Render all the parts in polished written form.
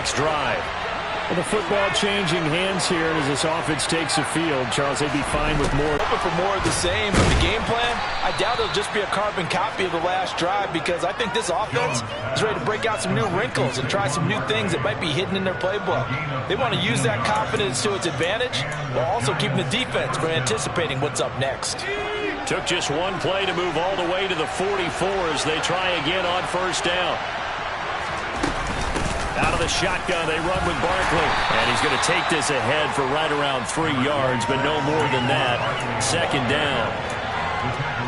next drive. Well, the football changing hands here as this offense takes the field. Charles, they'd be fine with more. Hoping for more of the same, but the game plan, I doubt it'll just be a carbon copy of the last drive, because I think this offense is ready to break out some new wrinkles and try some new things that might be hidden in their playbook. They want to use that confidence to its advantage while also keeping the defense from anticipating what's up next. Took just one play to move all the way to the 44 as they try again on first down. Out of the shotgun, they run with Barkley. And he's going to take this ahead for right around 3 yards, but no more than that. Second down.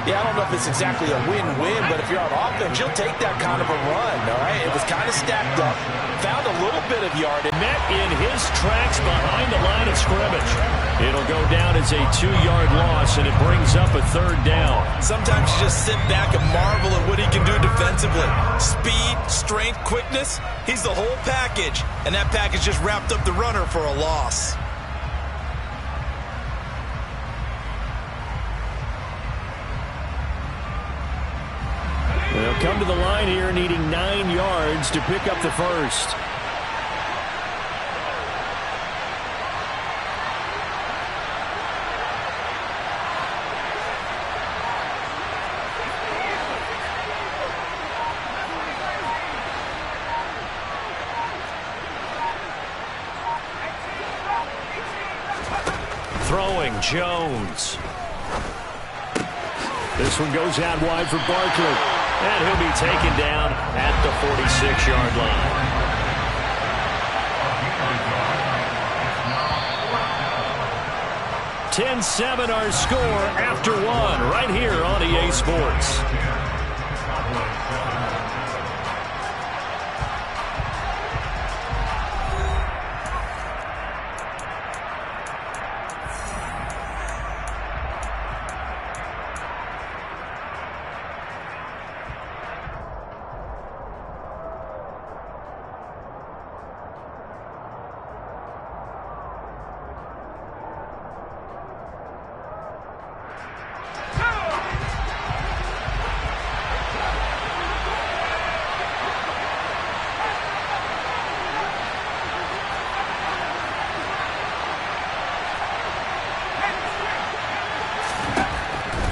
Yeah, I don't know if it's exactly a win-win, but if you're on offense, you'll take that kind of a run, all right? It was kind of stacked up, found a little bit of yardage. Met in his tracks behind the line of scrimmage. It'll go down as a 2-yard loss, and it brings up a third down. Sometimes you just sit back and marvel at what he can do defensively. Speed, strength, quickness, he's the whole package, and that package just wrapped up the runner for a loss. They'll come to the line here needing 9 yards to pick up the first. Throwing Jones. This one goes out wide for Barkley. And he'll be taken down at the 46-yard line. 10-7 our score after one right here on EA Sports.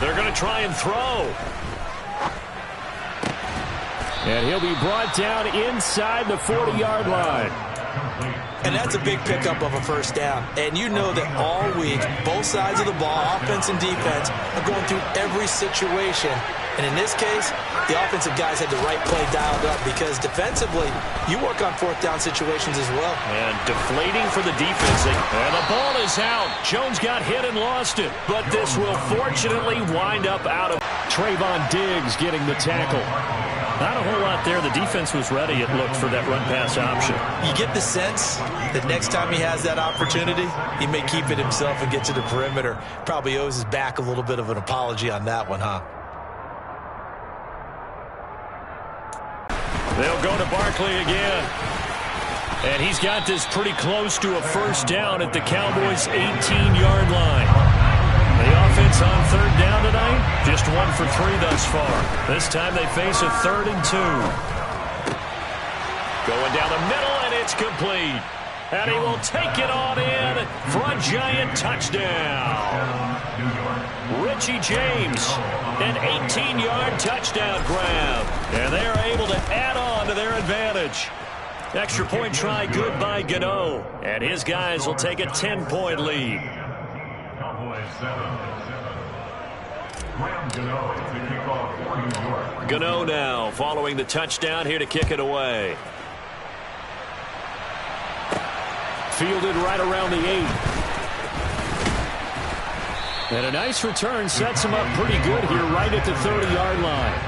They're going to try and throw. And he'll be brought down inside the 40-yard line. And that's a big pickup of a first down. And you know that all week, both sides of the ball, offense and defense, are going through every situation. And in this case, the offensive guys had the right play dialed up, because defensively, you work on fourth down situations as well. And deflating for the defense. And the ball is out. Jones got hit and lost it. But this will fortunately wind up out of. Trayvon Diggs getting the tackle. Not a whole lot there. The defense was ready, it looked, for that run-pass option. You get the sense that next time he has that opportunity, he may keep it himself and get to the perimeter. Probably owes his back a little bit of an apology on that one, huh? They'll go to Barkley again. And he's got this pretty close to a first down at the Cowboys' 18-yard line. The offense on third down tonight, just 1 for 3 thus far. This time they face a 3rd and 2. Going down the middle, and it's complete. And he will take it on in for a giant touchdown. Richie James, an 18-yard touchdown grab. And they are able to add on to their advantage. Extra point try good by Gano. And his guys will take a 10-point lead. Gano now following the touchdown here to kick it away. Fielded right around the 8. And a nice return sets him up pretty good here right at the 30-yard line.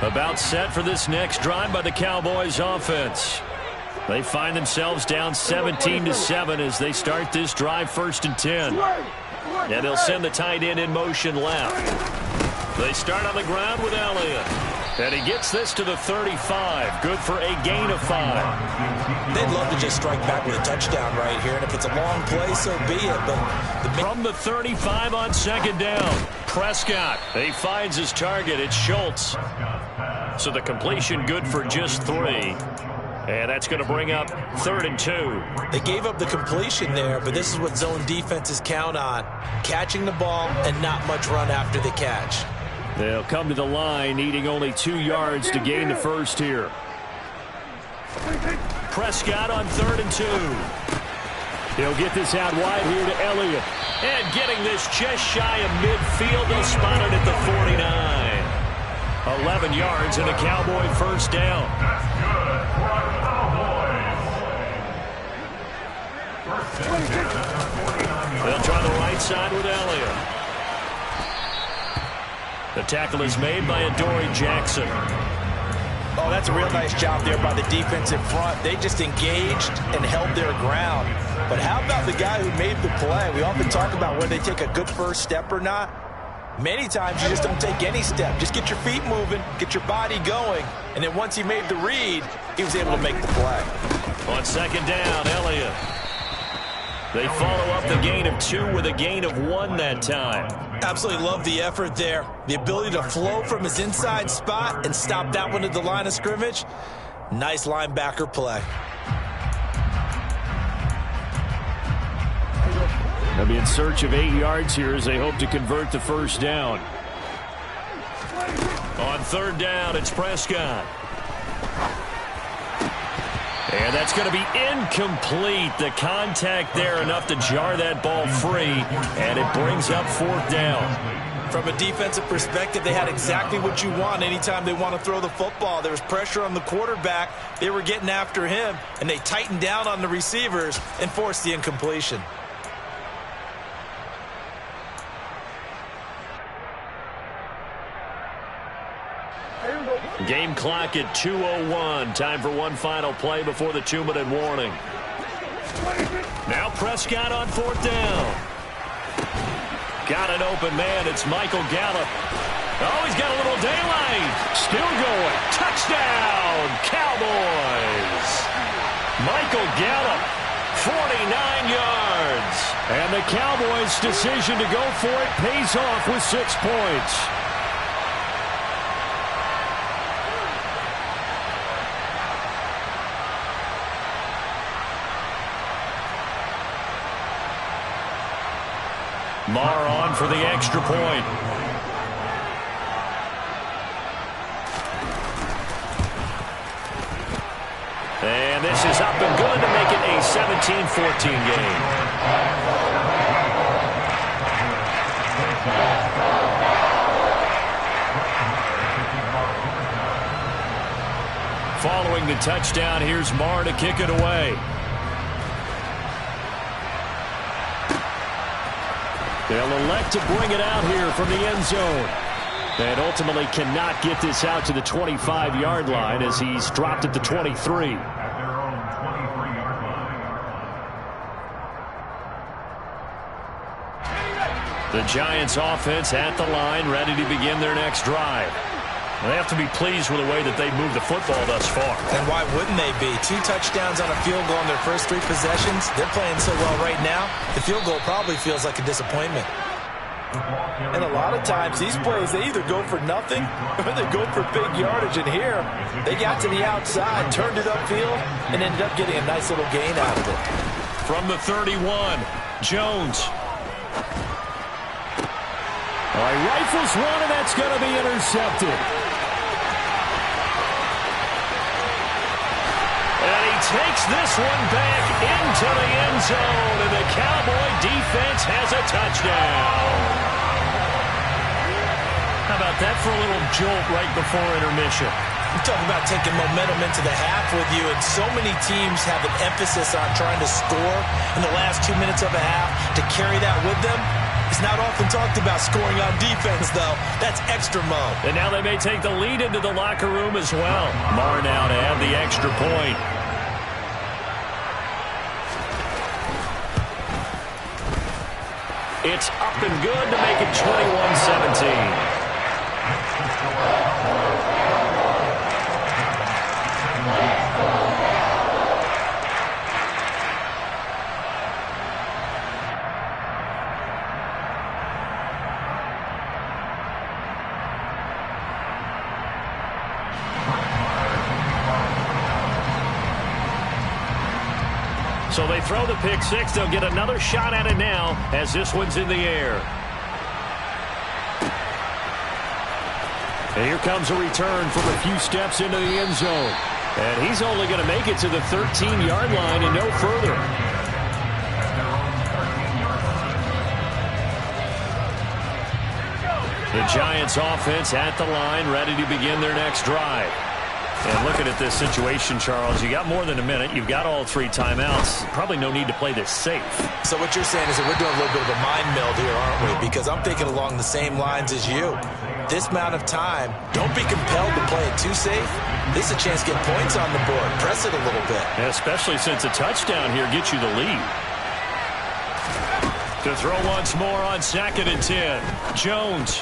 About set for this next drive by the Cowboys offense. They find themselves down 17-7 as they start this drive 1st and 10. And they'll send the tight end in motion left. They start on the ground with Elliott. And he gets this to the 35. Good for a gain of 5. They'd love to just strike back with a touchdown right here. And if it's a long play, so be it. But from the 35 on 2nd down, Prescott. He finds his target. It's Schultz. So the completion good for just 3. And that's going to bring up 3rd and 2. They gave up the completion there, but this is what zone defenses count on. Catching the ball and not much run after the catch. They'll come to the line, needing only 2 yards to gain the first here. Prescott on 3rd and 2. He'll get this out wide here to Elliott. And getting this just shy of midfield. They'll spot it at the 49. 11 yards and a Cowboy first down. They'll try the right side with Elliott. The tackle is made by Adoree Jackson. Oh, that's a real nice job there by the defense in front. They just engaged and held their ground. But how about the guy who made the play? We often talk about whether they take a good first step or not. Many times you just don't take any step. Just get your feet moving, get your body going, and then once he made the read, he was able to make the play. On 2nd down, Elliott. They follow up the gain of 2 with a gain of 1 that time. Absolutely love the effort there. The ability to flow from his inside spot and stop that one at the line of scrimmage. Nice linebacker play. They'll be in search of 8 yards here as they hope to convert the first down. On 3rd down, it's Prescott. And that's going to be incomplete. The contact there enough to jar that ball free, and it brings up 4th down. From a defensive perspective, they had exactly what you want anytime they want to throw the football. There was pressure on the quarterback. They were getting after him, and they tightened down on the receivers and forced the incompletion. Game clock at 2:01. Time for one final play before the 2-minute warning. Now Prescott on 4th down. Got an open man. It's Michael Gallup. Oh, he's got a little daylight. Still going. Touchdown, Cowboys. Michael Gallup, 49 yards. And the Cowboys' decision to go for it pays off with 6 points. Marr on for the extra point. And this is up and good to make it a 17-14 game. Following the touchdown, here's Marr to kick it away. They'll elect to bring it out here from the end zone. And ultimately cannot get this out to the 25-yard line as he's dropped at the 23. The Giants offense at the line, ready to begin their next drive. They have to be pleased with the way that they've moved the football thus far. And why wouldn't they be? 2 touchdowns on a field goal in their first 3 possessions. They're playing so well right now, the field goal probably feels like a disappointment. And a lot of times, these plays, they either go for nothing or they go for big yardage. And here, they got to the outside, turned it upfield, and ended up getting a nice little gain out of it. From the 31, Jones. All right, rifles one, and that's going to be intercepted. And he takes this one back into the end zone, and the Cowboy defense has a touchdown. How about that for a little jolt right before intermission? I'm talking about taking momentum into the half with you, and so many teams have an emphasis on trying to score in the last 2 minutes of a half. To carry that with them, it's not often talked about scoring on defense, though. That's extra mode. And now they may take the lead into the locker room as well. Marr now to have the extra point. It's up and good to make it 21-17. So they throw the pick six. They'll get another shot at it now as this one's in the air. And here comes a return from a few steps into the end zone. And he's only going to make it to the 13-yard line and no further. The Giants offense at the line, ready to begin their next drive. And looking at this situation, Charles, you got more than a minute. You've got all three timeouts. Probably no need to play this safe. So what you're saying is that we're doing a little bit of a mind meld here, aren't we? Because I'm thinking along the same lines as you. This amount of time, don't be compelled to play it too safe. This is a chance to get points on the board. Press it a little bit. And especially since a touchdown here gets you the lead. To throw once more on 2nd and 10. Jones.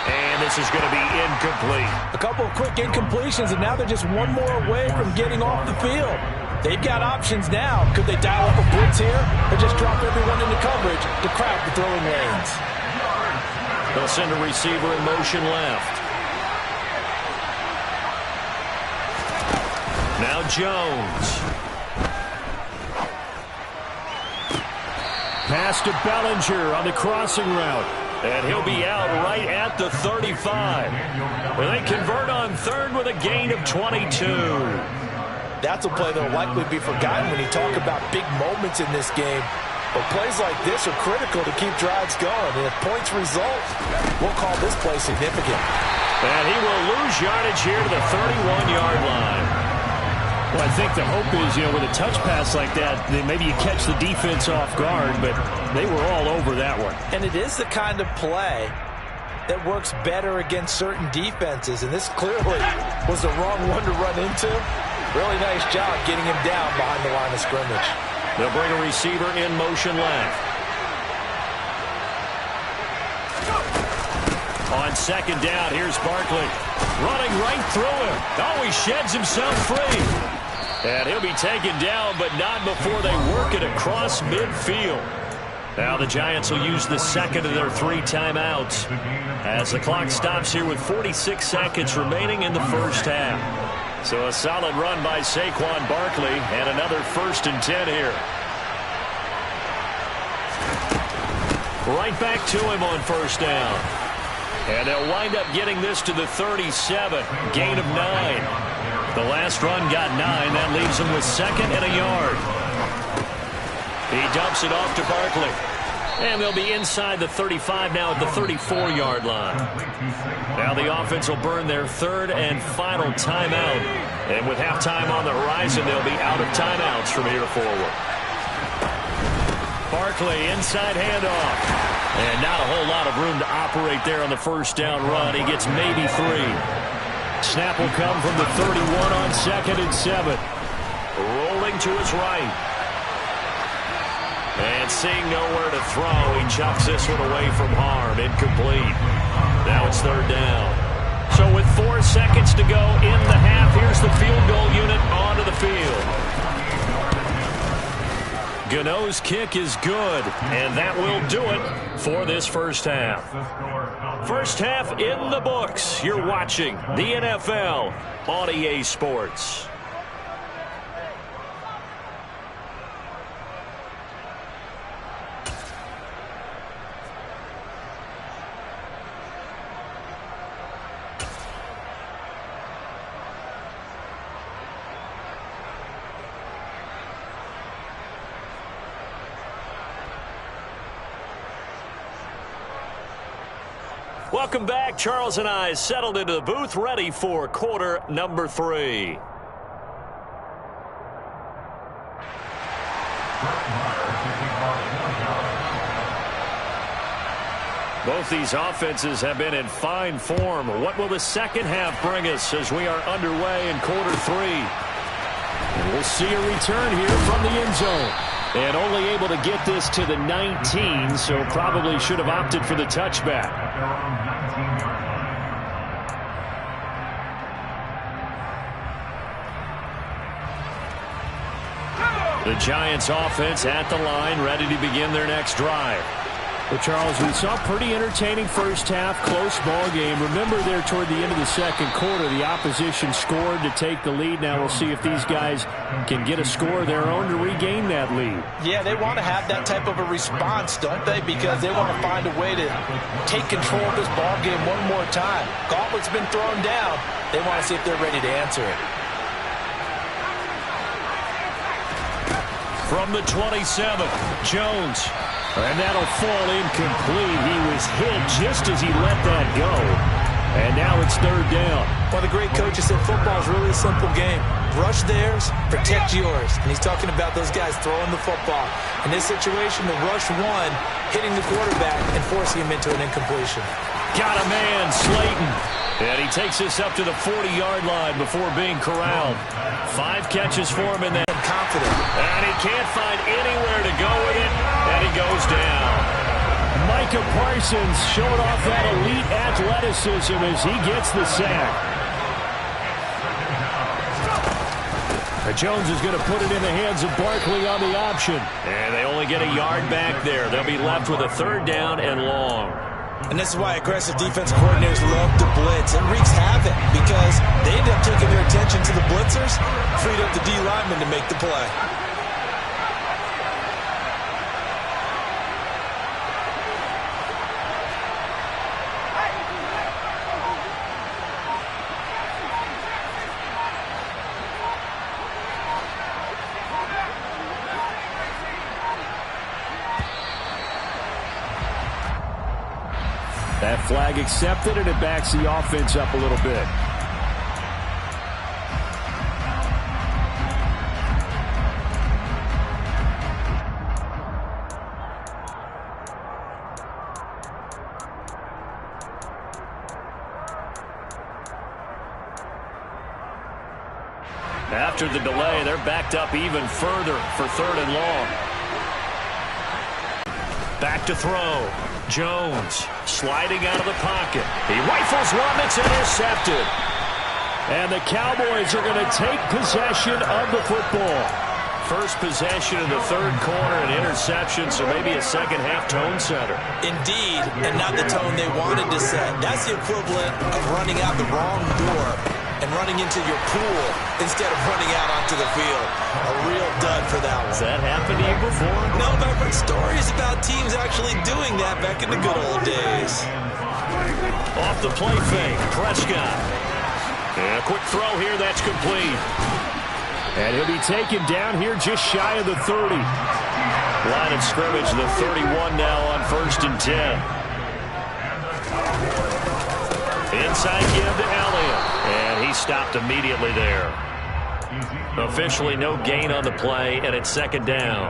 And this is going to be incomplete. A couple of quick incompletions, and now they're just one more away from getting off the field. They've got options now. Could they dial up a blitz here or just drop everyone into coverage to crowd the throwing lanes? They'll send a receiver in motion left. Now Jones. Pass to Bellinger on the crossing route. And he'll be out right at the 35. And they convert on 3rd with a gain of 22. That's a play that will likely be forgotten when you talk about big moments in this game. But plays like this are critical to keep drives going. And if points result, we'll call this play significant. And he will lose yardage here to the 31-yard line. Well, I think the hope is, with a touch pass like that, maybe you catch the defense off guard, but they were all over that one. And it is the kind of play that works better against certain defenses, and this clearly was the wrong one to run into. Really nice job getting him down behind the line of scrimmage. They'll bring a receiver in motion left. On 2nd down, here's Barkley. Running right through him. Oh, he sheds himself free. And he'll be taken down, but not before they work it across midfield. Now the Giants will use the 2nd of their 3 timeouts as the clock stops here with 46 seconds remaining in the first half. So a solid run by Saquon Barkley and another 1st and 10 here. Right back to him on 1st down. And they'll wind up getting this to the 37. Gain of 9. The last run got 9. That leaves them with 2nd and a yard. He dumps it off to Barkley. And they'll be inside the 35 now at the 34-yard line. Now the offense will burn their 3rd and final timeout. And with halftime on the horizon, they'll be out of timeouts from here forward. Barkley, inside handoff. And not a whole lot of room to operate there on the 1st down run. He gets maybe 3. Snap will come from the 31 on 2nd and 7. Rolling to his right. And seeing nowhere to throw, he chucks this one away from harm. Incomplete. Now it's 3rd down. So with 4 seconds to go in the half, here's the field goal unit onto the field. Gano's kick is good, and that will do it for this first half. First half in the books. You're watching the NFL on EA Sports. Welcome back. Charles and I settled into the booth, ready for quarter number 3. Both these offenses have been in fine form. What will the second half bring us as we are underway in quarter 3? And we'll see a return here from the end zone. And only able to get this to the 19, so probably should have opted for the touchback. The Giants offense at the line, ready to begin their next drive. Well, Charles, we saw a pretty entertaining first half, close ball game. Remember there toward the end of the second quarter, the opposition scored to take the lead. Now we'll see if these guys can get a score of their own to regain that lead. Yeah, they want to have that type of a response, don't they? Because they want to find a way to take control of this ball game one more time. Gauntlet's been thrown down. They want to see if they're ready to answer it. From the 27, Jones. And that'll fall incomplete. He was hit just as he let that go. And now it's third down. Well, the great coach has said football is really a simple game. Rush theirs, protect yours. And he's talking about those guys throwing the football. In this situation, the rush one, hitting the quarterback and forcing him into an incompletion. Got a man, Slayton. And he takes this up to the 40-yard line before being corralled. 5 catches for him in that. Confident. And he can't find anywhere to go with it. And he goes down. Micah Parsons showing off that elite athleticism as he gets the sack. Jones is going to put it in the hands of Barkley on the option. And they only get a yard back there. They'll be left with a third down and long. And this is why aggressive defense coordinators love to blitz. It wreaks havoc because they end up taking their attention to the blitzers, freed up the D lineman to make the play. That flag accepted, and it backs the offense up a little bit. After the delay, they're backed up even further for third and long. Back to throw. Jones sliding out of the pocket. He rifles one that's intercepted. And the Cowboys are going to take possession of the football. First possession of the third quarter, an interception, so maybe a second-half tone setter. Indeed, and not the tone they wanted to set. That's the equivalent of running out the wrong door and running into your pool instead of running out onto the field. A real dud for that one. Has that happened to you before? No, but I've heard stories about teams actually doing that back in the good old days. Off the play fake, Prescott. And a quick throw here, that's complete. And he'll be taken down here just shy of the 30. Line of scrimmage, the 31 now on 1st and 10. Inside give to Elliott. And he stopped immediately there. Officially no gain on the play, and it's second down.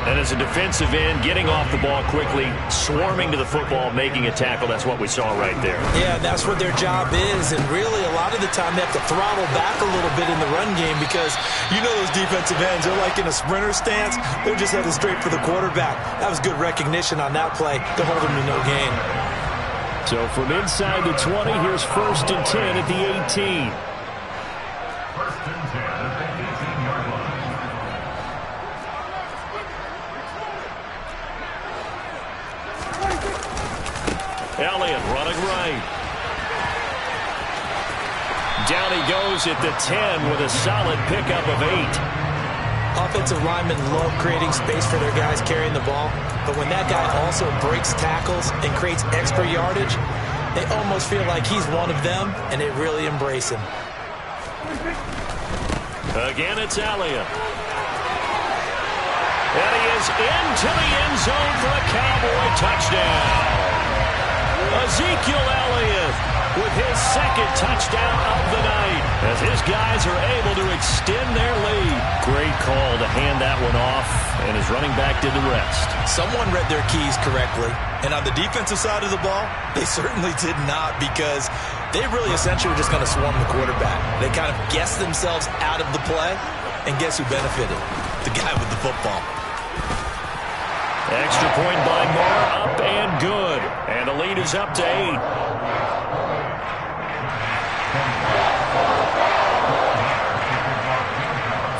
And as a defensive end, getting off the ball quickly, swarming to the football, making a tackle, that's what we saw right there. Yeah, that's what their job is, and really a lot of the time they have to throttle back a little bit in the run game because you know those defensive ends, they're like in a sprinter stance. They're just headed straight for the quarterback. That was good recognition on that play to hold him to no gain. So from inside the 20, here's 1st and 10 at the 18. Elliott running right. Down he goes at the 10 with a solid pickup of 8. Offensive linemen love creating space for their guys carrying the ball, but when that guy also breaks tackles and creates extra yardage, they almost feel like he's one of them, and they really embrace him. Again, it's Elliott. And he is into the end zone for a Cowboy touchdown. Ezekiel Elliott with his second touchdown of the night as his guys are able to extend their lead. Great call to hand that one off, and his running back did the rest. Someone read their keys correctly, and on the defensive side of the ball, they certainly did not because they really essentially were just going to swarm the quarterback. They kind of guessed themselves out of the play, and guess who benefited? The guy with the football. Extra point by Moore, up and good. And the lead is up to 8.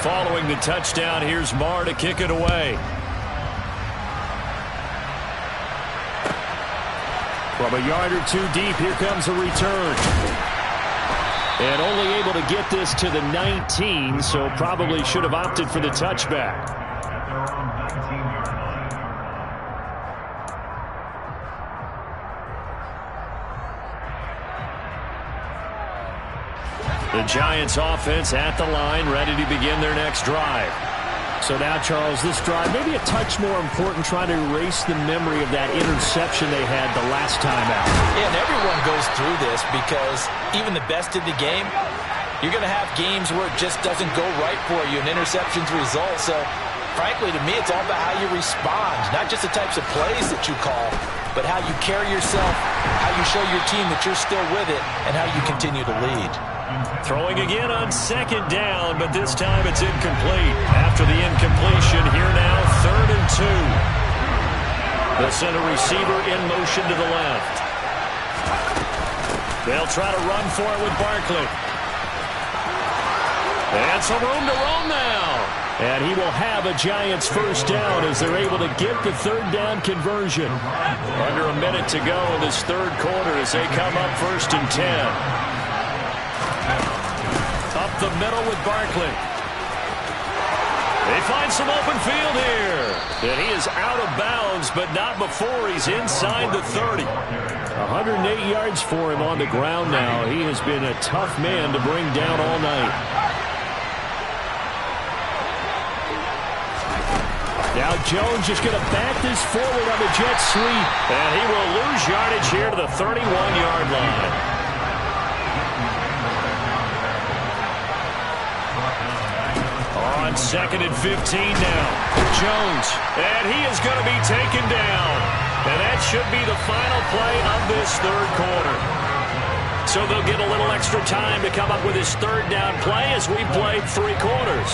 Following the touchdown, here's Moore to kick it away. From a yard or two deep, here comes a return. And only able to get this to the 19, so probably should have opted for the touchback. The Giants offense at the line, ready to begin their next drive. So now, Charles, this drive maybe a touch more important, trying to erase the memory of that interception they had the last time out. Yeah, and everyone goes through this because even the best in the game, you're going to have games where it just doesn't go right for you, and interceptions result. So, frankly, to me, it's all about how you respond, not just the types of plays that you call, but how you carry yourself, how you show your team that you're still with it, and how you continue to lead. Throwing again on second down, but this time it's incomplete. After the incompletion, here now, 3rd and 2. The center receiver in motion to the left. They'll try to run for it with Barkley. And some room to roam now. And he will have a Giants first down as they're able to get the 3rd down conversion. Under a minute to go in this 3rd quarter as they come up 1st and 10. Up the middle with Barkley. They find some open field here. And he is out of bounds, but not before he's inside the 30. 108 yards for him on the ground now. He has been a tough man to bring down all night. Now Jones just going to back this forward on the jet sweep. And he will lose yardage here to the 31-yard line. On 2nd and 15 now. Jones. And he is going to be taken down. And that should be the final play of this 3rd quarter. So they'll get a little extra time to come up with his 3rd down play as we play 3 quarters.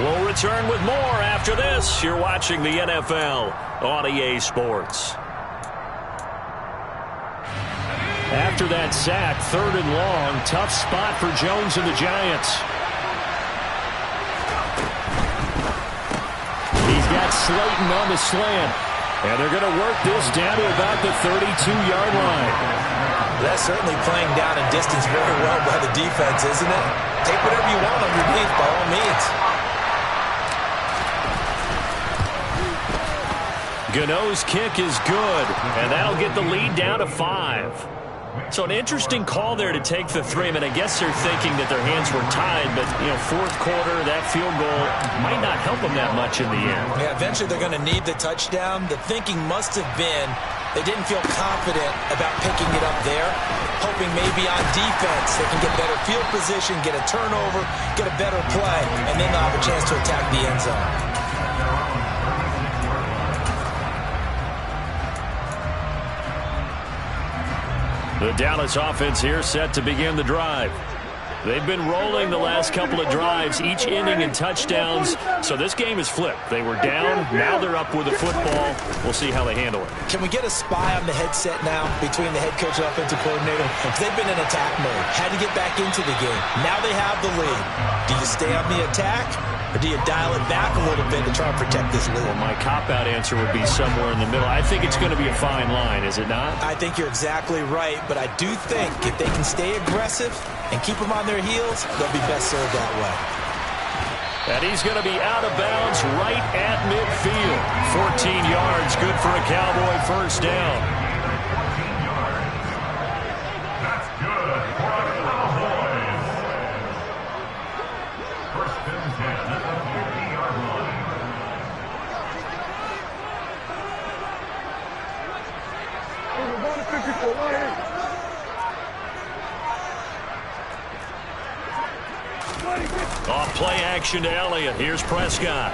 We'll return with more after this. You're watching the NFL on EA Sports. After that sack, 3rd and long, tough spot for Jones and the Giants. He's got Slayton on the slant. And they're going to work this down to about the 32-yard line. That's certainly playing down in distance very well by the defense, isn't it? Take whatever you want underneath, by all means. Gano's kick is good, and that'll get the lead down to 5. So an interesting call there to take the 3. I mean, I guess they're thinking that their hands were tied, but, 4th quarter, that field goal might not help them that much in the end. Yeah, eventually they're going to need the touchdown. The thinking must have been they didn't feel confident about picking it up there, hoping maybe on defense they can get better field position, get a turnover, get a better play, and then they'll have a chance to attack the end zone. The Dallas offense here set to begin the drive. They've been rolling the last couple of drives, each ending in touchdowns, so this game is flipped. They were down, now they're up with the football. We'll see how they handle it. Can we get a spy on the headset now between the head coach and offensive coordinator? Because they've been in attack mode, had to get back into the game. Now they have the lead. Do you stay on the attack, or do you dial it back a little bit to try and protect this lead? Well, my cop-out answer would be somewhere in the middle. I think it's going to be a fine line, is it not? I think you're exactly right, but I do think if they can stay aggressive and keep them on their heels, they'll be best served that way. And he's going to be out of bounds right at midfield. 14 yards, good for a Cowboy first down. That's good for a Cowboy. First and 10 at the 50-yard line. Off play action to Elliott. Here's Prescott.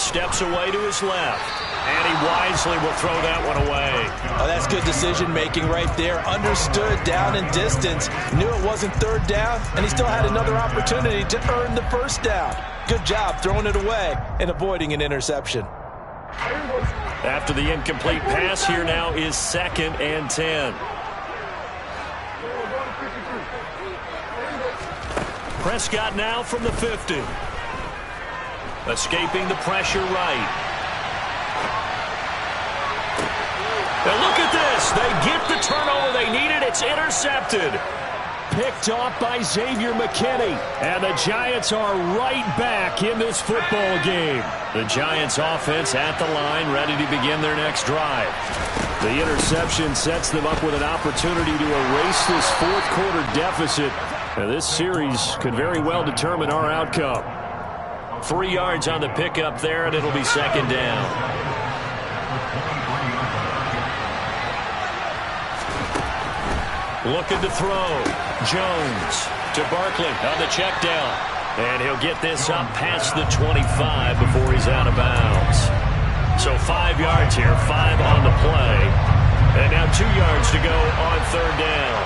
Steps away to his left. And he wisely will throw that one away. Oh, that's good decision-making right there. Understood down and distance. Knew it wasn't 3rd down, and he still had another opportunity to earn the first down. Good job throwing it away and avoiding an interception. After the incomplete pass, here now is 2nd and 10. Prescott now from the 50. Escaping the pressure right. And look at this. They get the turnover they needed. It's intercepted. Picked off by Xavier McKinney. And the Giants are right back in this football game. The Giants offense at the line, ready to begin their next drive. The interception sets them up with an opportunity to erase this fourth quarter deficit. And this series could very well determine our outcome. 3 yards on the pickup there, and it'll be second down. Looking to throw. Jones to Barkley on the check down. And he'll get this up past the 25 before he's out of bounds. So 5 yards here, 5 on the play. And now 2 yards to go on third down.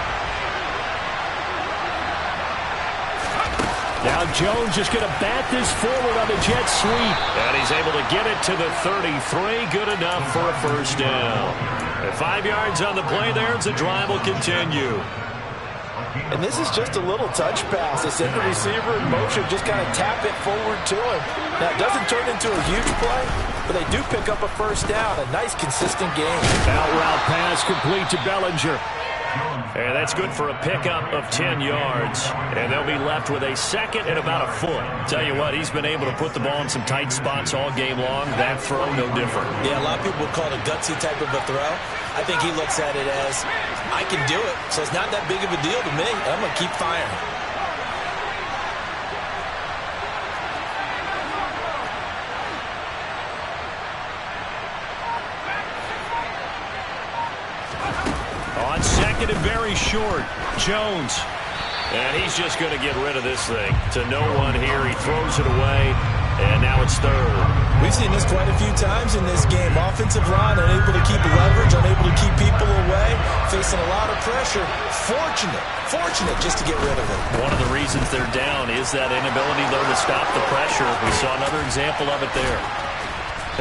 Now Jones just going to bat this forward on the jet sweep. And he's able to get it to the 33. Good enough for a first down. And 5 yards on the play there as the drive will continue. And this is just a little touch pass. They send the receiver in motion, just kind of tap it forward to him. Now, it doesn't turn into a huge play, but they do pick up a first down. A nice, consistent game. Out route pass complete to Bellinger. And that's good for a pickup of 10 yards. And they'll be left with a second and about a foot. Tell you what, he's been able to put the ball in some tight spots all game long. That throw, no different. Yeah, a lot of people would call it a gutsy type of a throw. I think he looks at it as, I can do it, so it's not that big of a deal to me. I'm going to keep firing. On second and very short, Jones. And he's just going to get rid of this thing. To no one here. He throws it away, and now it's third. We've seen this quite a few times in this game. Offensive line unable to keep leverage, unable to keep people away, facing a lot of pressure. Fortunate just to get rid of it. One of the reasons they're down is that inability, though, to stop the pressure. We saw another example of it there.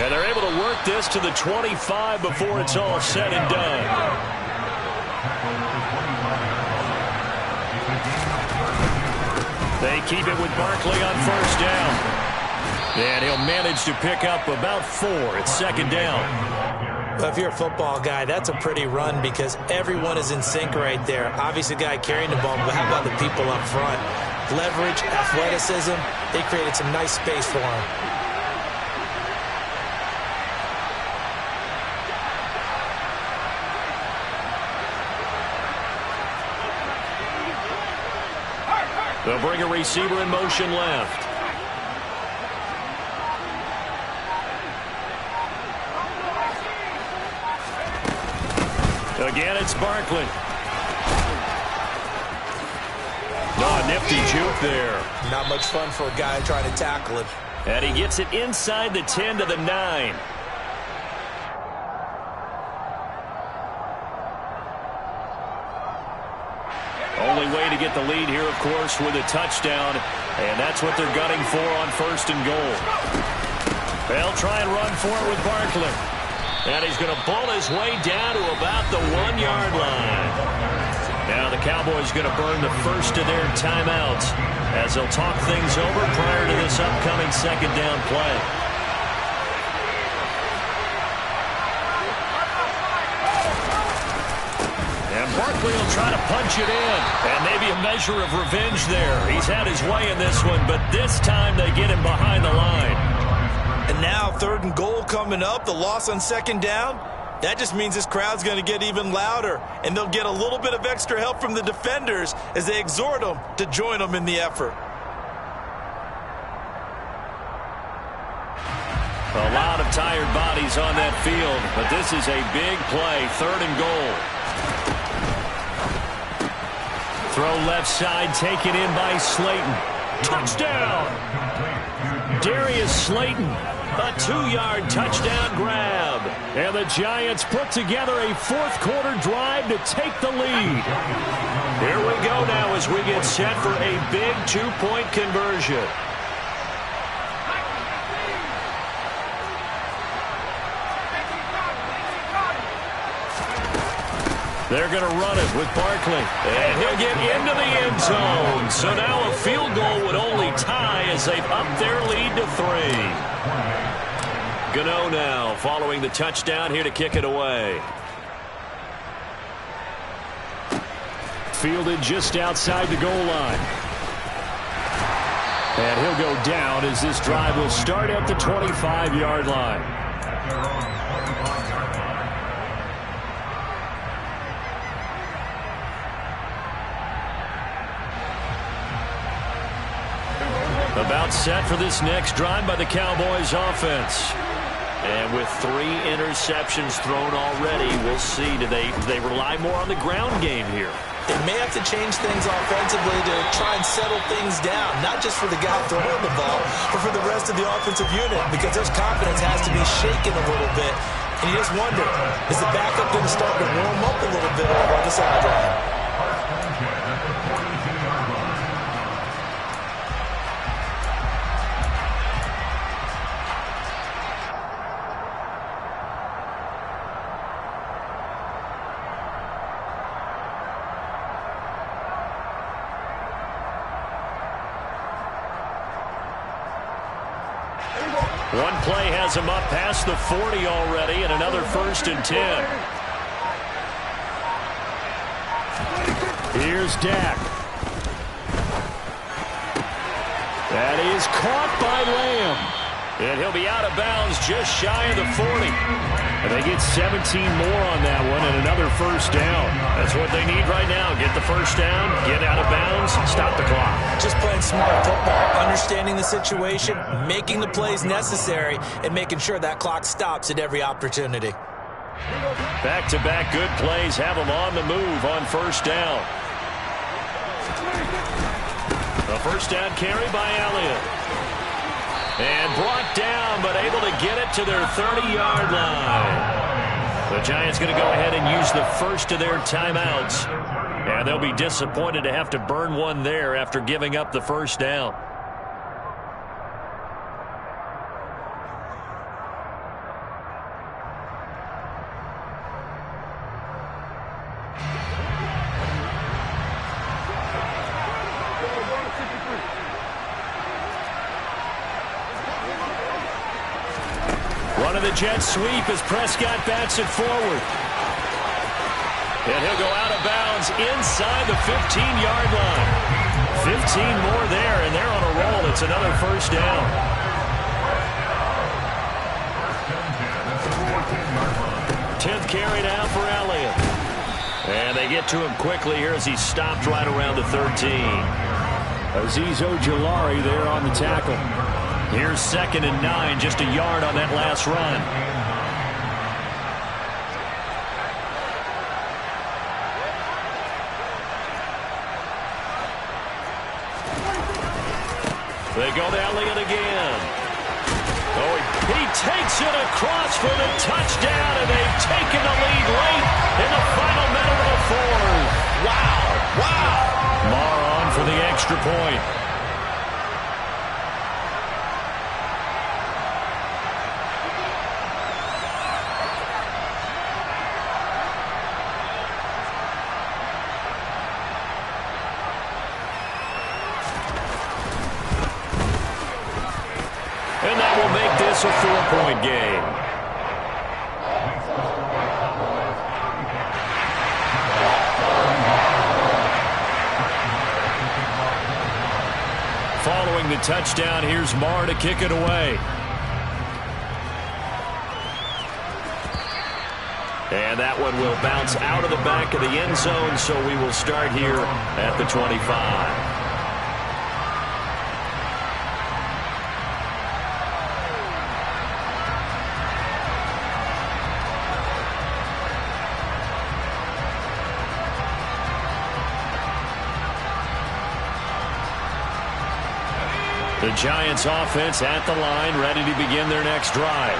And they're able to work this to the 25 before it's all said and done. They keep it with Barkley on first down. And he'll manage to pick up about 4. It's second down. Well, if you're a football guy, that's a pretty run because everyone is in sync right there. Obviously, the guy carrying the ball, but how about the people up front? Leverage, athleticism, they created some nice space for him. They'll bring a receiver in motion left. Again, it's Barkley. Oh, nifty juke there. Not much fun for a guy trying to tackle it. And he gets it inside the 10 to the 9. Only way to get the lead here, of course, with a touchdown. And that's what they're gunning for on first and goal. They'll try and run for it with Barkley. And he's going to pull his way down to about the 1-yard line. Now the Cowboys going to burn the first of their timeouts as they'll talk things over prior to this upcoming second down play. And Barkley will try to punch it in. And maybe a measure of revenge there. He's had his way in this one, but this time they get him behind the line. And now third and goal coming up, the loss on second down. That just means this crowd's going to get even louder, and they'll get a little bit of extra help from the defenders as they exhort them to join them in the effort. A lot of tired bodies on that field, but this is a big play, third and goal. Throw left side, taken in by Slayton. Touchdown! Darius Slayton. A 2-yard touchdown grab. And the Giants put together a fourth-quarter drive to take the lead. Here we go now as we get set for a big 2-point conversion. They're going to run it with Barkley. And he'll get into the end zone. So now a field goal would only tie as they've upped their lead to 3. Gano now following the touchdown here to kick it away. fielded just outside the goal line. And he'll go down as this drive will start at the 25-yard line. About set for this next drive by the Cowboys offense. And with 3 interceptions thrown already, we'll see. Do they rely more on the ground game here? They may have to change things offensively to try and settle things down, not just for the guy throwing the ball, but for the rest of the offensive unit, because their confidence has to be shaken a little bit. And you just wonder, is the backup going to start to warm up a little bit over on the sideline? One play has him up past the 40 already, and another 1st and 10. Here's Dak. That is caught by Lamb. And he'll be out of bounds just shy of the 40. And they get 17 more on that one and another 1st down. That's what they need right now. Get the 1st down, get out of bounds, stop the clock. Just playing smart football, understanding the situation, making the plays necessary, and making sure that clock stops at every opportunity. Back-to-back good plays have them on the move on 1st down. A 1st down carry by Elliott. And brought down, but able to get it to their 30-yard line. The Giants going to go ahead and use the first of their timeouts. And they'll be disappointed to have to burn one there after giving up the 1st down. Running the jet sweep as Prescott bats it forward. And he'll go out of bounds inside the 15-yard line. 15 more there, and they're on a roll. It's another 1st down. 10th carry now for Elliott. And they get to him quickly here as he stopped right around the 13. Azeez Ojulari there on the tackle. Here's 2nd and 9, just a yard on that last run. They go to Elliott again. Oh, he takes it across for the touchdown, and they've taken the lead late in the final minute of the 4th. Wow, wow. Marr on for the extra point. And that will make this a 4-point game. Following the touchdown, here's Marr to kick it away. And that one will bounce out of the back of the end zone, so we will start here at the 25. The Giants offense at the line, ready to begin their next drive.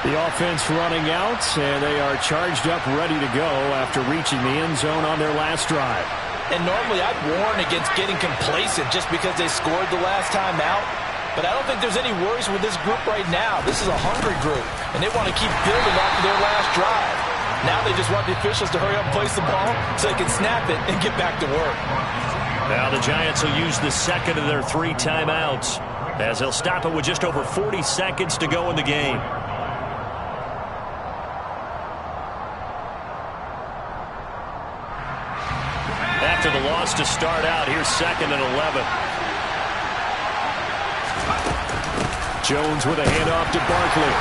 The offense running out, and they are charged up, ready to go after reaching the end zone on their last drive. And normally I'd warn against getting complacent just because they scored the last time out. But I don't think there's any worries with this group right now. This is a hungry group, and they want to keep building off of their last drive. Now they just want the officials to hurry up and place the ball so they can snap it and get back to work. Now the Giants will use the 2nd of their 3 timeouts as they'll stop it with just over 40 seconds to go in the game. After the yards to start out. Here's 2nd and 11. Jones with a handoff to Barkley.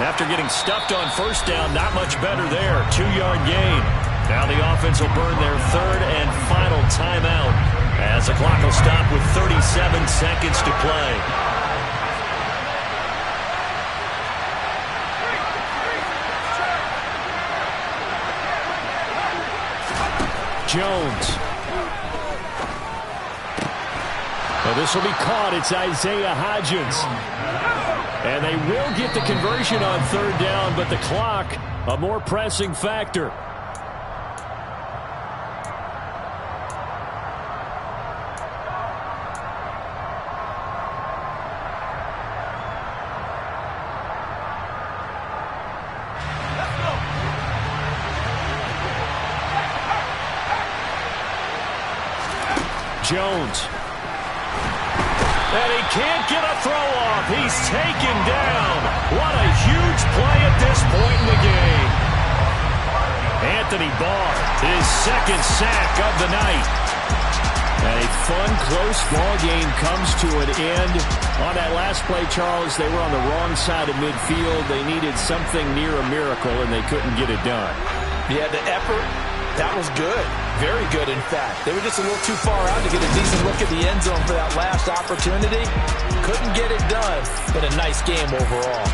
After getting stuffed on 1st down, not much better there. 2-yard gain. Now the offense will burn their 3rd and final timeout as the clock will stop with 37 seconds to play. Jones. Well, this will be caught. It's Isaiah Hodgins. And they will get the conversion on 3rd down, but the clock, a more pressing factor. Jones. And he can't get a throw off. He's taken down. What a huge play at this point in the game. Anthony Barr, his 2nd sack of the night. A fun, close ball game comes to an end. On that last play, Charles, they were on the wrong side of midfield. They needed something near a miracle, and they couldn't get it done. Yeah, the effort, that was good. Very good, in fact. They were just a little too far out to get a decent look at the end zone for that last opportunity. Couldn't get it done, but a nice game overall.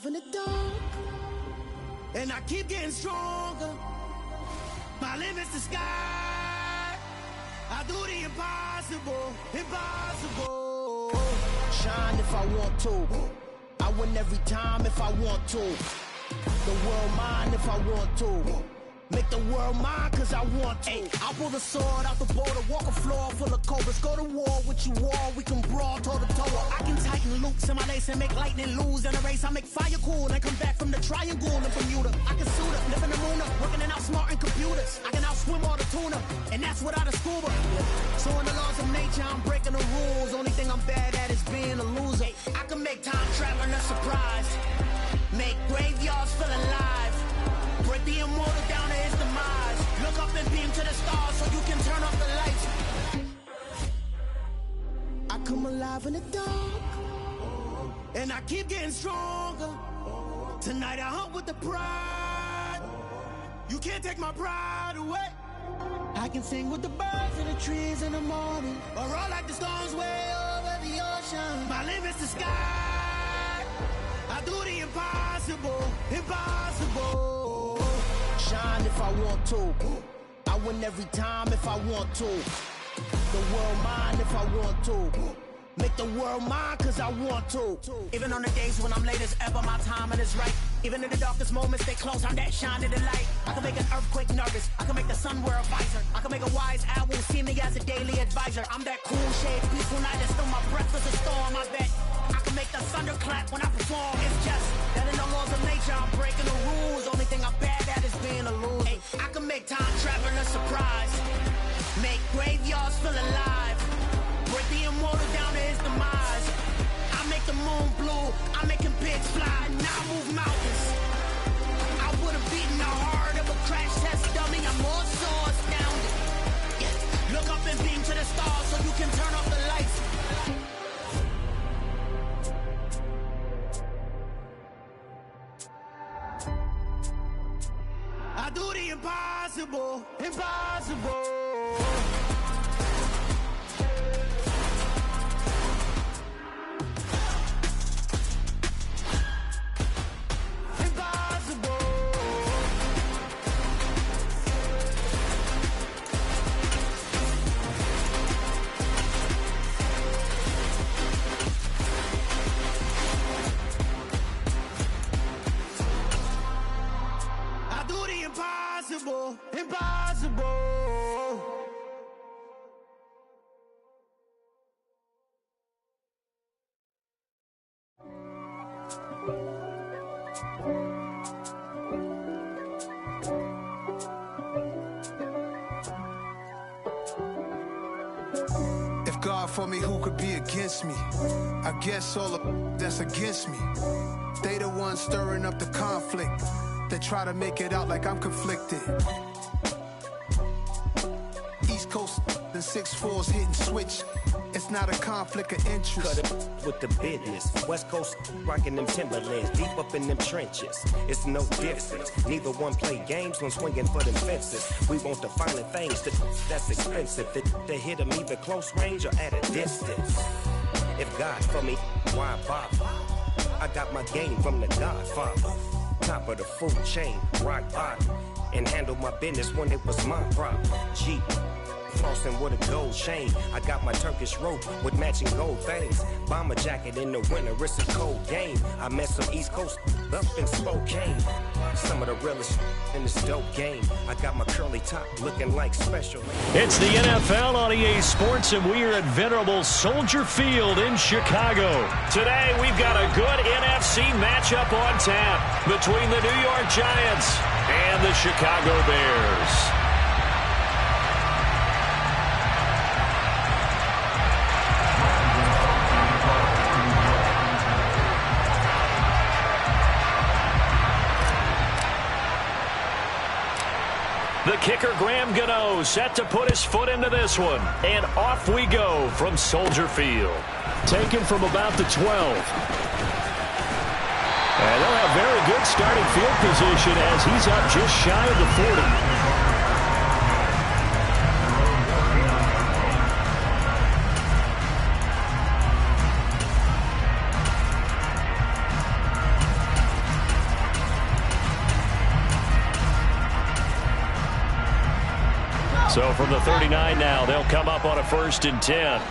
In the dark, and I keep getting stronger. My limit's the sky. I do the impossible, impossible. Shine if I want to. I win every time if I want to. The world mine if I want to. Make the world mine cause I want to. Ay, I'll pull the sword out the border, walk a floor full of cobras. Go to war with you all, we can brawl toe to toe. I can tighten loops in my lace and make lightning lose in a race. I make fire cool and come back from the triangle in Bermuda. I can suit up, live in the moon up, working and outsmarting computers. I can outswim all the tuna, and that's without a scuba. So in the laws of nature, I'm breaking the rules. Only thing I'm bad at is being a loser. I can make time traveling a surprise. Make graveyards feel alive. Break the immortal down to his demise. Look up and beam to the stars so you can turn off the lights. I come alive in the dark, and I keep getting stronger. Tonight I hunt with the pride. You can't take my pride away. I can sing with the birds and the trees in the morning, or roll like the storms way over the ocean. My limit's the sky. I do the impossible, impossible. Shine if I want to. I win every time if I want to. the world mine if I want to. Make the world mine cause I want to. Even on the days when I'm late as ever, my timing is right. Even in the darkest moments, they close, I'm that shine in the light. I can make an earthquake nervous, I can make the sun wear a visor. I can make a wise owl see me as a daily advisor. I'm that cool shade, peaceful night that still my breath is a storm, I bet. I can make the thunder clap when I perform. It's just that in the laws of nature, I'm breaking the rules. Only thing I'm bad at is being a loser. Hey, I can make time travel a surprise. Make graveyards feel alive. Break the immortal down to his demise. I make the moon blue, I'm making pigs fly. Now I move mountains. I would have beaten the heart of a crash test dummy. I'm more so astounded. Yeah. Look up and beam to the stars so you can turn off the lights. I do the impossible, impossible. Impossible, impossible. If God for me, who could be against me? I guess all of that's against me. They the ones stirring up the conflict. They try to make it out like I'm conflicted. East Coast, the 6'4's hitting switch. It's not a conflict of interest. Cut it with the business. West Coast rocking them Timberlands, deep up in them trenches. It's no difference. Neither one play games when swinging for them fences. We want the finer things that's expensive. They hit them either close range or at a distance. If God for me, why bother? I got my game from the Godfather. Top of the food chain, rock bottom. And handle my business when it was my problem. G. Flossing with a gold chain. I got my Turkish rope with matching gold things. Bomber jacket in the winter, it's a cold game. I met some East Coast up in Spokane. Some of the realest in this dope game. I got my curly top looking like special. It's the NFL on EA Sports, and we are at venerable Soldier Field in Chicago. Today, we've got a good NFC matchup on tap between the New York Giants and the Chicago Bears. The kicker, Graham Gano, set to put his foot into this one. And off we go from Soldier Field. Taken from about the 12. And they'll have very good starting field position as he's up just shy of the 40. So from the 39 now, they'll come up on a 1st and 10.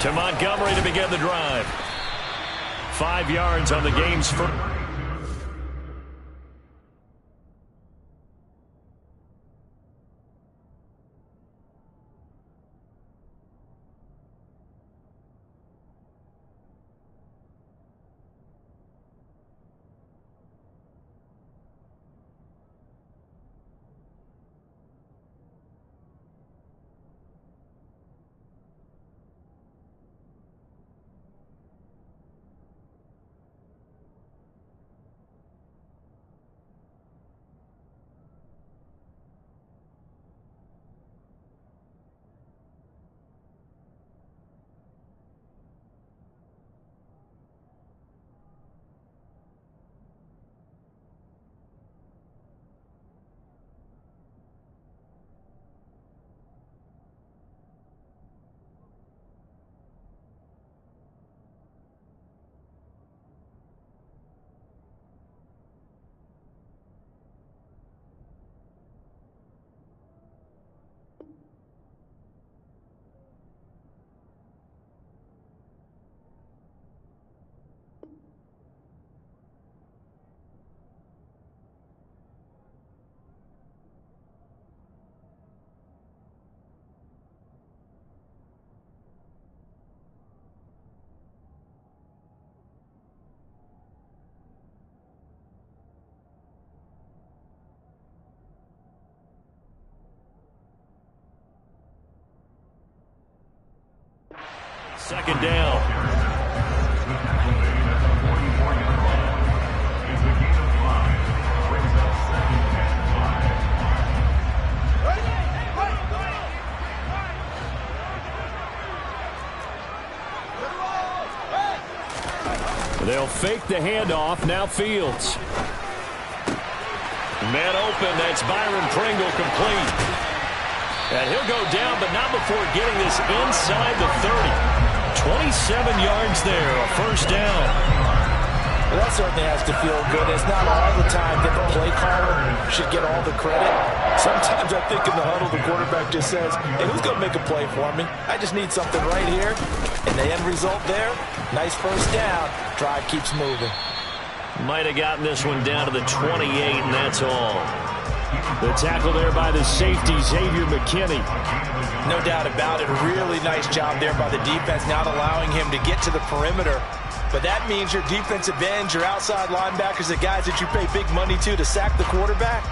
To Montgomery to begin the drive. 5 yards on the game's first. Second down. They'll fake the handoff. Now Fields. Man open. That's Byron Pringle complete. And he'll go down, but not before getting this inside the 30. 27 yards there, a first down. Well, that certainly has to feel good. It's not all the time that the play caller should get all the credit. Sometimes I think in the huddle, the quarterback just says, hey, who's going to make a play for me? I just need something right here. And the end result there, nice first down. Drive keeps moving. Might have gotten this one down to the 28, and that's all. The tackle there by the safety, Xavier McKinney. No doubt about it. Really nice job there by the defense, not allowing him to get to the perimeter. But that means your defensive ends, your outside linebackers, the guys that you pay big money to sack the quarterback,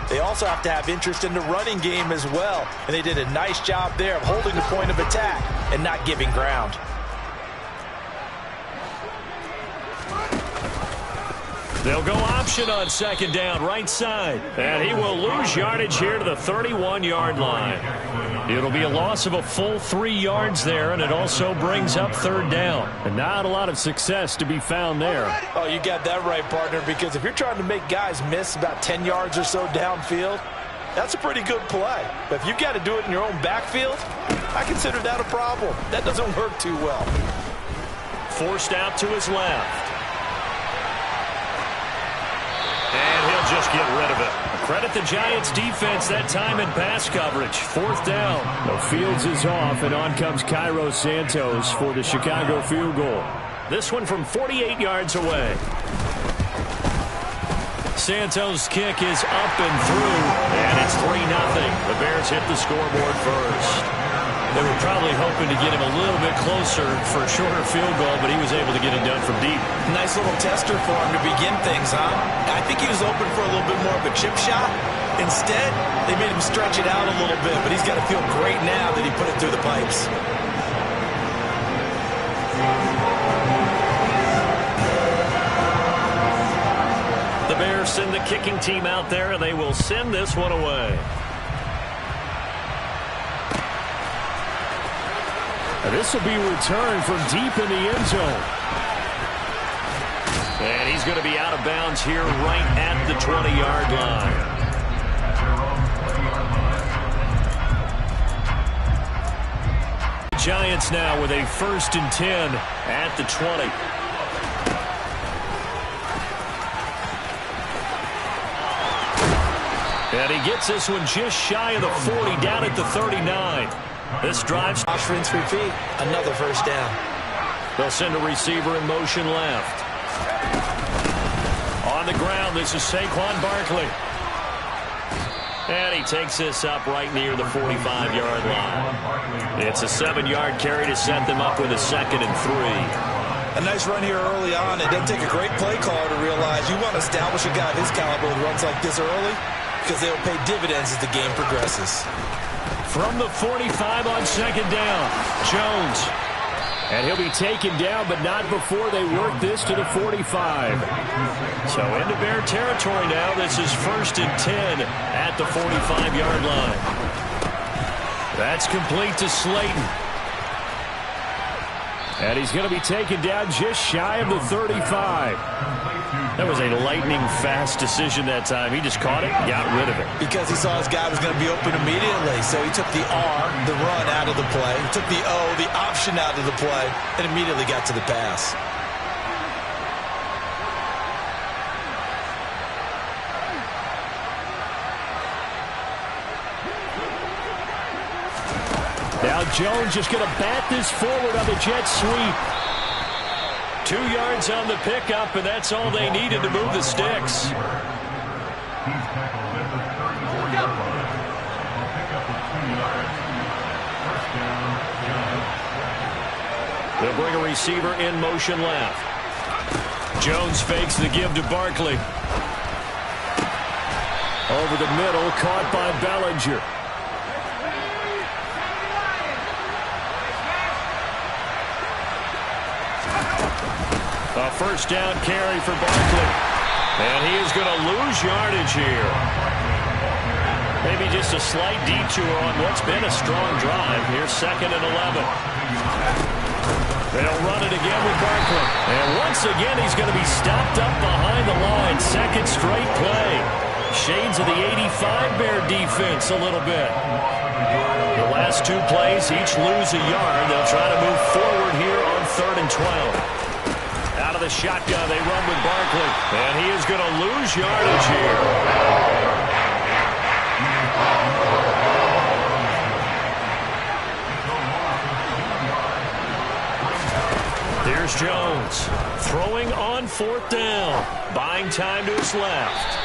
they also have to have interest in the running game as well. And they did a nice job there of holding the point of attack and not giving ground. They'll go option on second down, right side. And he will lose yardage here to the 31-yard line. It'll be a loss of a full 3 yards there, and it also brings up third down. And not a lot of success to be found there. Oh, you got that right, partner, because if you're trying to make guys miss about 10 yards or so downfield, that's a pretty good play. But if you've got to do it in your own backfield, I consider that a problem. That doesn't work too well. Forced out to his left. And he'll just get rid of it. Credit the Giants defense that time in pass coverage. Fourth down. The Fields is off, and on comes Cairo Santos for the Chicago field goal. This one from 48 yards away. Santos' kick is up and through, and it's 3-0. The Bears hit the scoreboard first. They were probably hoping to get him a little bit closer for a shorter field goal, but he was able to get it done from deep. Nice little tester for him to begin things, huh? I think he was open for a little bit more of a chip shot. Instead, they made him stretch it out a little bit, but he's got to feel great now that he put it through the pipes. The Bears send the kicking team out there, and they will send this one away. And this will be returned from deep in the end zone. And he's going to be out of bounds here right at the 20-yard line. Giants now with a 1st and 10 at the 20. And he gets this one just shy of the 40, down at the 39. This drives. Rinse, repeat. Another first down. They'll send a receiver in motion left. On the ground, this is Saquon Barkley. And he takes this up right near the 45-yard line. It's a 7-yard carry to set them up with a 2nd and 3. A nice run here early on. It doesn't take a great play caller to realize you want to establish a guy of his caliber who runs like this early, because they'll pay dividends as the game progresses. From the 45 on second down, Jones. And he'll be taken down, but not before they work this to the 45. So into Bear territory now. This is 1st and 10 at the 45-yard line. That's complete to Slayton. And he's going to be taken down just shy of the 35. That was a lightning-fast decision that time. He just caught it, got rid of it. Because he saw his guy was going to be open immediately. So he took the R, the run, out of the play. He took the O, the option, out of the play, and immediately got to the pass. Now Jones just going to bat this forward on the jet sweep. 2 yards on the pickup, and that's all they needed to move the sticks. They'll bring a receiver in motion left. Jones fakes the give to Barkley. Over the middle, caught by Bellinger. A first down carry for Barkley. And he is going to lose yardage here. Maybe just a slight detour on what's been a strong drive. Here's 2nd and 11. They'll run it again with Barkley. And once again, he's going to be stopped up behind the line. 2nd straight play. Shades of the 85 Bear defense a little bit. The last 2 plays, each lose a yard. They'll try to move forward here on 3rd and 12. Out of the shotgun, they run with Barkley. And he is going to lose yardage here. Here's Jones. Throwing on 4th down. Buying time to his left.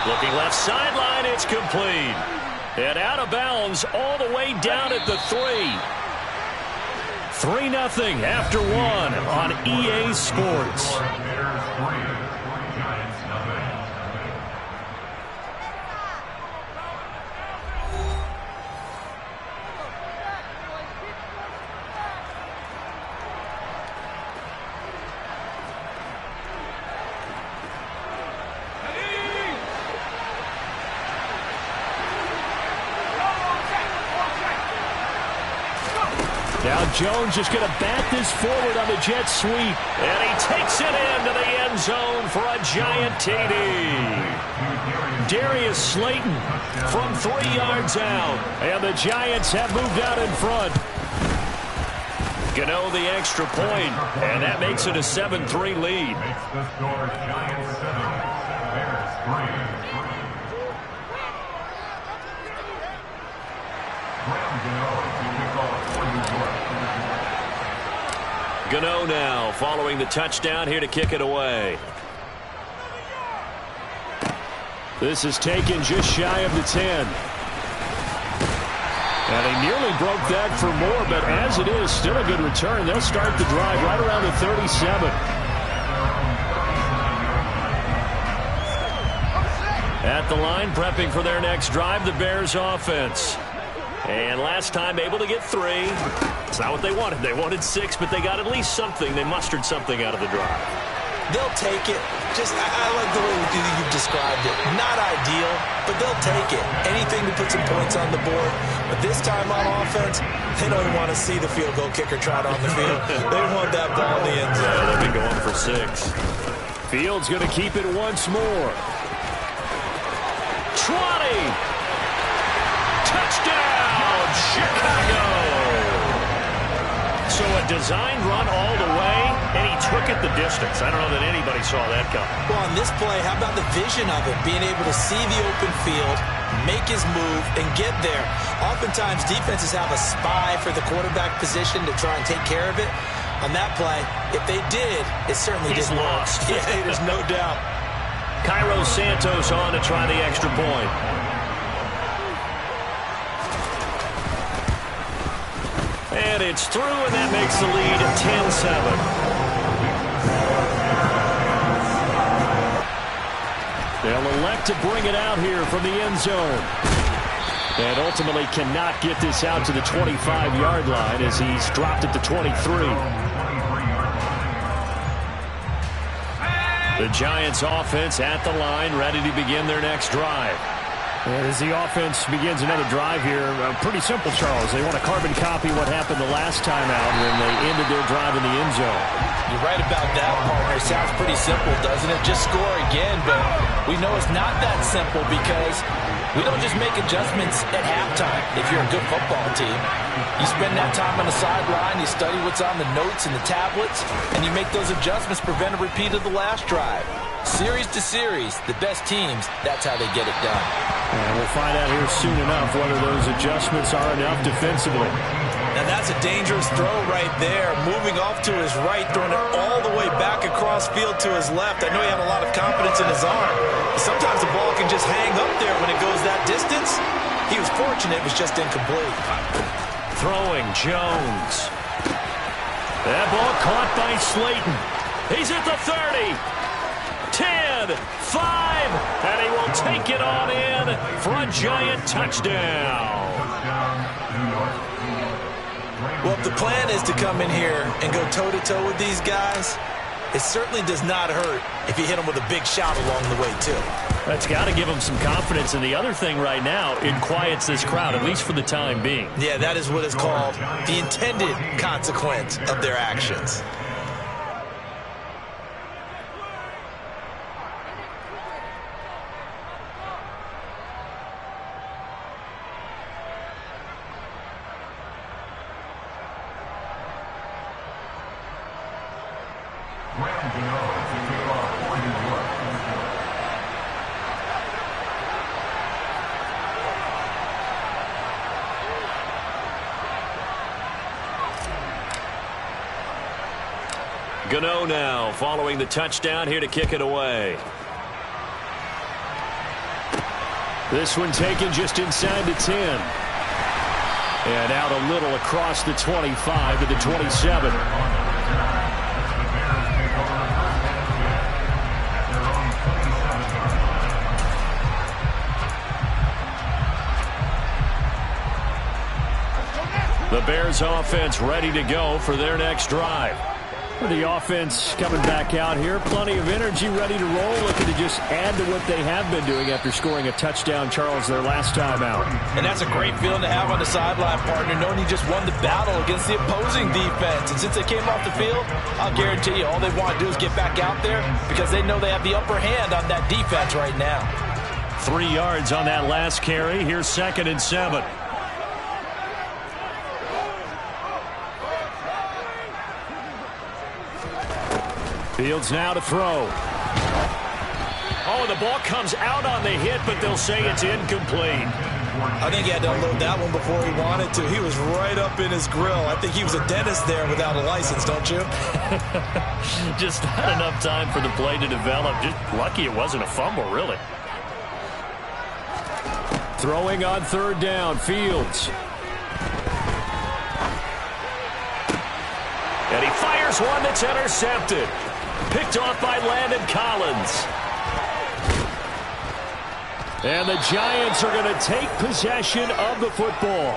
Looking left sideline, it's complete. And out of bounds all the way down at the 3. 3-0 after 1 on EA Sports. Now Jones just going to bat this forward on the jet sweep. And he takes it into the end zone for a giant TD. Darius Slayton from 3 yards out. And the Giants have moved out in front. Gano the extra point. And that makes it a 7-3 lead. Makes the score Giants 7, Bears 3. Gano now following the touchdown here to kick it away. This is taken just shy of the 10. And he nearly broke that for more, but as it is, still a good return. They'll start the drive right around the 37. At the line, prepping for their next drive, the Bears offense. And last time able to get 3. It's not what they wanted. They wanted 6, but they got at least something. They mustered something out of the drive. They'll take it. I like the way you've described it. Not ideal, but they'll take it. Anything to put some points on the board. But this time on offense, they don't want to see the field goal kicker trot on the field. They want that ball in the end zone. Yeah, they've been going for 6. Fields going to keep it once more. 20. Touchdown, Chicago! So a designed run all the way, and he took it the distance. I don't know that anybody saw that coming. Well, on this play, how about the vision of it? Being able to see the open field, make his move, and get there. Oftentimes, defenses have a spy for the quarterback position to try and take care of it. On that play, if they did, it certainly didn't work. Yeah, there's no doubt. Cairo Santos on to try the extra point. And it's through, and that makes the lead 10-7. They'll elect to bring it out here from the end zone. And ultimately cannot get this out to the 25-yard line as he's dropped it to 23. The Giants offense at the line, ready to begin their next drive. And as the offense begins another drive here, pretty simple, Charles. They want to carbon copy what happened the last time out when they ended their drive in the end zone. You're right about that, partner. It sounds pretty simple, doesn't it? Just score again, but we know it's not that simple because we don't just make adjustments at halftime if you're a good football team. You spend that time on the sideline, you study what's on the notes and the tablets, and you make those adjustments, prevent a repeat of the last drive. Series to series, the best teams, that's how they get it done. And we'll find out here soon enough whether those adjustments are enough defensively. Now that's a dangerous throw right there. Moving off to his right, throwing it all the way back across field to his left. I know he had a lot of confidence in his arm. Sometimes the ball can just hang up there when it goes that distance. He was fortunate it was just incomplete. Throwing Jones. That ball caught by Slayton. He's at the 30. 10, 5, and he will take it on in for a giant touchdown. Well, if the plan is to come in here and go toe-to-toe with these guys, it certainly does not hurt if you hit them with a big shot along the way, too. That's got to give them some confidence. And the other thing right now, it quiets this crowd, at least for the time being. Yeah, that is what is called the intended consequence of their actions. Gano now following the touchdown here to kick it away. This one taken just inside the 10. And out a little across the 25 to the 27. The Bears offense ready to go for their next drive. The offense coming back out here. Plenty of energy, ready to roll, looking to just add to what they have been doing after scoring a touchdown, Charles, their last time out. And that's a great feeling to have on the sideline, partner, knowing you just won the battle against the opposing defense. And since they came off the field, I'll guarantee you all they want to do is get back out there because they know they have the upper hand on that defense right now. 3 yards on that last carry. Here's 2nd and 7. Fields now to throw. Oh, the ball comes out on the hit, but they'll say it's incomplete. I think he had to unload that one before he wanted to. He was right up in his grill. I think he was a dentist there without a license, don't you? Just not enough time for the play to develop. Just lucky it wasn't a fumble, really. Throwing on 3rd down, Fields. And he fires one that's intercepted. Picked off by Landon Collins. And the Giants are going to take possession of the football.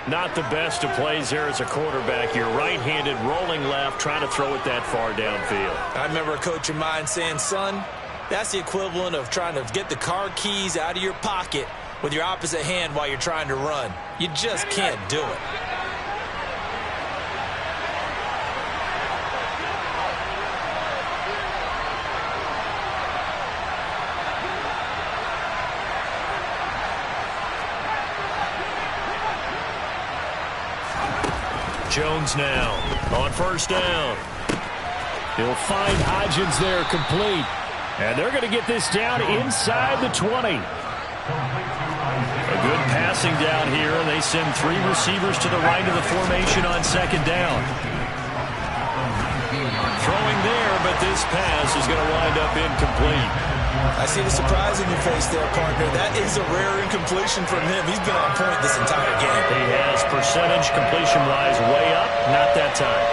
Not the best of plays there as a quarterback. You're right-handed, rolling left, trying to throw it that far downfield. I remember a coach of mine saying, son, that's the equivalent of trying to get the car keys out of your pocket with your opposite hand while you're trying to run. You just can't do it. Jones now on 1st down. He'll find Hodgins there complete. And they're going to get this down inside the 20. A good passing down here. They send 3 receivers to the right of the formation on 2nd down. Throwing there, but this pass is going to wind up incomplete. I see the surprise in your face there, partner. That is a rare incompletion from him. He's been on point this entire game. He has percentage completion-wise way up. Not that time.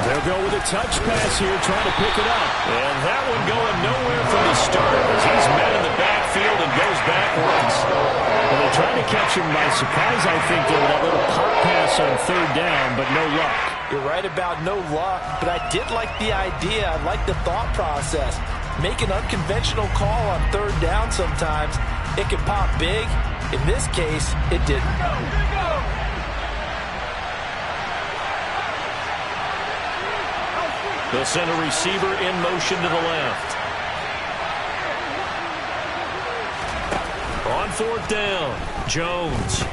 They'll go with a touch pass here, trying to pick it up. And that one going nowhere from the start as he's met in the backfield and goes backwards. Well, they tried to catch him by surprise, I think, there with that little pop pass on 3rd down, but no luck. You're right about no luck, but I did like the idea. I like the thought process. Make an unconventional call on 3rd down sometimes. It can pop big. In this case, it didn't. They'll send a receiver in motion to the left. On 4th down, Jones.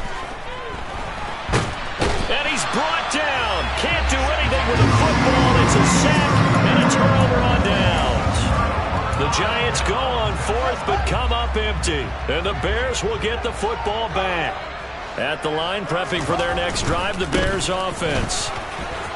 And he's brought down. Can't do anything with the football. It's a sack and a turnover on downs. The Giants go on 4th but come up empty. And the Bears will get the football back. At the line, prepping for their next drive, the Bears offense.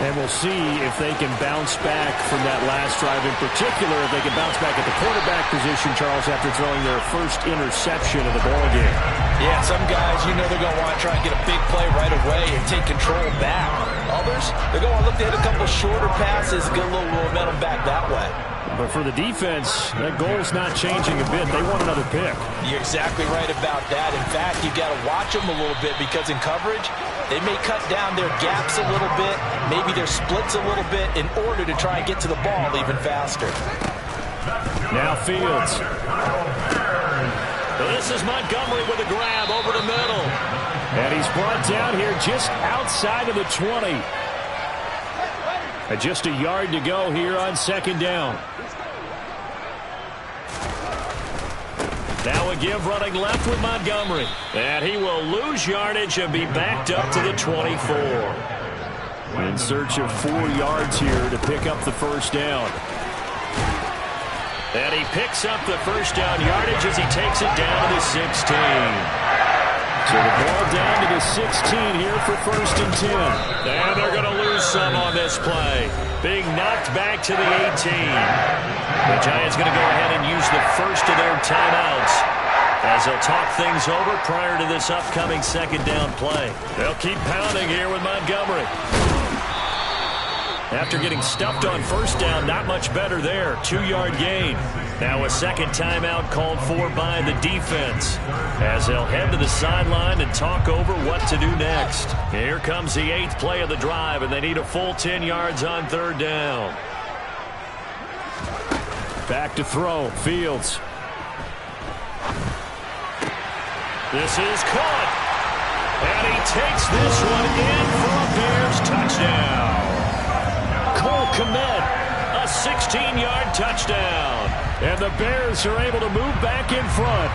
And we'll see if they can bounce back from that last drive in particular, if they can bounce back at the quarterback position, Charles, after throwing their first interception of the ballgame. Yeah, some guys, you know they're going to want to try and get a big play right away and take control back. Others, they're going to look to hit a couple shorter passes, get a little momentum back that way. But for the defense, that goal's not changing a bit. They want another pick. You're exactly right about that. In fact, you've got to watch them a little bit because in coverage, They may cut down their gaps a little bit, maybe their splits a little bit in order to try and get to the ball even faster. Now Fields. This is Montgomery with a grab over the middle. And he's brought down here just outside of the 20. Just a yard to go here on second down. Now a give running left with Montgomery. And he will lose yardage and be backed up to the 24. In search of 4 yards here to pick up the first down. And he picks up the first down yardage as he takes it down to the 16. So the ball down to the 16 here for first and 10. And they're going to lose some on this play. Being knocked back to the 18. The Giants going to go ahead and use the first of their timeouts as they'll talk things over prior to this upcoming second down play. They'll keep pounding here with Montgomery. After getting stuffed on first down, not much better there. 2-yard gain. Now a second timeout called for by the defense as they'll head to the sideline and talk over what to do next. Here comes the 8th play of the drive, and they need a full 10 yards on third down. Back to throw. Fields. This is caught. And he takes this one in for a Bears touchdown. Cole Kmet, a 16-yard touchdown. And the Bears are able to move back in front.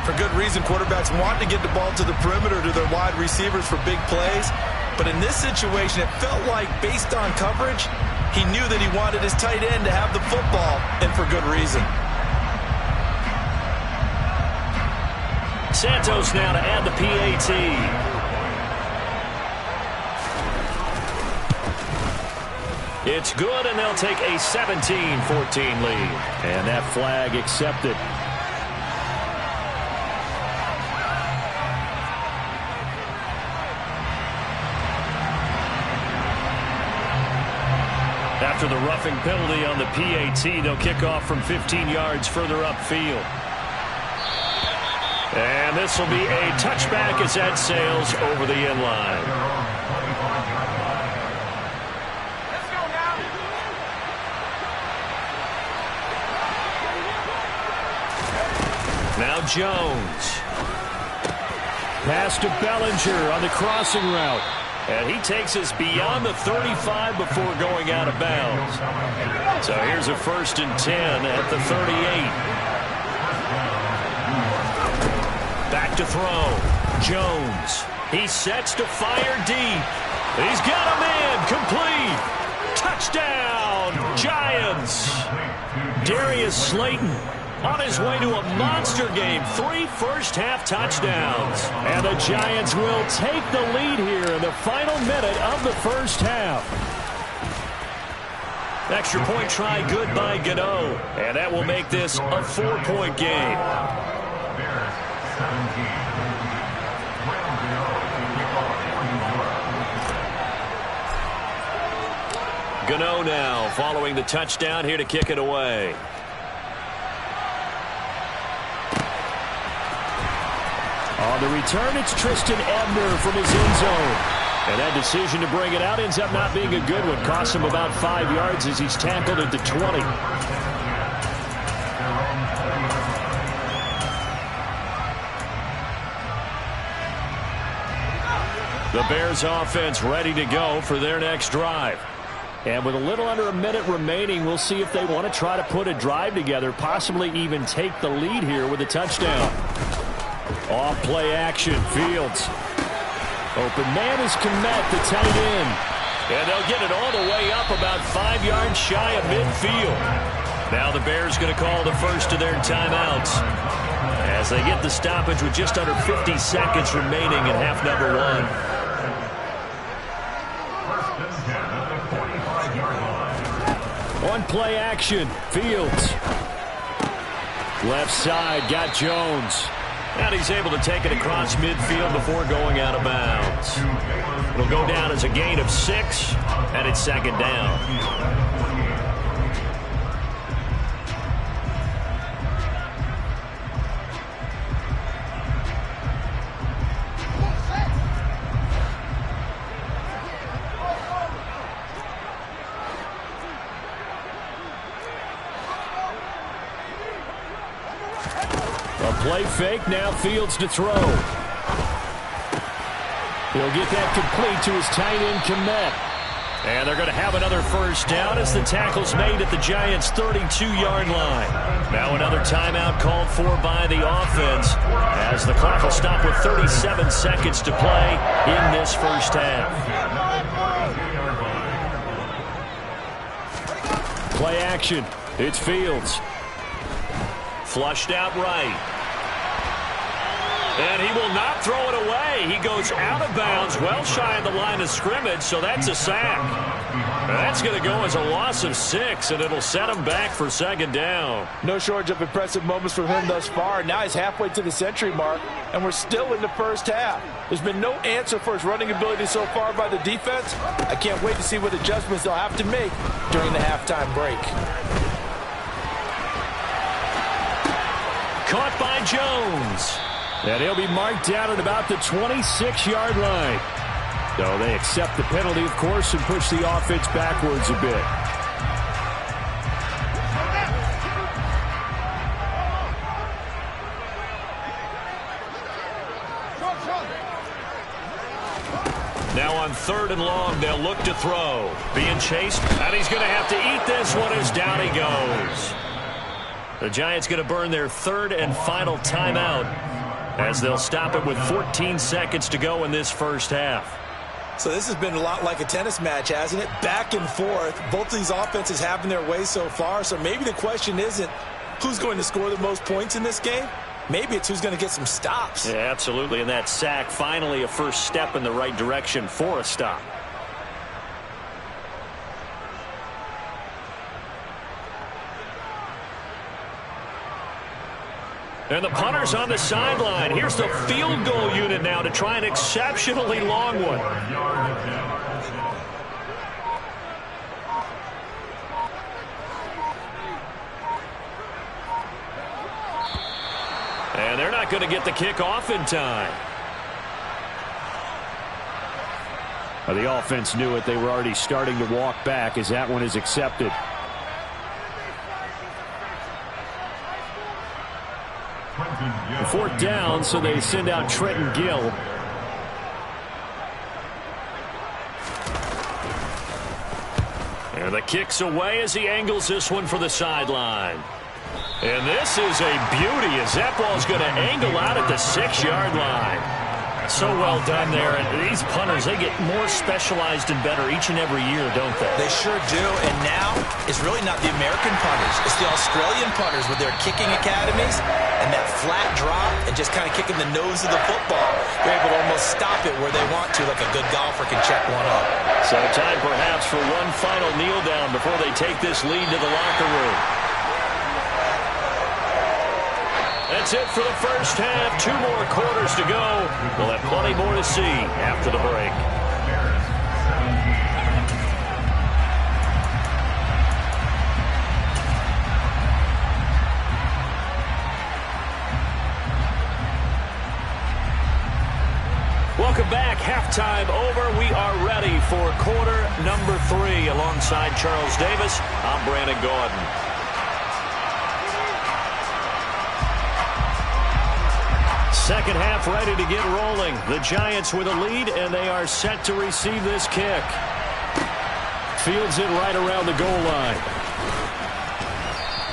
For good reason, quarterbacks want to get the ball to the perimeter to their wide receivers for big plays. But in this situation, it felt like, based on coverage, he knew that he wanted his tight end to have the football, and for good reason. Santos now to add the PAT. It's good, and they'll take a 17-14 lead. And that flag accepted. After the roughing penalty on the PAT, they'll kick off from 15 yards further upfield. And this will be a touchback as that sails over the end line. Now Jones. Pass to Bellinger on the crossing route. And he takes us beyond the 35 before going out of bounds. So here's a first and 10 at the 38. Back to throw. Jones. He sets to fire deep. He's got a man. Complete. Touchdown, Giants. Darius Slayton on his way to a monster game. 3 first-half touchdowns. And the Giants will take the lead here in the final minute of the first half. Extra point try good by Gano. And that will make this a 4-point game. Gano now following the touchdown here to kick it away. On the return, it's Tristan Ebner from his end zone. And that decision to bring it out ends up not being a good one. Costs him about 5 yards as he's tackled at the 20. The Bears offense ready to go for their next drive. And with a little under a minute remaining, we'll see if they want to try to put a drive together, possibly even take the lead here with a touchdown. Off play action, Fields. Open man is Kmet, the tight end. And they'll get it all the way up about 5 yards shy of midfield. Now the Bears going to call the first of their timeouts as they get the stoppage with just under 50 seconds remaining in half number 1. On play action, Fields. Left side, got Jones. And he's able to take it across midfield before going out of bounds. It'll go down as a gain of 6, and it's second down. Play fake, now Fields to throw. He'll get that complete to his tight end, Kmet. And they're going to have another first down as the tackle's made at the Giants' 32-yard line. Now another timeout called for by the offense as the clock will stop with 37 seconds to play in this first half. Play action. It's Fields. Flushed out right. And he will not throw it away. He goes out of bounds, well shy of the line of scrimmage, so that's a sack. That's going to go as a loss of 6, and it'll set him back for second down. No shortage of impressive moments from him thus far. Now he's halfway to the century mark, and we're still in the first half. There's been no answer for his running ability so far by the defense. I can't wait to see what adjustments they'll have to make during the halftime break. Caught by Jones. And he'll be marked down at about the 26-yard line. So they accept the penalty, of course, and push the offense backwards a bit. Now on 3rd and long, they'll look to throw. Being chased, and he's going to have to eat this one as down he goes. The Giants going to burn their 3rd and final timeout as they'll stop it with 14 seconds to go in this first half. So this has been a lot like a tennis match, hasn't it? Back and forth. Both of these offenses having their way so far. So maybe the question isn't who's going to score the most points in this game. Maybe it's who's going to get some stops. Yeah, absolutely. And that sack, finally a first step in the right direction for a stop. And the punter's on the sideline. Here's the field goal unit now to try an exceptionally long one. And they're not going to get the kick off in time. Well, the offense knew it. They were already starting to walk back as that one is accepted. Fourth down, so they send out Trenton Gill. And the kick's away as he angles this one for the sideline. And this is a beauty as that ball's going to angle out at the 6-yard line. So well done there. And these punters, they get more specialized and better each and every year, don't they? They sure do. And now it's really not the American punters. It's the Australian punters with their kicking academies and that flat drop and just kind of kicking the nose of the football. They're able to almost stop it where they want to, like a good golfer can check one up. So time perhaps for one final kneel down before they take this lead to the locker room. That's it for the first half. 2 more quarters to go. We'll have plenty more to see after the break. Welcome back. Halftime over. We are ready for quarter number 3. Alongside Charles Davis, I'm Brandon Gaudin. Second half ready to get rolling. The Giants with a lead, and they are set to receive this kick. Fields it right around the goal line.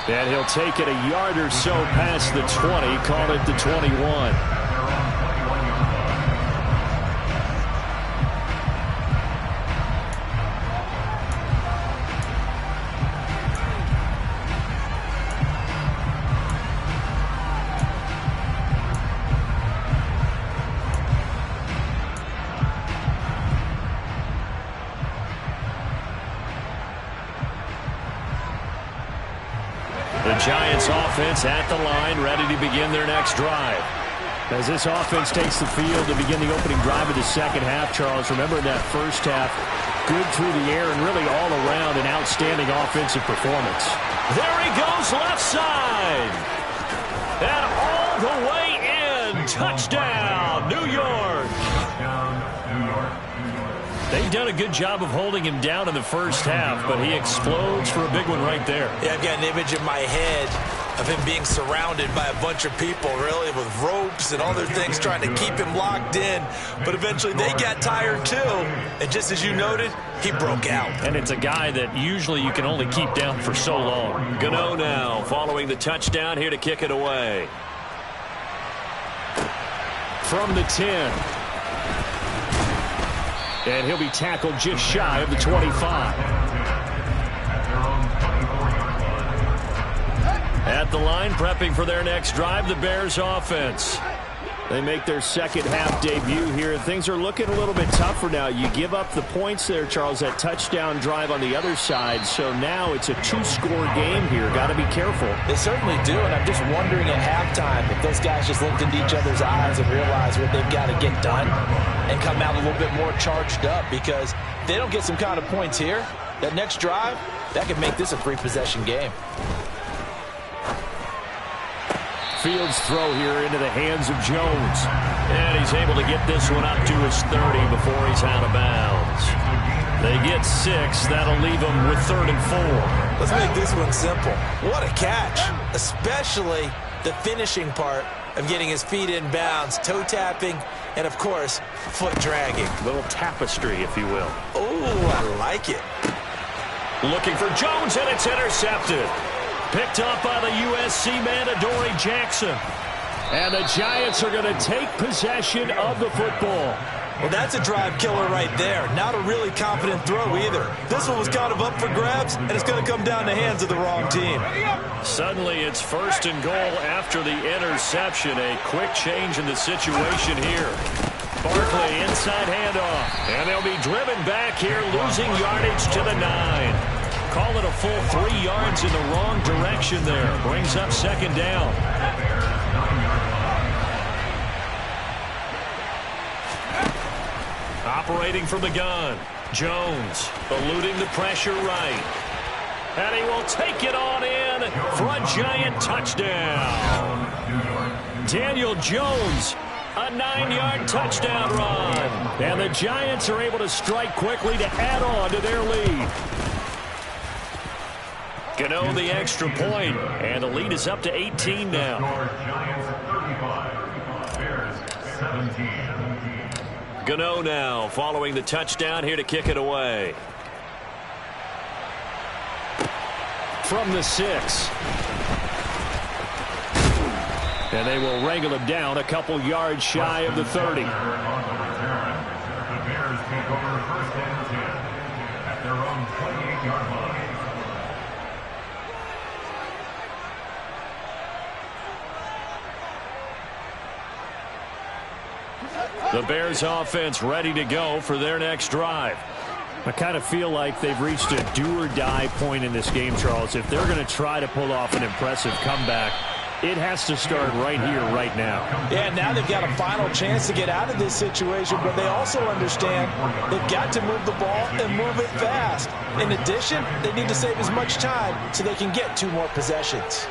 And he'll take it a yard or so past the 20, call it the 21. Giants offense at the line, ready to begin their next drive. As this offense takes the field to begin the opening drive of the second half, Charles, remember in that first half, good through the air and really all around an outstanding offensive performance. There he goes left side. And all the way in. Touchdown, New York. They've done a good job of holding him down in the first half, but he explodes for a big one right there. Yeah, I've got an image in my head of him being surrounded by a bunch of people, really, with ropes and other things trying to keep him locked in. But eventually they got tired too. And just as you noted, he broke out. And it's a guy that usually you can only keep down for so long. Gano now following the touchdown here to kick it away. From the 10. And he'll be tackled just shy of the 25. At the line, prepping for their next drive, the Bears offense. They make their second half debut here. Things are looking a little bit tougher now. You give up the points there, Charles, that touchdown drive on the other side. So now it's a two-score game here. Got to be careful. They certainly do, and I'm just wondering at halftime if those guys just looked into each other's eyes and realized what they've got to get done and come out a little bit more charged up, because if they don't get some kind of points here, that next drive, that could make this a three-possession game. Fields throw here into the hands of Jones. And he's able to get this one up to his 30 before he's out of bounds. They get 6. That'll leave them with 3rd and 4. Let's make this one simple. What a catch, especially the finishing part of getting his feet in bounds, toe tapping, and, of course, foot dragging. A little tapestry, if you will. Oh, I like it. Looking for Jones, and it's intercepted. Picked up by the USC man, Adoree Jackson. And the Giants are going to take possession of the football. Well, that's a drive killer right there. Not a really confident throw either. This one was kind of up for grabs, and it's going to come down the hands of the wrong team. Suddenly it's 1st and goal after the interception. A quick change in the situation here. Barkley inside handoff. And they'll be driven back here, losing yardage to the 9. Call it a full 3 yards in the wrong direction there. Brings up 2nd down. Operating from the gun. Jones eluding the pressure right. And he will take it on in for a Giant touchdown. Daniel Jones, a 9-yard touchdown run. And the Giants are able to strike quickly to add on to their lead. Gano the extra point, and the lead is up to 18 now. Gano now following the touchdown here to kick it away. From the 6. And they will wrangle him down a couple yards shy of the 30. The Bears take over 1st and 10 at their own 28-yard line. The Bears offense ready to go for their next drive. I kind of feel like they've reached a do-or-die point in this game, Charles. If they're going to try to pull off an impressive comeback, it has to start right here, right now. Yeah, now they've got a final chance to get out of this situation, but they also understand they've got to move the ball and move it fast. In addition, they need to save as much time so they can get 2 more possessions.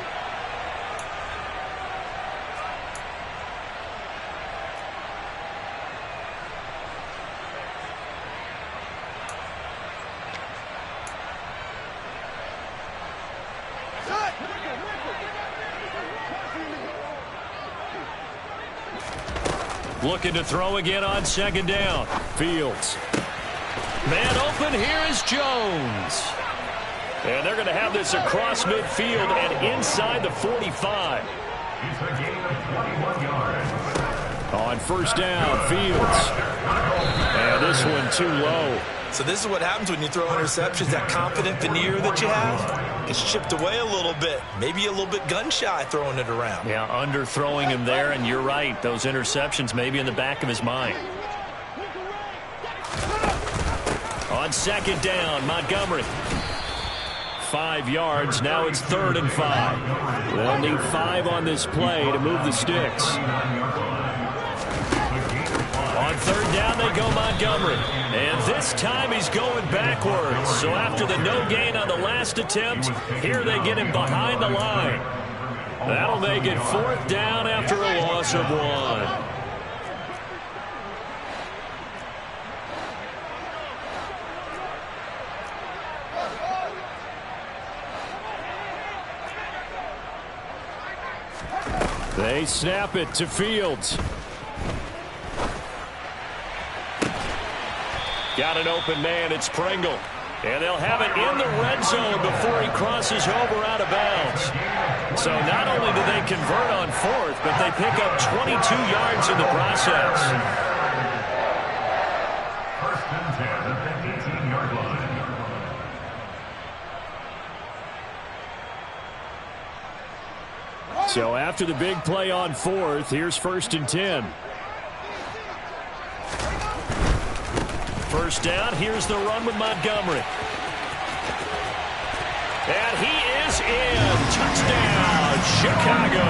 Looking to throw again on 2nd down. Fields. Man open, here is Jones. And they're going to have this across midfield and inside the 45. On 1st down, Fields. And this one too low. So this is what happens when you throw interceptions. That confident veneer that you have gets chipped away a little bit. Maybe a little bit gun-shy throwing it around. Yeah, underthrowing him there, and you're right. Those interceptions may be in the back of his mind. On 2nd down, Montgomery. 5 yards. Now it's 3rd and 5. They'll need 5 on this play to move the sticks. On 3rd down, they go Montgomery. And this time he's going backwards. So after the no gain on the last attempt, here they get him behind the line. That'll make it 4th down after a loss of 1. They snap it to Fields. Got an open man. It's Pringle. And they'll have it in the red zone before he crosses over out of bounds. So not only do they convert on fourth, but they pick up 22 yards in the process. First and 10 at the 18-yard line. So after the big play on fourth, here's first and 10. First down, here's the run with Montgomery. And he is in. Touchdown, Chicago.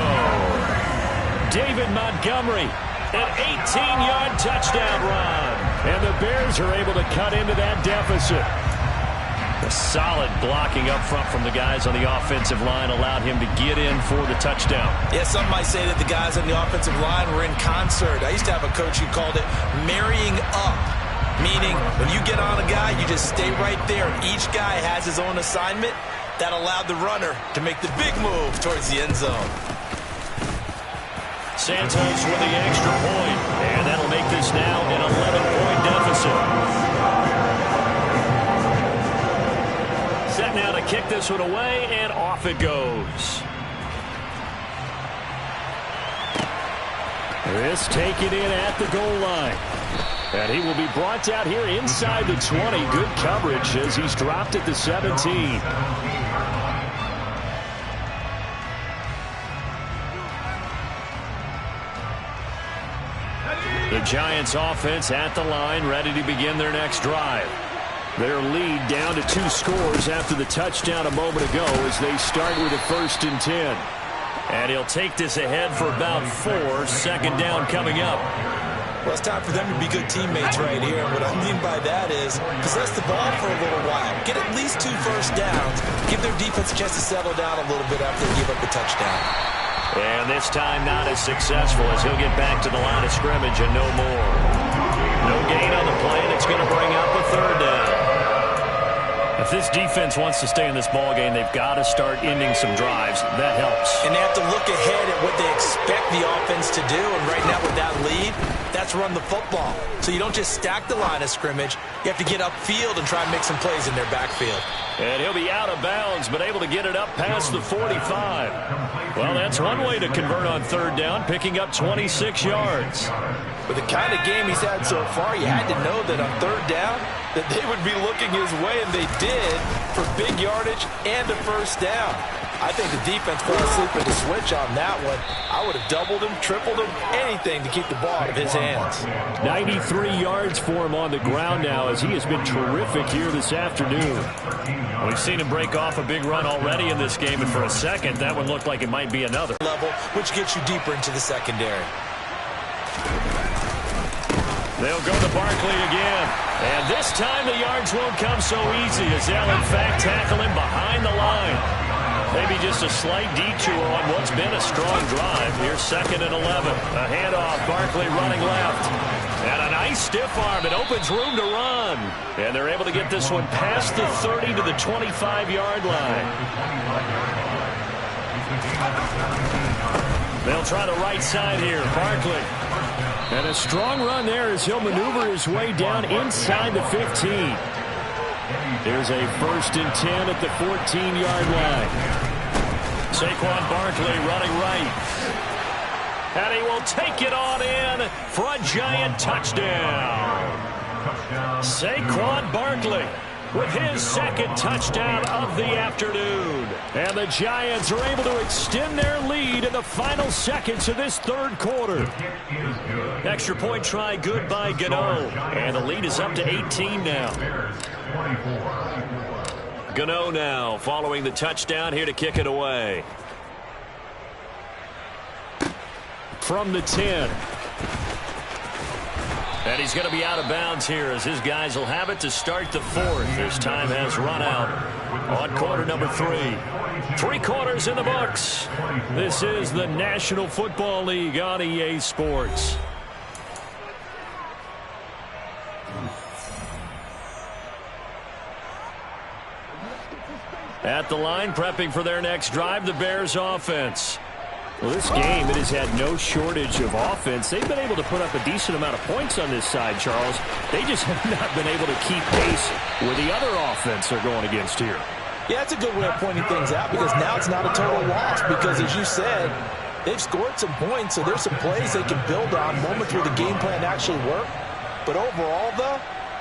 David Montgomery, an 18-yard touchdown run. And the Bears are able to cut into that deficit. A solid blocking up front from the guys on the offensive line allowed him to get in for the touchdown. Yeah, some might say that the guys on the offensive line were in concert. I used to have a coach who called it marrying up, meaning when you get on a guy, you just stay right there. Each guy has his own assignment. That allowed the runner to make the big move towards the end zone. Santos with the extra point, and that'll make this now an 11-point deficit. Set now to kick this one away, and off it goes. This taken in at the goal line. And he will be brought down here inside the 20. Good coverage as he's dropped at the 17. The Giants offense at the line, ready to begin their next drive. Their lead down to 2 scores after the touchdown a moment ago as they start with a first and 10. And he'll take this ahead for about 4. Second down coming up. Well, it's time for them to be good teammates right here. And what I mean by that is possess the ball for a little while. Get at least 2 first downs. Give their defense a chance to settle down a little bit after they give up the touchdown. And this time not as successful as he'll get back to the line of scrimmage and no more. No gain on the play, and it's going to bring up a third down. If this defense wants to stay in this ballgame, they've got to start ending some drives. That helps. And they have to look ahead at what they expect the offense to do. And right now with that lead, that's run the football. So you don't just stack the line of scrimmage. You have to get upfield and try and make some plays in their backfield. And he'll be out of bounds, but able to get it up past the 45. Well, that's one way to convert on third down, picking up 26 yards. With the kind of game he's had so far, you had to know that on third down that they would be looking his way, and they did, for big yardage and a first down. I think the defense fell asleep at the switch on that one. I would have doubled him, tripled him, anything to keep the ball out of his hands. 93 yards for him on the ground now as he has been terrific here this afternoon. We've seen him break off a big run already in this game, and for a second, that one looked like it might be another. Level, which gets you deeper into the secondary. They'll go to Barkley again. And this time the yards won't come so easy as they'll in fact tackle him behind the line. Maybe just a slight detour on what's been a strong drive. Here's second and 11. A handoff, Barkley running left. And a nice stiff arm. It opens room to run. And they're able to get this one past the 30 to the 25-yard line. They'll try the right side here. Barkley. And a strong run there as he'll maneuver his way down inside the 15. Here's a first and 10 at the 14-yard line. Saquon Barkley running right. And he will take it on in for a Giant touchdown. Saquon Barkley with his second touchdown of the afternoon. And the Giants are able to extend their lead in the final seconds of this third quarter. Extra point try good by Gano. And the lead is up to 18 now. Gano now following the touchdown here to kick it away. From the 10. And he's going to be out of bounds here as his guys will have it to start the fourth. His time has run out on quarter number 3. 3 quarters in the books. This is the National Football League on EA Sports. At the line, prepping for their next drive, the Bears offense. Well, this game, it has had no shortage of offense. They've been able to put up a decent amount of points on this side, Charles. They just have not been able to keep pace with the other offense they're going against here. Yeah, that's a good way of pointing things out because now it's not a total loss because, as you said, they've scored some points, so there's some plays they can build on, moments where the game plan actually worked. But overall, though,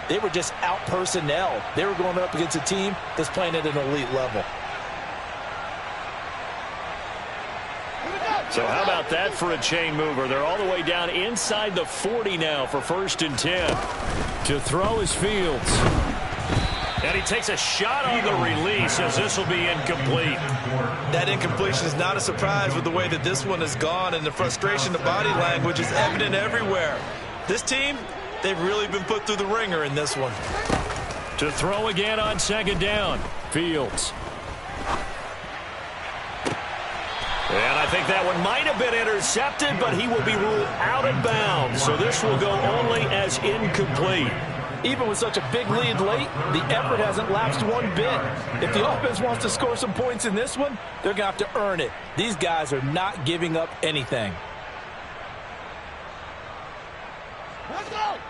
they were just out-personnel. They were going up against a team that's playing at an elite level. So how about that for a chain mover? They're all the way down inside the 40 now for 1st and 10. To throw is Fields. And he takes a shot on the release as this will be incomplete. That incompletion is not a surprise with the way that this one has gone, and the frustration, the body language is evident everywhere. This team, they've really been put through the ringer in this one. To throw again on 2nd down, Fields. And I think that one might have been intercepted, but he will be ruled out of bounds. So this will go only as incomplete. Even with such a big lead late, the effort hasn't lapsed one bit. If the offense wants to score some points in this one, they're going to have to earn it. These guys are not giving up anything.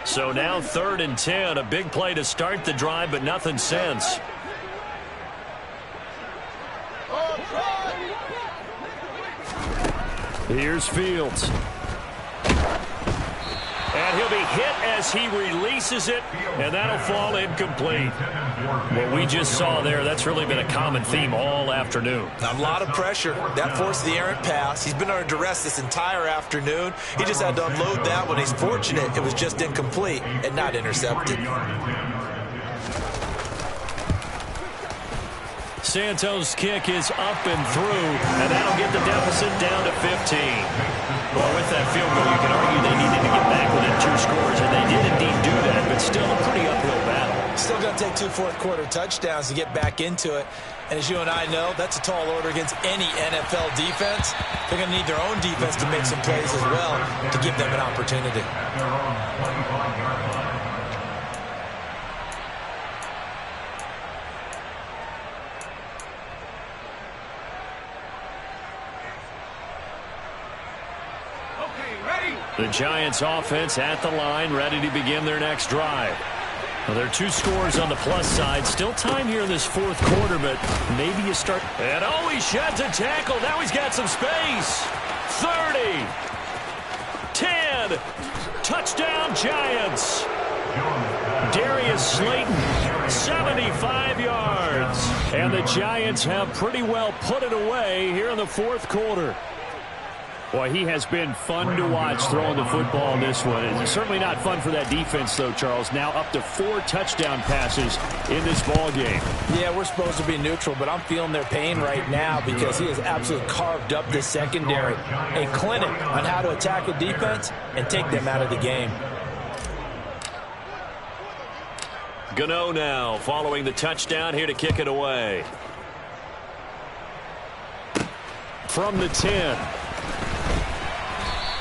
So now 3rd and 10, a big play to start the drive, but nothing since. Here's Fields. And he'll be hit as he releases it, and that'll fall incomplete. What we just saw there, that's really been a common theme all afternoon. A lot of pressure. That forced the errant pass. He's been under duress this entire afternoon. He just had to unload that one. He's fortunate it was just incomplete and not intercepted. Santos' kick is up and through, and that'll get the deficit down to 15. Well, with that field goal, you can argue they needed to get back within 2 scores, and they did indeed do that, but still a pretty uphill battle. Still going to take 2 fourth-quarter touchdowns to get back into it. And as you and I know, that's a tall order against any NFL defense. They're going to need their own defense to make some plays as well to give them an opportunity. The Giants offense at the line, ready to begin their next drive. Well, there are 2 scores on the plus side. Still time here in this 4th quarter, but maybe you start. And oh, he sheds a tackle. Now he's got some space. 30. 10. Touchdown, Giants. Darius Slayton, 75 yards. And the Giants have pretty well put it away here in the 4th quarter. Boy, he has been fun to watch throwing the football in this one. It's certainly not fun for that defense, though, Charles. Now up to 4 touchdown passes in this ball game. Yeah, we're supposed to be neutral, but I'm feeling their pain right now because he has absolutely carved up this secondary. A clinic on how to attack a defense and take them out of the game. Gano now following the touchdown here to kick it away. From the 10.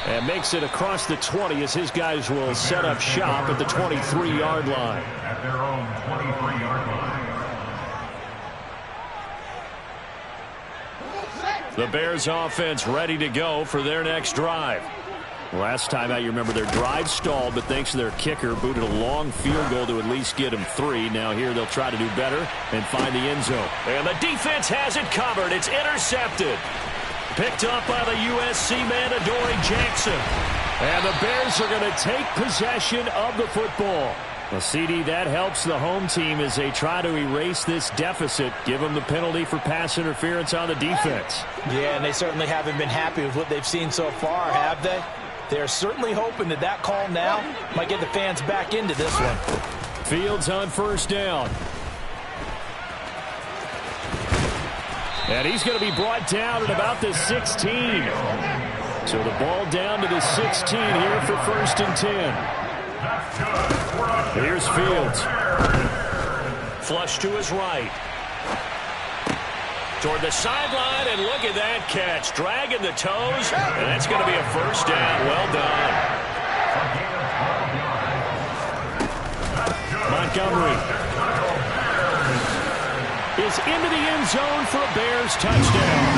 And makes it across the 20 as his guys will set up shop at the 23-yard line. At their own 23-yard line. The Bears offense ready to go for their next drive. Last time out, you remember their drive stalled, but thanks to their kicker, booted a long field goal to at least get them 3. Now here they'll try to do better and find the end zone. And the defense has it covered. It's intercepted. Picked up by the USC man, Adoree Jackson. And the Bears are going to take possession of the football. Well, CD, that helps the home team as they try to erase this deficit, give them the penalty for pass interference on the defense. Yeah, and they certainly haven't been happy with what they've seen so far, have they? They're certainly hoping that that call now might get the fans back into this one. Fields on 1st down. And he's going to be brought down at about the 16. So the ball down to the 16 here for 1st and 10. Here's Fields. Flush to his right. Toward the sideline, and look at that catch. Dragging the toes, and that's going to be a 1st down. Well done. Montgomery is into the end zone for a Bears touchdown.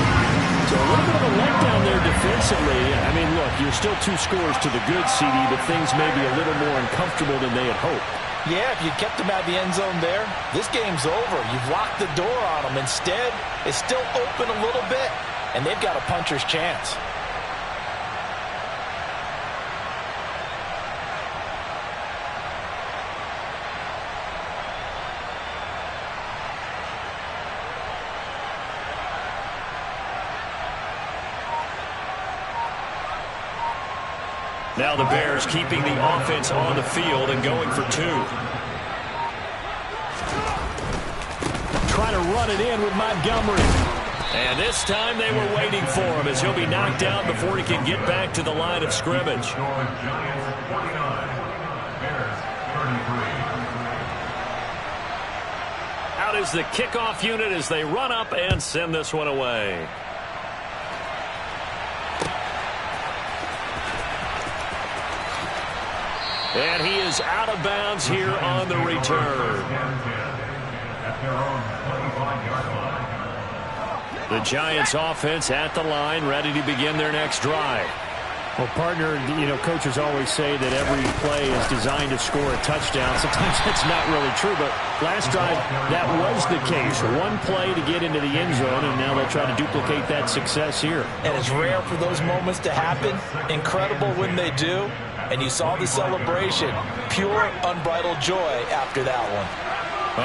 So a little bit of a letdown there defensively. I mean, look, you're still 2 scores to the good, CD, but things may be a little more uncomfortable than they had hoped. Yeah, if you kept them out of the end zone there, this game's over. You've locked the door on them. Instead, it's still open a little bit, and they've got a puncher's chance. Now the Bears keeping the offense on the field and going for 2. Trying to run it in with Montgomery. And this time they were waiting for him as he'll be knocked out before he can get back to the line of scrimmage. Giants 49, Bears 33. Out is the kickoff unit as they run up and send this one away. And he is out of bounds here on the return. The Giants offense at the line, ready to begin their next drive. Well, partner, you know, coaches always say that every play is designed to score a touchdown. Sometimes that's not really true, but last drive, that was the case. One play to get into the end zone, and now they'll try to duplicate that success here. And it's rare for those moments to happen. Incredible when they do. And you saw the celebration. Pure, unbridled joy after that one.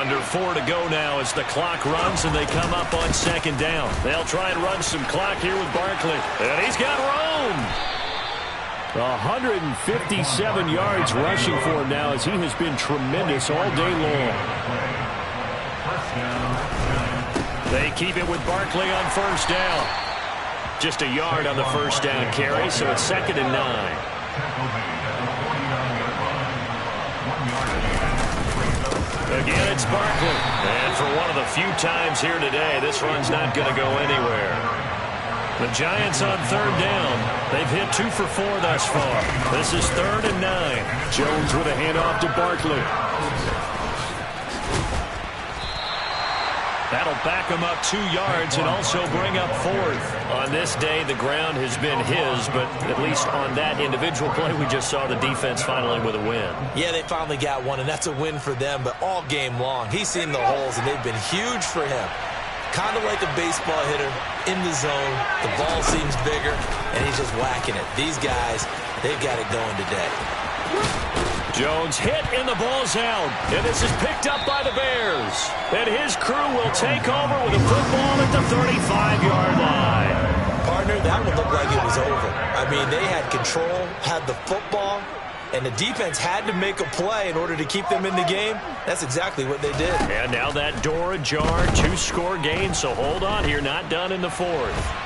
Under 4 to go now as the clock runs and they come up on 2nd down. They'll try and run some clock here with Barkley. And he's got room. 157 yards rushing for him now as he has been tremendous all day long. They keep it with Barkley on 1st down. Just a yard on the 1st down carry, so it's 2nd and 9. Again, it's Barkley. And for one of the few times here today, this run's not going to go anywhere. The Giants on 3rd down. They've hit 2 for 4 thus far. This is 3rd and 9. Jones with a handoff to Barkley. That'll back him up 2 yards and also bring up 4th. On this day, the ground has been his, but at least on that individual play, we just saw the defense finally with a win. Yeah, they finally got one, and that's a win for them, but all game long, he's seen the holes, and they've been huge for him. Kind of like a baseball hitter in the zone. The ball seems bigger, and he's just whacking it. These guys, they've got it going today. Jones hit and the ball's out. And this is picked up by the Bears. And his crew will take over with a football at the 35-yard line. Partner, that one looked like it was over. I mean, they had control, had the football, and the defense had to make a play in order to keep them in the game. That's exactly what they did. And now that door ajar, 2-score game, so hold on here, not done in the 4th.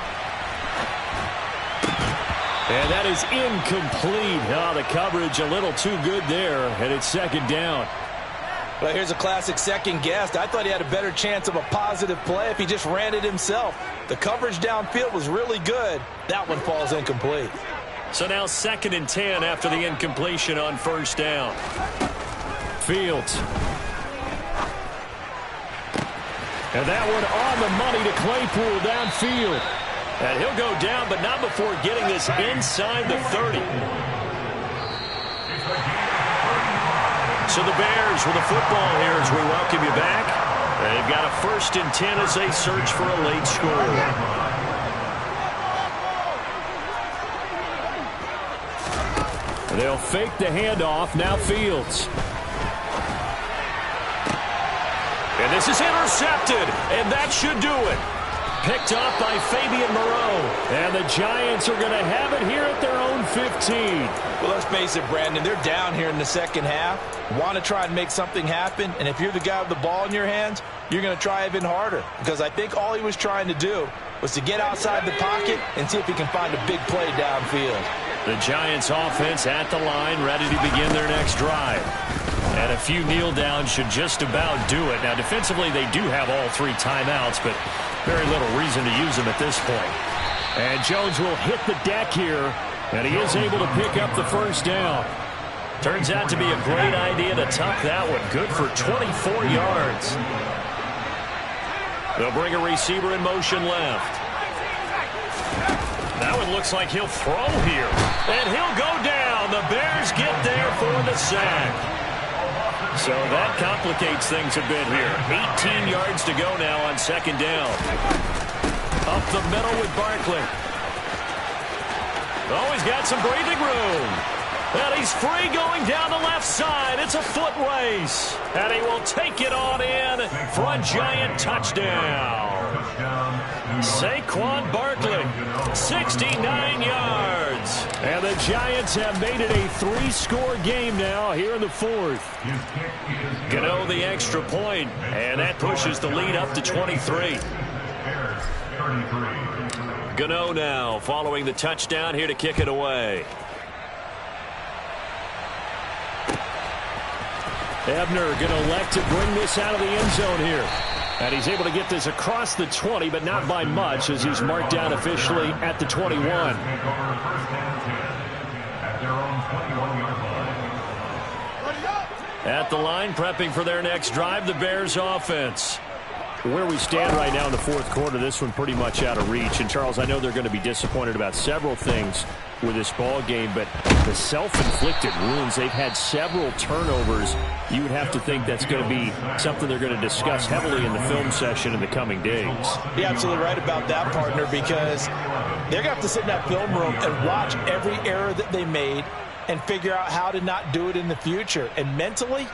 And that is incomplete. Oh, the coverage a little too good there, and it's 2nd down. Well, here's a classic second guess. I thought he had a better chance of a positive play if he just ran it himself. The coverage downfield was really good. That one falls incomplete. So now 2nd and 10 after the incompletion on 1st down. Fields. And that one on the money to Claypool downfield. And he'll go down, but not before getting this inside the 30. So the Bears with the football here as we welcome you back. They've got a 1st and 10 as they search for a late score. They'll fake the handoff. Now Fields. And this is intercepted, and that should do it. Picked up by Fabian Moreau. And the Giants are going to have it here at their own 15. Well, let's face it, Brandon. They're down here in the 2nd half. Want to try and make something happen. And if you're the guy with the ball in your hands, you're going to try even harder. Because I think all he was trying to do was to get outside the pocket and see if he can find a big play downfield. The Giants offense at the line, ready to begin their next drive. And a few kneel downs should just about do it. Now, defensively, they do have all 3 timeouts, but very little reason to use them at this point. And Jones will hit the deck here, and he is able to pick up the 1st down. Turns out to be a great idea to tuck that one. Good for 24 yards. They'll bring a receiver in motion left. That one looks like he'll throw here. And he'll go down. The Bears get there for the sack. So that complicates things a bit here. 18 yards to go now on second down. Up the middle with Barkley. Oh, he's got some breathing room. And he's free going down the left side. It's a foot race. And he will take it on in for a Giant touchdown. Saquon Barkley, 69 yards. And the Giants have made it a 3-score game now here in the fourth. Gano the extra point, and that pushes the lead up to 23. Gano now following the touchdown here to kick it away. Ebner going to elect to bring this out of the end zone here. And he's able to get this across the 20, but not by much, as he's marked down officially at the 21. At the line, prepping for their next drive, the Bears offense. Where we stand right now in the fourth quarter, this one pretty much out of reach. And, Charles, I know they're going to be disappointed about several things with this ball game, but the self-inflicted wounds, they've had several turnovers. You would have to think that's going to be something they're going to discuss heavily in the film session in the coming days. You're absolutely right about that, partner, because they're going to have to sit in that film room and watch every error that they made and figure out how to not do it in the future. And mentally,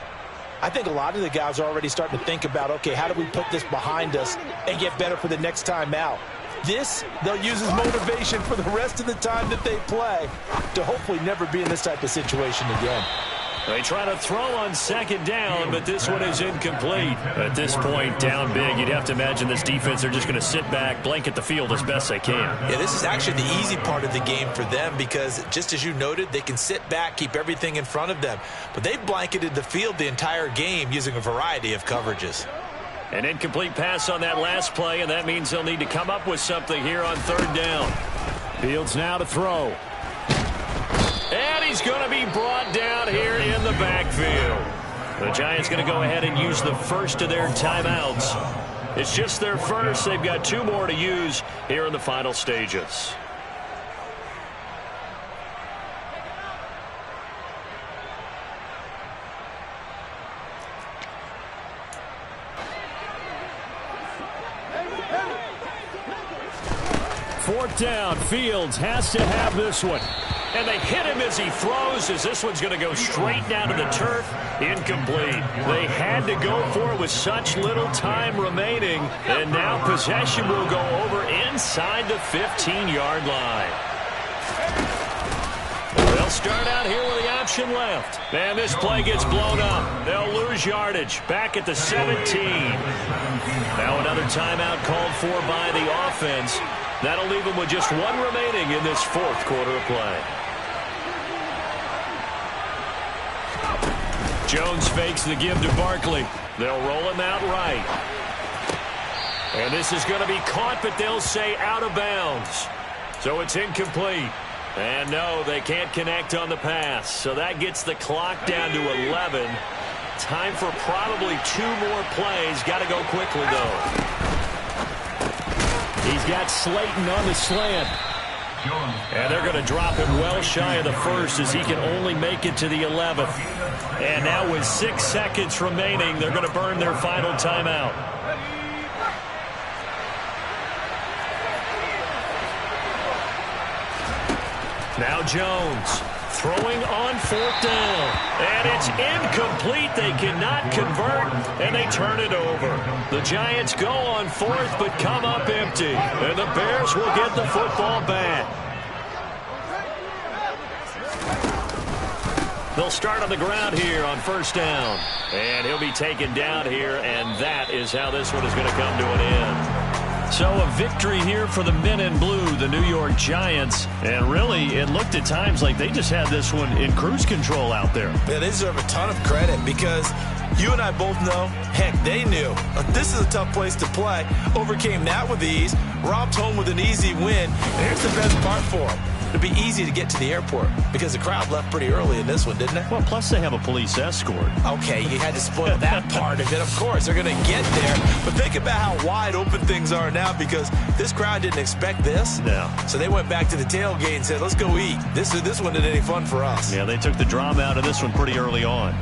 I think a lot of the guys are already starting to think about, okay, how do we put this behind us and get better for the next time out? This, they'll use as motivation for the rest of the time that they play to hopefully never be in this type of situation again. They try to throw on second down, but this one is incomplete. At this point, down big, you'd have to imagine this defense, they're just going to sit back, blanket the field as best they can. Yeah, this is actually the easy part of the game for them because, just as you noted, they can sit back, keep everything in front of them. But they've blanketed the field the entire game using a variety of coverages. An incomplete pass on that last play, and that means they'll need to come up with something here on third down. Fields now to throw. And he's going to be brought down here in the backfield. The Giants going to go ahead and use the first of their timeouts. It's just their first. They've got 2 more to use here in the final stages. Fourth down. Fields has to have this one. And they hit him as he throws, as this one's going to go straight down to the turf. Incomplete. They had to go for it with such little time remaining. And now possession will go over inside the 15-yard line. They'll start out here with the option left. And this play gets blown up. They'll lose yardage back at the 17. Now another timeout called for by the offense. That'll leave them with just 1 remaining in this fourth quarter of play. Jones fakes the give to Barkley. They'll roll him out right. And this is going to be caught, but they'll say out of bounds. So it's incomplete. And no, they can't connect on the pass. So that gets the clock down to 11. Time for probably 2 more plays. Got to go quickly, though. He's got Slayton on the slant. And they're going to drop him well shy of the first as he can only make it to the 11th. And now with 6 seconds remaining, they're going to burn their final timeout. Now Jones throwing on fourth down. And it's incomplete. They cannot convert, and they turn it over. The Giants go on fourth, but come up empty. And the Bears will get the football back. They'll start on the ground here on first down. And he'll be taken down here, and that is how this one is going to come to an end. So a victory here for the men in blue, the New York Giants. And really, it looked at times like they just had this one in cruise control out there. Yeah, they deserve a ton of credit because you and I both know, heck, they knew. This is a tough place to play. Overcame that with ease. Robbed home with an easy win. And here's the best part for them. It'd be easy to get to the airport because the crowd left pretty early in this one, didn't it? Well, plus they have a police escort. Okay, you had to spoil that part of it. Of course, they're going to get there. But think about how wide open things are now because this crowd didn't expect this. No. So they went back to the tailgate and said, let's go eat. This one isn't any fun for us. Yeah, they took the drama out of this one pretty early on.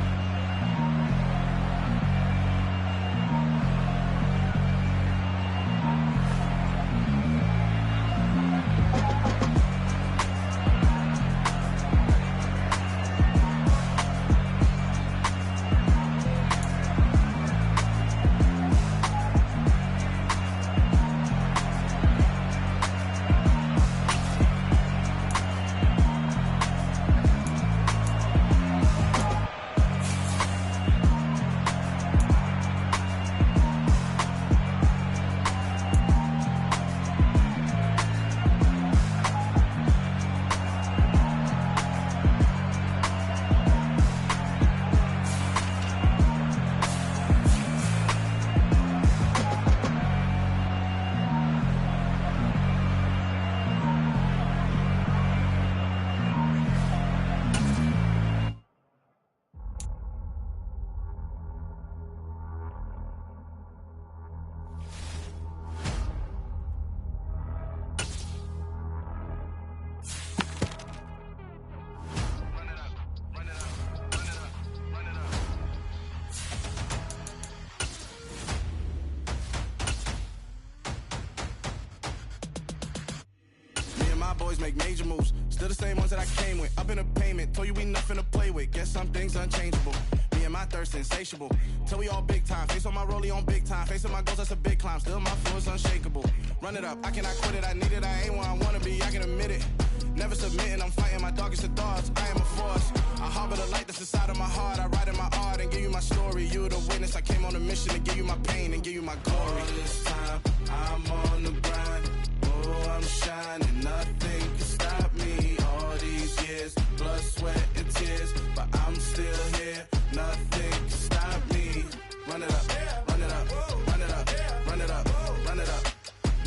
Boys make major moves, still the same ones that I came with. Up in a payment, told you we nothing to play with. Guess some things unchangeable. Me and my thirst insatiable. Till we all big time. Face on my rollie on big time. Facing my goals, that's a big climb. Still my flow is unshakable. Run it up, I cannot quit it. I need it, I ain't where I wanna be. I can admit it. Never submitting, I'm fighting my darkest of thoughts. I am a force. I harbor the light that's inside of my heart. I write in my art and give you my story. You're the witness. I came on a mission to give you my pain and give you my glory. All this time, I'm on the grind. Oh, I'm shining. Nothing can stop me. All these years, blood, sweat, and tears. But I'm still here. Nothing can stop me. Run it up, run it up, run it up, run it up, run it up.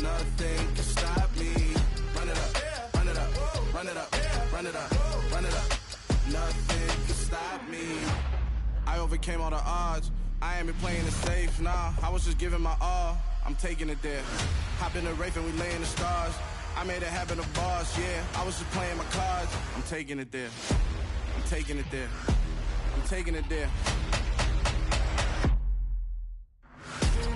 Nothing can stop me. Run it up, run it up, run it up, run it up, run it up. Nothing can stop me. I overcame all the odds. I ain't been playing it safe, nah. I was just giving my all. I'm taking it there. Hop in the Wraith and we lay in the stars. I made it happen to boss, yeah. I was just playing my cards. I'm taking it there. I'm taking it there. I'm taking it there.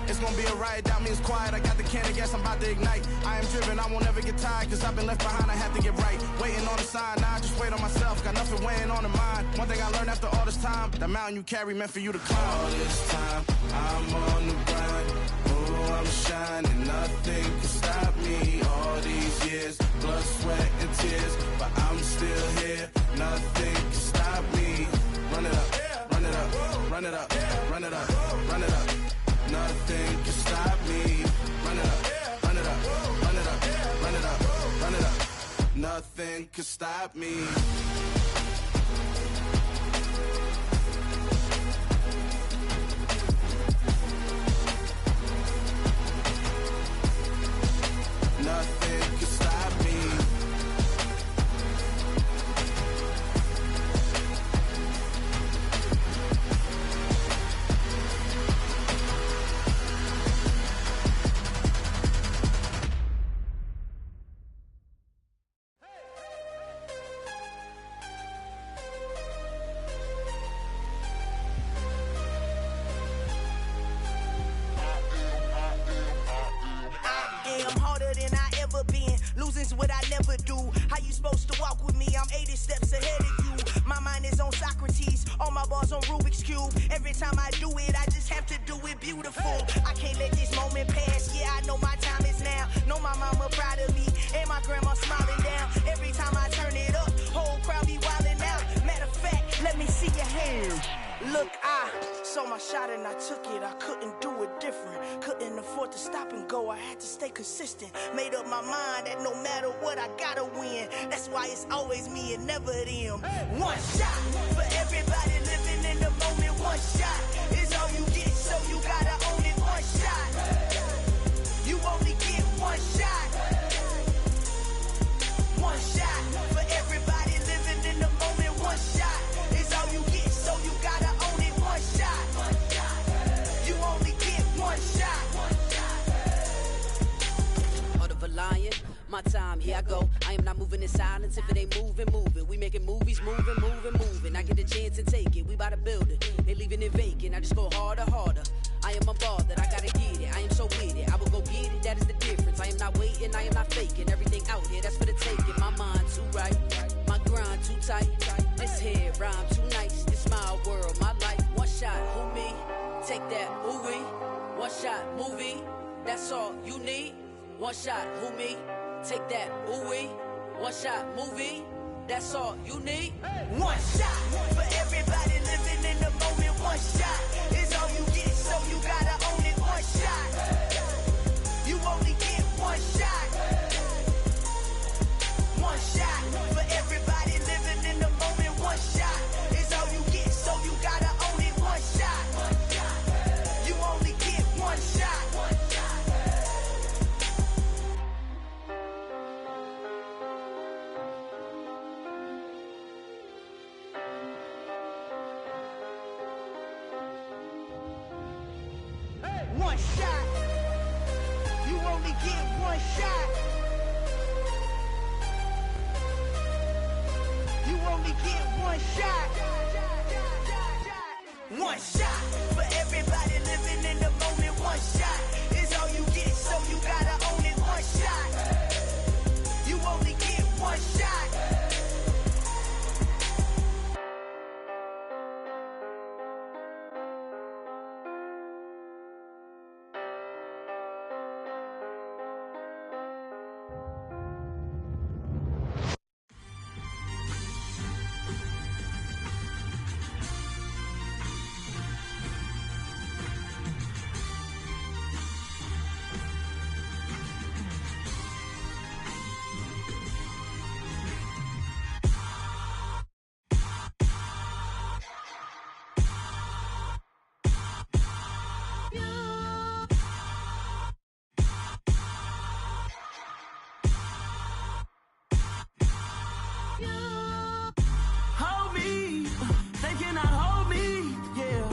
It's gonna be a riot, that means quiet. I got the can of gas, I'm about to ignite. I am driven, I won't ever get tired, cause I've been left behind, I have to get right. Waiting on the sign, now I just wait on myself. Got nothing weighing on the mind. One thing I learned after all this time, the mountain you carry meant for you to climb. All this time, I'm on the grind. Oh, I'm shining, nothing can stop me. All these years, blood, sweat, and tears. But I'm still here, nothing can stop me. Run it up, run it up, run it up, run it up, run it up. Nothing can stop me. Run it up, run it up, run it up, run it up, run it up. Nothing can stop me. Nothing can stop me. Losing's what I never do. How you supposed to walk with me? I'm 80 steps ahead of you. My mind is on Socrates, all my bars on Rubik's Cube. Every time I do it, I just have to do it beautiful. I can't let this moment pass. Yeah, I know my time is now. Know my mama proud of me, and my grandma smiling down. Every time I turn it up, whole crowd be wildin' out. Matter of fact, let me see your hands. Look, I saw my shot and I took it. I couldn't do it different. Couldn't afford to stop and go. I had to stay consistent. Made up my mind that no matter what, I gotta win. That's why it's always me and never them. One shot for everybody living in the moment. One shot is all you get, so you gotta own it. One shot. You only get one shot. One shot. my time, here I go. I am not moving in silence. If it ain't moving, move it. We making movies, moving. I get a chance to take it. We bout to build it. They leaving it vacant. I just go harder. I am unbothered. I gotta get it. I am so with it. I will go get it. That is the difference. I am not waiting. I am not faking. Everything out here, that's for the taking. My mind too right. My grind too tight. This here rhyme too nice. This my world, my life. One shot, who me? Take that, who we? One shot, movie. That's all you need. One shot, who me? Take that, ooh wee. One shot, movie. That's all you need. One shot for everybody living in the moment. One shot is all you get, so you gotta own it. One shot. You only get one shot. One shot for everybody living in the moment. One shot is all you get, so you gotta own it. One shot. You only get one shot. One shot. You only get one shot. You only get one shot. One shot for everybody living in the moment. One shot is all you get, so you gotta own it. One shot. You only get one shot. Hold me, they cannot hold me, yeah.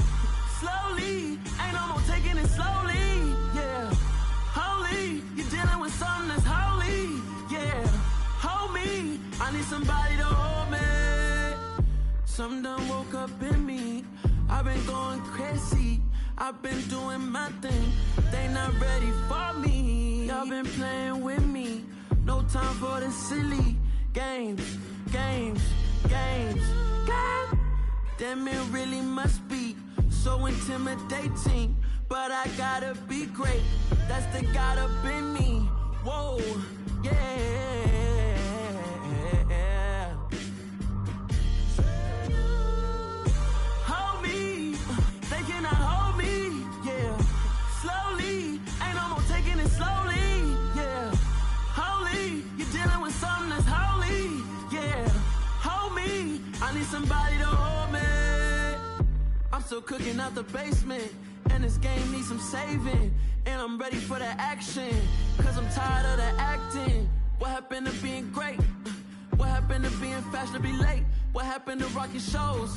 Slowly, ain't no more taking it slowly, yeah. Holy, you're dealing with something that's holy, yeah. Hold me, I need somebody to hold me. Something done woke up in me, I've been going crazy. I've been doing my thing, they not ready for me. Y'all been playing with me, no time for the silly games. Damn, it really must be so intimidating, but I gotta be great, that's the God up in me. Whoa, yeah. Hold me, they cannot hold me, yeah. Slowly, ain't no more taking it slowly, yeah. Holy, you're dealing with something that's holy, yeah. Hold me, I need somebody to hold me. I'm still cooking out the basement, and this game needs some saving. And I'm ready for the action, cause I'm tired of the acting. What happened to being great? What happened to being fashionably late? What happened to rocking shows?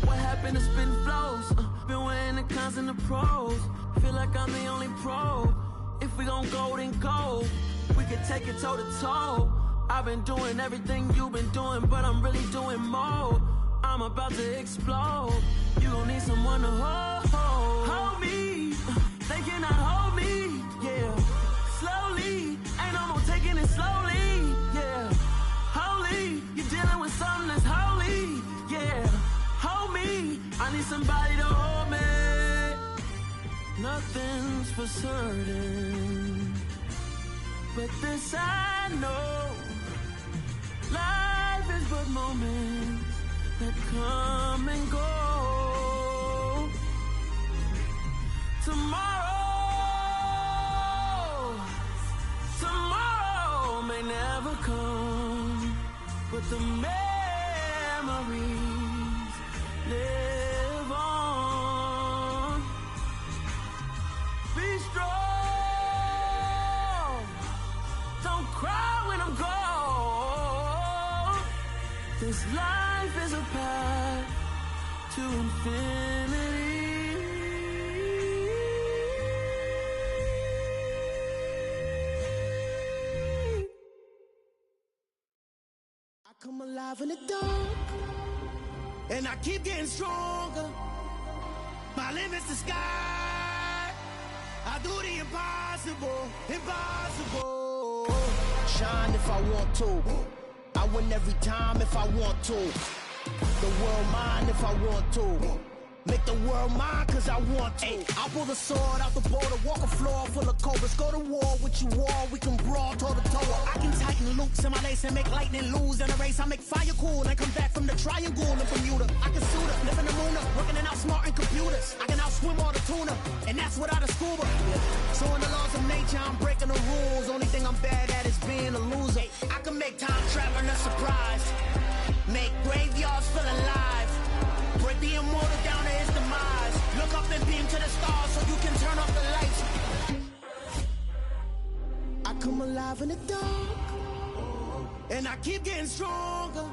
What happened to spitting flows? Been weighing the cons and the pros. Feel like I'm the only pro. If we gon' go, then go. We can take it toe to toe. I've been doing everything you've been doing, but I'm really doing more. I'm about to explode. You gon' need someone to hold me. They cannot hold me, yeah. Slowly, ain't no more taking it slowly, yeah. Holy, you're dealing with something that's holy, yeah. Hold me, I need somebody to hold me. Nothing's for certain, but this I know. Life is but moments that come and go. Tomorrow may never come, but the memories live on. Be strong, don't cry when I'm gone. This life is a path to infinity. alive in the dark, and I keep getting stronger. My limit's the sky. I do the impossible, impossible. Shine if I want to. I win every time if I want to. The world mine if I want to. Make the world mine cause I want to. Ay, I'll pull the sword out the border, walk a floor full of cobras. Go to war with you all, we can brawl toe to toe. I can tighten loops in my lace and make lightning lose in a race. I make fire cool and come back from the triangle in Bermuda. I can suit up, live in the moon up, working and outsmarting computers. I can outswim all the tuna, and that's without a scuba. So in the laws of nature, I'm breaking the rules. Only thing I'm bad at is being a loser. I can make time traveling a surprise, make graveyards feel alive, break the immortal down to his demise. Look up and beam to the stars so you can turn off the lights. I come alive in the dark, and I keep getting stronger.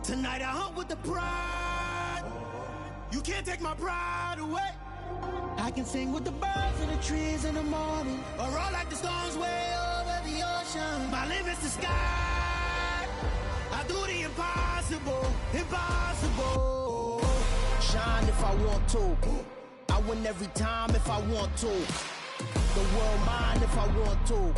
Tonight I hunt with the pride. You can't take my pride away. I can sing with the birds and the trees in the morning, or roll like the storms way over the ocean. My limit's the sky. I do the impossible, impossible. Shine if I want to. I win every time if I want to. The world mine if I want to.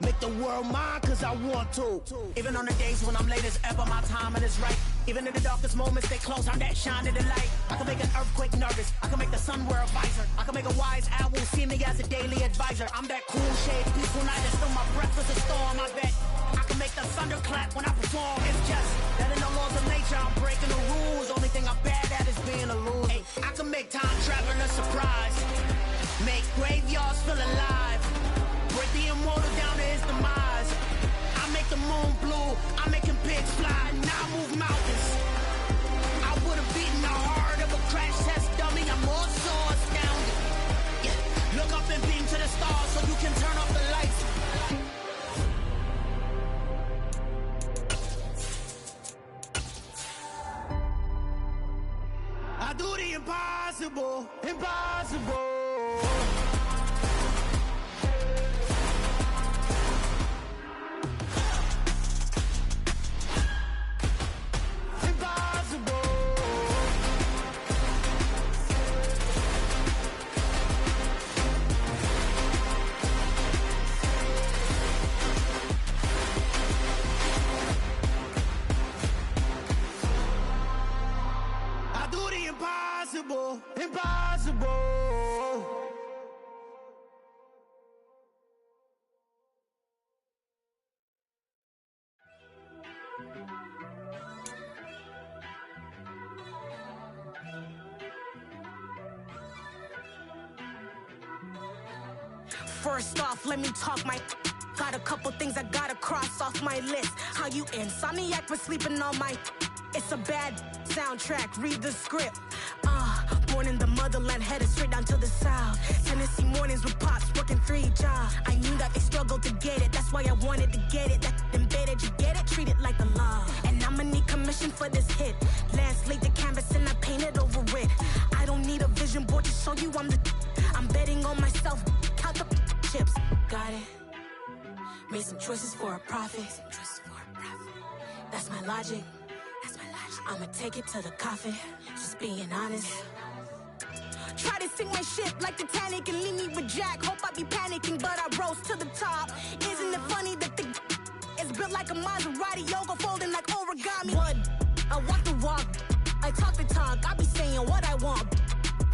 Make the world mine cause I want to. Even on the days when I'm late as ever, my timing is right. Even in the darkest moments, stay close, I'm that shining the light. I can make an earthquake nervous, I can make the sun wear a visor. I can make a wise owl see me as a daily advisor. I'm that cool shade, peaceful night, and still my breath is a storm, I bet. I can make the thunder clap when I perform. It's just that in the laws of nature, I'm breaking the rules. Only thing I'm bad at is being a loser. Hey, I can make time traveling a surprise, make graveyards feel alive, break the immortal down to his demise. I make the moon blue, I'm making pigs fly, now I move mountains. I would've beaten the heart of a crash test dummy, I'm more so astounded. Yeah. Look up and beam to the stars so you can turn off the lights. I do the impossible, impossible. Impossible, impossible. First off, let me talk my... Got a couple things I gotta cross off my list. How you insomniac for sleeping on my... It's a bad soundtrack, read the script. Born in the motherland, headed straight down to the south. Tennessee mornings with pops, working 3 jobs. I knew that they struggled to get it, that's why I wanted to get it. That embedded, you get it, treat it like a law. And I'ma need commission for this hit. Last laid the canvas and I painted over it. I don't need a vision board to show you I'm betting on myself, count the chips. Got it. Made some choices for a profit. That's my logic. I'ma take it to the coffin, just being honest. Try to sink my ship like Titanic and leave me with Jack. Hope I be panicking, but I rose to the top. Isn't it funny that the is built like a Maserati, yoga folding like origami? What? I walk the walk, I talk the talk, I be saying what I want.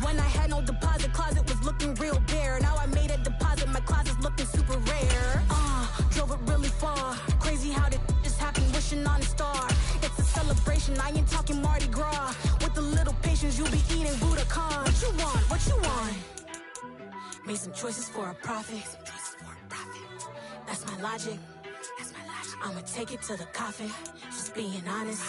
When I had no deposit, closet was looking real bare. Now I made a deposit, my closet's looking super rare. Drove it really far, crazy how did this happen, wishing on a star. It's a celebration, I ain't talking Mardi Gras. With a little patience, you'll be eating Budokan. What you want, what you want? Made some choices for a profit. That's my logic. I'ma take it to the coffin, just being honest.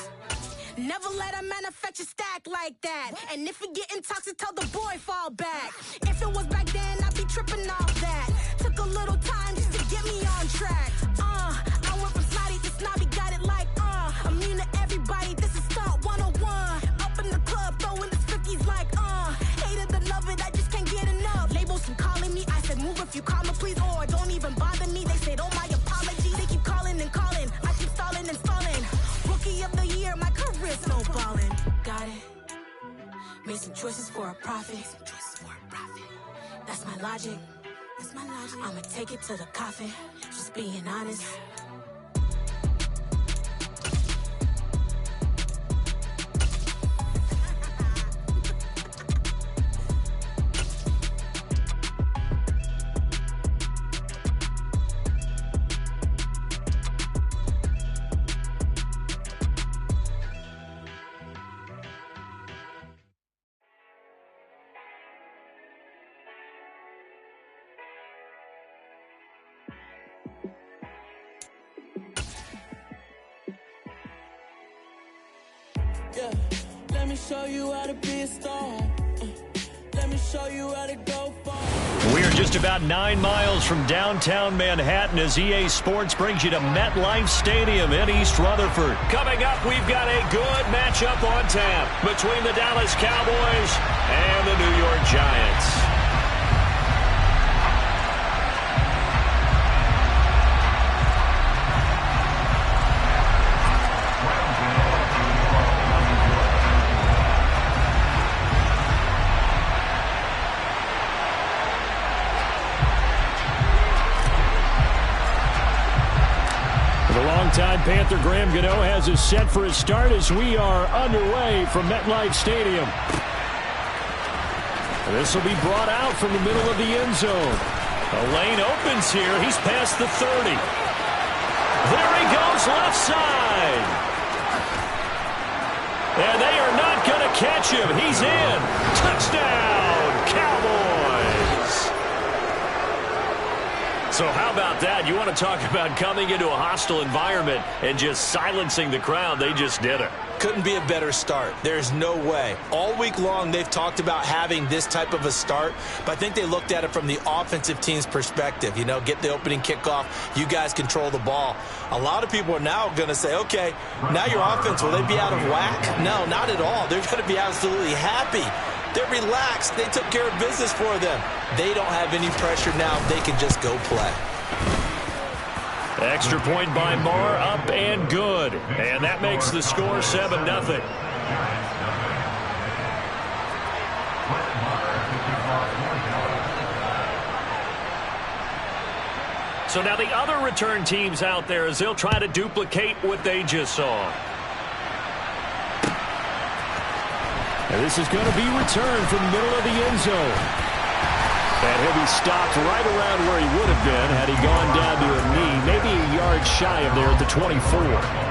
Never let a manufacture stack like that. And if it getting toxic, tell the boy fall back. If it was back then, I'd be tripping off that. Took a little time just to get me on track. I went from snotty to snobby, got it like, immune to everybody, this is Stunt 101. Up in the club, throwing the 50s like, hated to love it, I just can't get enough. Labels keep calling me, I said move if you call me please, or don't even bother me. They said, oh my apology, they keep calling and calling. I keep stalling and stalling. Rookie of the year. choices for a profit. That's my logic. I'ma take it to the coffin. Just being honest. Yeah, let me show you how to be a star. Let me show you how to go far. We are just about 9 miles from downtown Manhattan as EA Sports brings you to MetLife Stadium in East Rutherford. Coming up, we've got a good matchup on tap between the Dallas Cowboys and the New York Giants. Longtime Panther Graham Gano has us set for his start as we are underway from MetLife Stadium. This will be brought out from the middle of the end zone. A lane opens here. He's past the 30. There he goes, left side. And they are not going to catch him. He's in. Touchdown, Cowboys. So how about that? You want to talk about coming into a hostile environment and just silencing the crowd? They just did it. Couldn't be a better start. There's no way. All week long, they've talked about having this type of a start, but I think they looked at it from the offensive team's perspective. You know, get the opening kickoff. You guys control the ball. A lot of people are now going to say, okay, now your offense, will they be out of whack? No, not at all. They're going to be absolutely happy. They're relaxed. They took care of business for them. They don't have any pressure now. They can just go play. Extra point by Marr, up and good. And that makes the score 7-0. So now the other return teams out there as they'll try to duplicate what they just saw. And this is going to be returned from the middle of the end zone. And he'll be stopped right around where he would have been had he gone down to a knee, maybe a yard shy of there at the 24.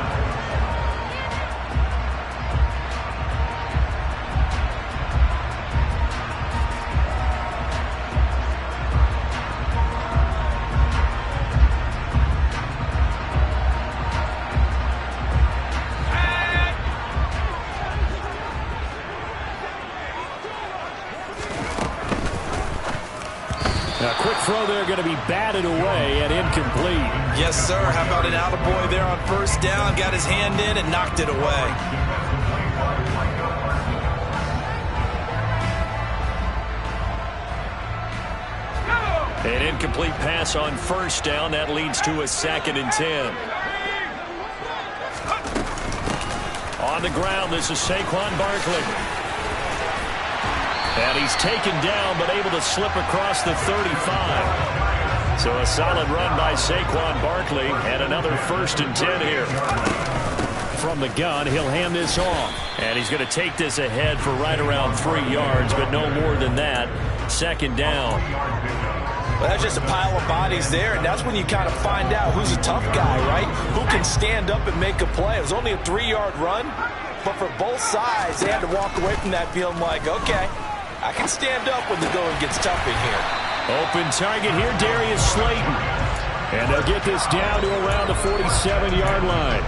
A quick throw there going to be batted away and incomplete. Yes, sir. How about an attaboy there on first down? Got his hand in and knocked it away. An incomplete pass on first down. That leads to a 2nd and 10. On the ground, this is Saquon Barkley. And he's taken down, but able to slip across the 35. So a solid run by Saquon Barkley, and another 1st and 10 here. From the gun, he'll hand this off. And he's going to take this ahead for right around 3 yards, but no more than that. 2nd down. Well, that's just a pile of bodies there, and that's when you kind of find out who's a tough guy, right? Who can stand up and make a play. It was only a 3-yard run, but for both sides, they had to walk away from that feeling like, okay, I can stand up when the going gets tough in here. Open target here, Darius Slayton. And they'll get this down to around the 47-yard line.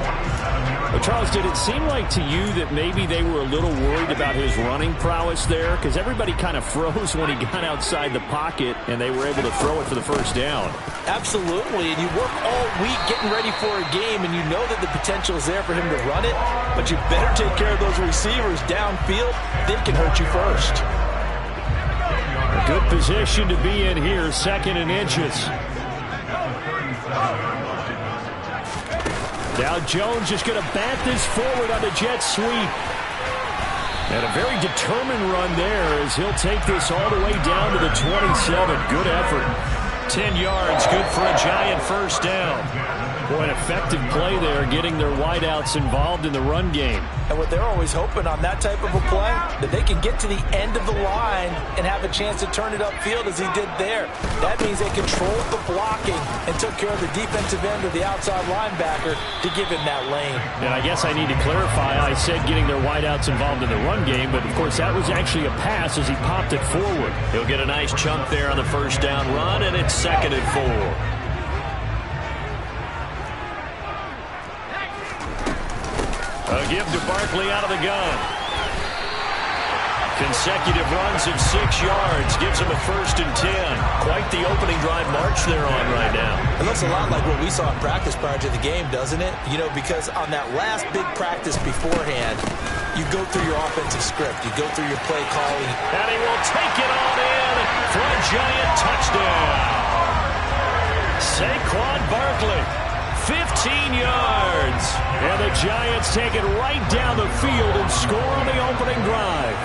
Well, Charles, did it seem like to you that maybe they were a little worried about his running prowess there? Because everybody kind of froze when he got outside the pocket, and they were able to throw it for the first down. Absolutely, and you work all week getting ready for a game, and you know that the potential is there for him to run it, but you better take care of those receivers downfield. They can hurt you first. A good position to be in here, 2nd and inches. Now Jones is going to bat this forward on the jet sweep. And a very determined run there as he'll take this all the way down to the 27. Good effort. 10 yards, good for a Giant first down. Boy, an effective play there, getting their wideouts involved in the run game. And what they're always hoping on that type of a play, that they can get to the end of the line and have a chance to turn it upfield as he did there. That means they controlled the blocking and took care of the defensive end or the outside linebacker to give him that lane. And I guess I need to clarify, I said getting their wideouts involved in the run game, but of course that was actually a pass as he popped it forward. He'll get a nice chunk there on the first down run, and it's 2nd and 4. A give to Barkley out of the gun. Consecutive runs of 6 yards gives him a 1st and 10. Quite the opening drive march they're on right now. It looks a lot like what we saw in practice prior to the game, doesn't it? You know, because on that last big practice beforehand, you go through your offensive script. You go through your play calling. And he will take it on in for a Giant touchdown. Saquon Barkley. 15 yards. And the Giants take it right down the field and score on the opening drive.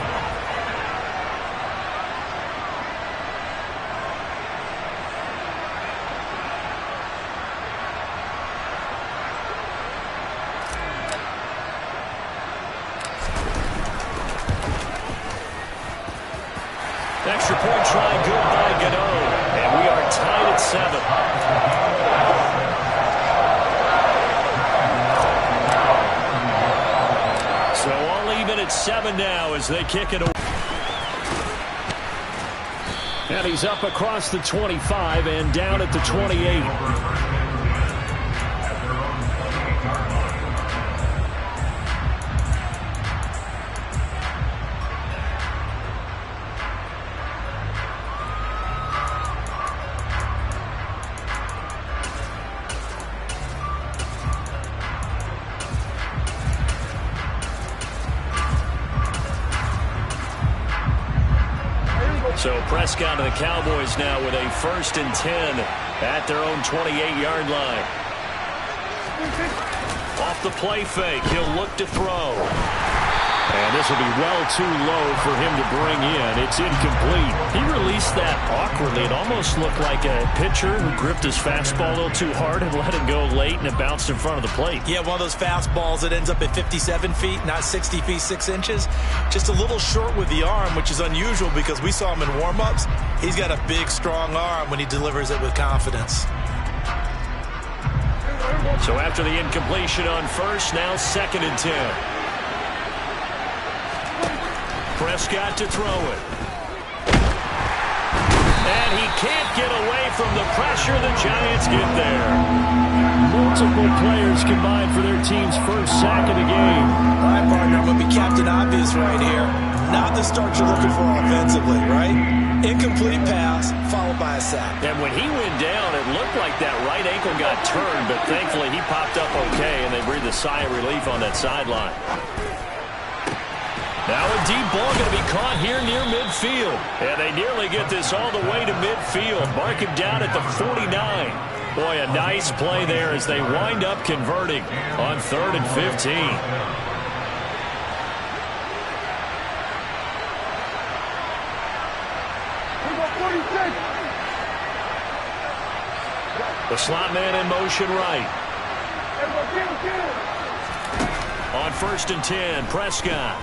Extra point try good by Gano. And we are tied at 7. So all even at 7 now as they kick it away. And he's up across the 25 and down at the 28. So Prescott and the Cowboys now with a 1st and 10 at their own 28-yard line. Off the play fake, he'll look to throw. And this will be well too low for him to bring in. It's incomplete. He released that awkwardly. It almost looked like a pitcher who gripped his fastball a little too hard and let it go late, and it bounced in front of the plate. Yeah, one of those fastballs that ends up at 57 feet, not 60 feet, 6 inches. Just a little short with the arm, which is unusual because we saw him in warm-ups. He's got a big, strong arm when he delivers it with confidence. So after the incompletion on first, now 2nd and 10. Prescott to throw it. And he can't get away from the pressure. The Giants get there. Multiple players combined for their team's first sack of the game. All right, partner, I'm going to be Captain Obvious right here. Not the start you're looking for offensively, right? Incomplete pass, followed by a sack. And when he went down, it looked like that right ankle got turned, but thankfully he popped up okay, and they breathed a sigh of relief on that sideline. Now a deep ball going to be caught here near midfield. And they nearly get this all the way to midfield. Mark him down at the 49. Boy, a nice play there as they wind up converting on 3rd and 15. The slot man in motion right. On 1st and 10, Prescott.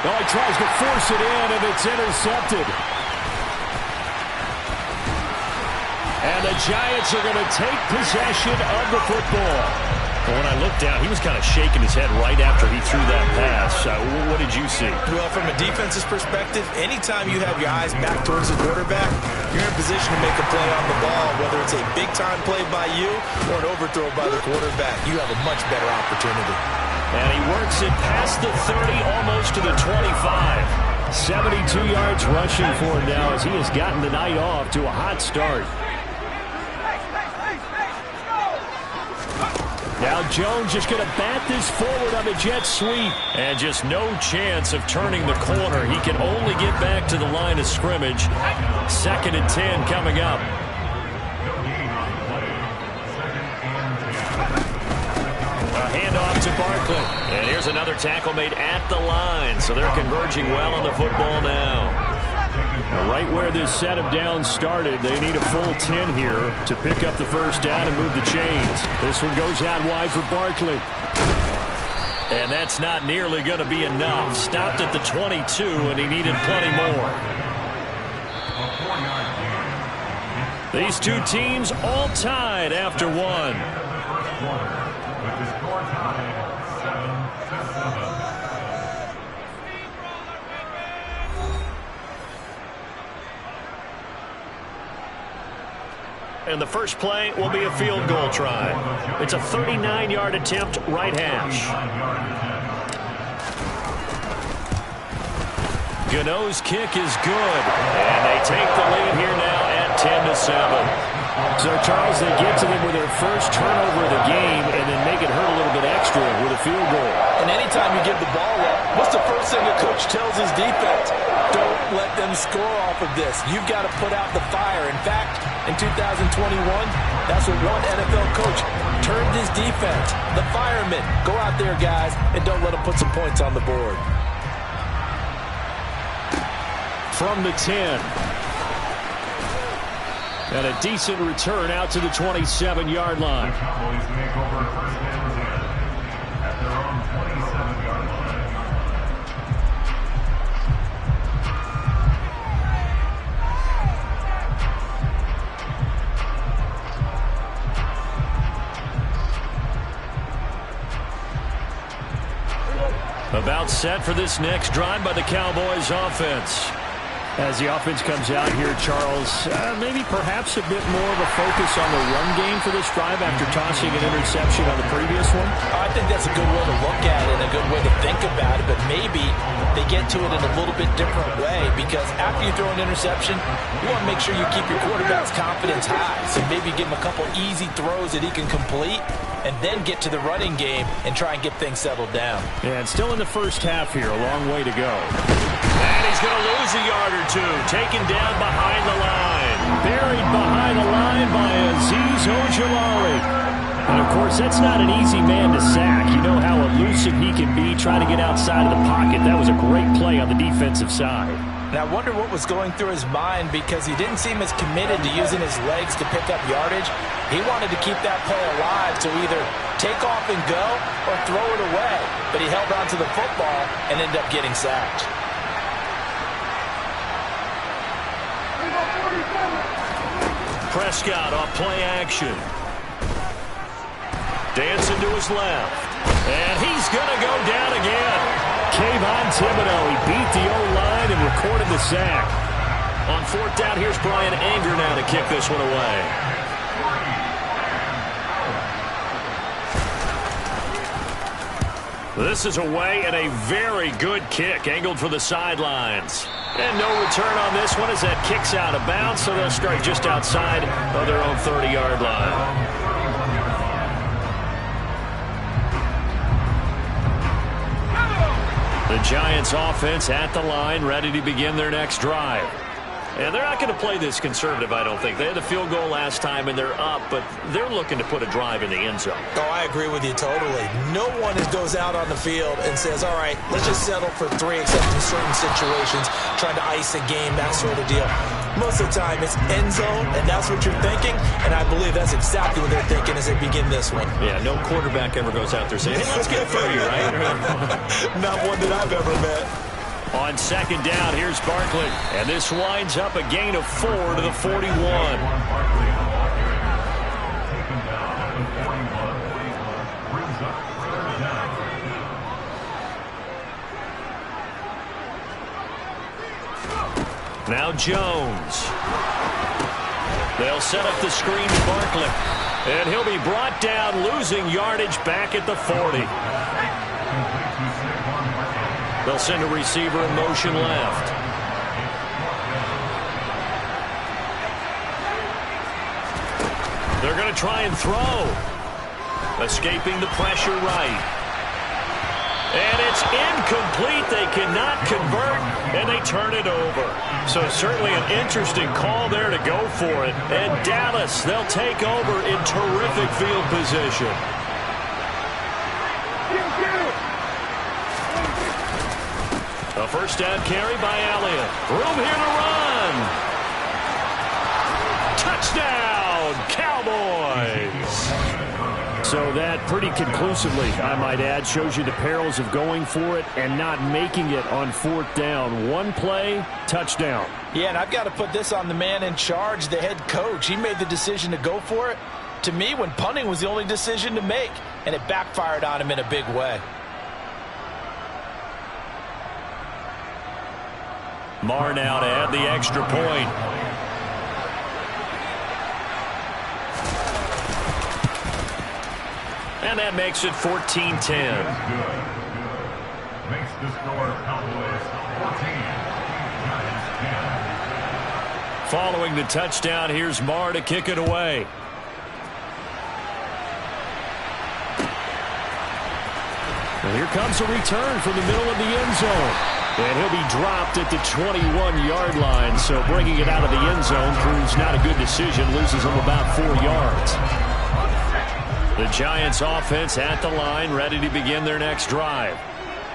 Oh, he tries to force it in, and it's intercepted. And the Giants are going to take possession of the football. Well, when I looked down, he was kind of shaking his head right after he threw that pass. What did you see? Well, from a defense's perspective, anytime you have your eyes back towards the quarterback, you're in position to make a play on the ball, whether it's a big-time play by you or an overthrow by the quarterback. You have a much better opportunity. And he works it past the 30, almost to the 25. 72 yards rushing for him now as he has gotten the night off to a hot start. Now Jones just going to bat this forward on the jet sweep. And just no chance of turning the corner. He can only get back to the line of scrimmage. 2nd and 10 coming up. handoff to Barkley. And here's another tackle made at the line. So they're converging well on the football now. Right where this set of downs started, they need a full 10 here to pick up the first down and move the chains. This one goes out wide for Barkley. And that's not nearly going to be enough. Stopped at the 22, and he needed plenty more. These two teams all tied after one. And the first play will be a field goal try. It's a 39-yard attempt, right hash. Gano's kick is good. And they take the lead here now at 10-7. So, Charles, they get to them with their first turnover of the game and then make it hurt a little bit extra with a field goal. And anytime you give the ball up, what's the first thing a coach tells his defense? Don't let them score off of this. You've got to put out the fire. In fact, in 2021, that's what one NFL coach termed his defense. The firemen. Go out there, guys, and don't let them put some points on the board. From the 10. And a decent return out to the 27-yard line. The Cowboys make over first and 10 at their own 27-yard line. About set for this next drive by the Cowboys offense. As the offense comes out here, Charles, maybe perhaps a bit more of a focus on the run game for this drive after tossing an interception on the previous one? I think that's a good way to look at it and a good way to think about it, but maybe they get to it in a little bit different way because after you throw an interception, you want to make sure you keep your quarterback's confidence high. So maybe give him a couple easy throws that he can complete and then get to the running game and try and get things settled down. Yeah, and still in the first half here, a long way to go. And he's going to lose a yard or two. Taken down behind the line. Buried behind the line by Azeez Ojulari. And, of course, that's not an easy man to sack. You know how elusive he can be trying to get outside of the pocket. That was a great play on the defensive side. And I wonder what was going through his mind because he didn't seem as committed to using his legs to pick up yardage. He wanted to keep that play alive to either take off and go or throw it away. But he held on to the football and ended up getting sacked. Prescott off play action. Dancing to his left. And he's going to go down again. Kayvon Thibodeaux, he beat the O-line and recorded the sack. On fourth down, here's Brian Anger now to kick this one away. This is away and a very good kick, angled for the sidelines. And no return on this one as that kicks out of bounds, so they'll start just outside of their own 30-yard line. The Giants offense at the line, ready to begin their next drive. And they're not going to play this conservative, I don't think. They had a field goal last time, and they're up, but they're looking to put a drive in the end zone. Oh, I agree with you totally. No one goes out on the field and says, all right, let's just settle for 3, except in certain situations, trying to ice a game, that sort of deal. Most of the time, it's end zone, and that's what you're thinking, and I believe that's exactly what they're thinking as they begin this one. Yeah, no quarterback ever goes out there saying, hey, let's get 30, right? Not one that I've ever met. On second down, here's Barkley. And this winds up a gain of 4 to the 41. Now Jones. They'll set up the screen to Barkley. And he'll be brought down, losing yardage back at the 40. They'll send a receiver in motion left. They're going to try and throw. Escaping the pressure right. And it's incomplete. They cannot convert, and they turn it over. So certainly an interesting call there to go for it. And Dallas, they'll take over in terrific field position. A first down carry by Elliott. Room here to run. Touchdown, Cowboys. So that pretty conclusively, I might add, shows you the perils of going for it and not making it on fourth down. One play, touchdown. Yeah, and I've got to put this on the man in charge, the head coach. He made the decision to go for it. To me, when punting was the only decision to make, and it backfired on him in a big way. Marr now to add the extra point. And that makes it 14-10. Makes the score Cowboys 14, Giants 10. Following the touchdown, here's Marr to kick it away. And here comes a return from the middle of the end zone. And he'll be dropped at the 21-yard line. So bringing it out of the end zone proves not a good decision. Loses him about 4 yards. The Giants offense at the line, ready to begin their next drive.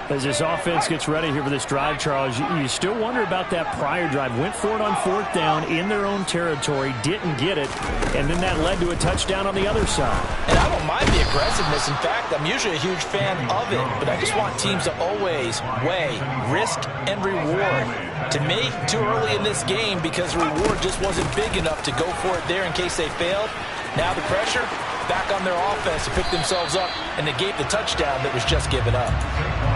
As this offense gets ready here for this drive, Charles, you still wonder about that prior drive. Went for it on fourth down in their own territory, didn't get it, and then that led to a touchdown on the other side. And I don't mind the aggressiveness. In fact, I'm usually a huge fan of it, but I just want teams to always weigh risk and reward. To me, too early in this game because the reward just wasn't big enough to go for it there in case they failed. Now the pressure back on their offense to pick themselves up and negate the touchdown that was just given up.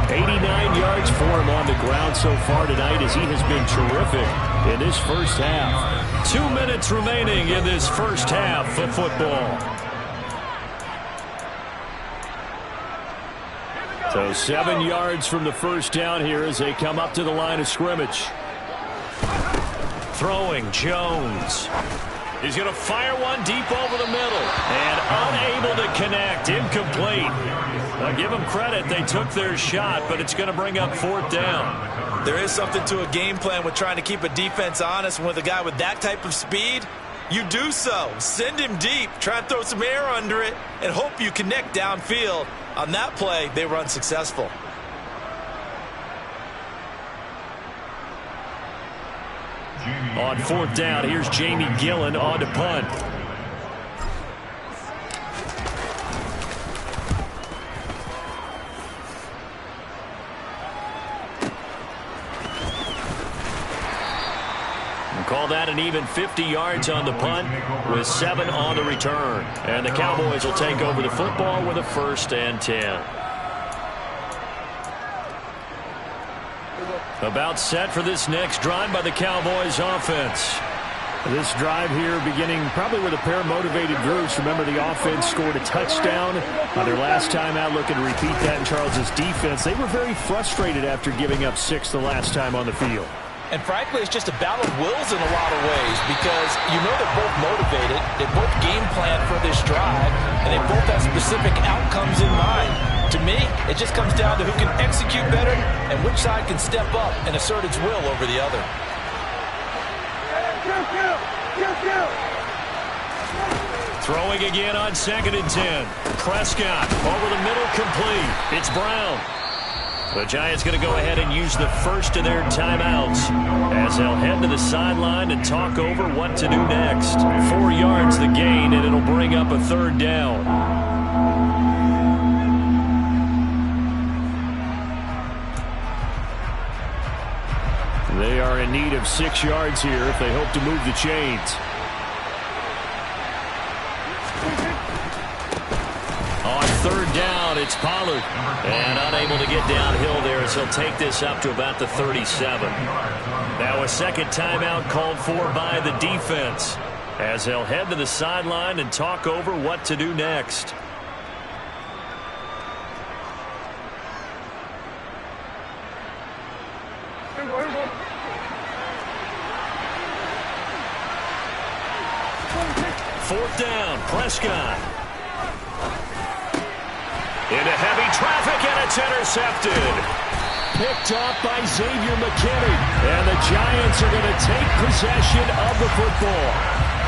89 yards for him on the ground so far tonight as he has been terrific in this first half. 2 minutes remaining in this first half of football. So 7 yards from the first down here as they come up to the line of scrimmage. Throwing Jones. He's going to fire one deep over the middle and unable to connect. Incomplete. I'll give them credit. They took their shot, but it's going to bring up fourth down. There is something to a game plan with trying to keep a defense honest. And with a guy with that type of speed, you do so. Send him deep. Try and throw some air under it and hope you connect downfield. On that play, they were unsuccessful. On fourth down, here's Jamie Gillen on to punt. We'll call that an even 50 yards on the punt with 7 on the return. And the Cowboys will take over the football with a 1st and 10. About set for this next drive by the Cowboys offense. This drive here beginning probably with a pair of motivated groups. Remember, the offense scored a touchdown on their last time out. Looking to repeat that in Charles's defense. They were very frustrated after giving up 6 the last time on the field. And frankly, it's just a battle of wills in a lot of ways because you know they're both motivated. They both game plan for this drive, and they both have specific outcomes in mind. To me, it just comes down to who can execute better and which side can step up and assert its will over the other. Throwing again on 2nd and 10. Prescott over the middle, complete. It's Brown. The Giants going to go ahead and use the first of their timeouts as they'll head to the sideline and talk over what to do next. 4 yards the gain, and it'll bring up a 3rd down. They are in need of 6 yards here if they hope to move the chains. On 3rd down, it's Pollard. And unable to get downhill there as he'll take this up to about the 37. Now a second timeout called for by the defense as they'll head to the sideline and talk over what to do next. Fourth down, Prescott. Into heavy traffic, and it's intercepted. Picked off by Xavier McKinney. And the Giants are going to take possession of the football.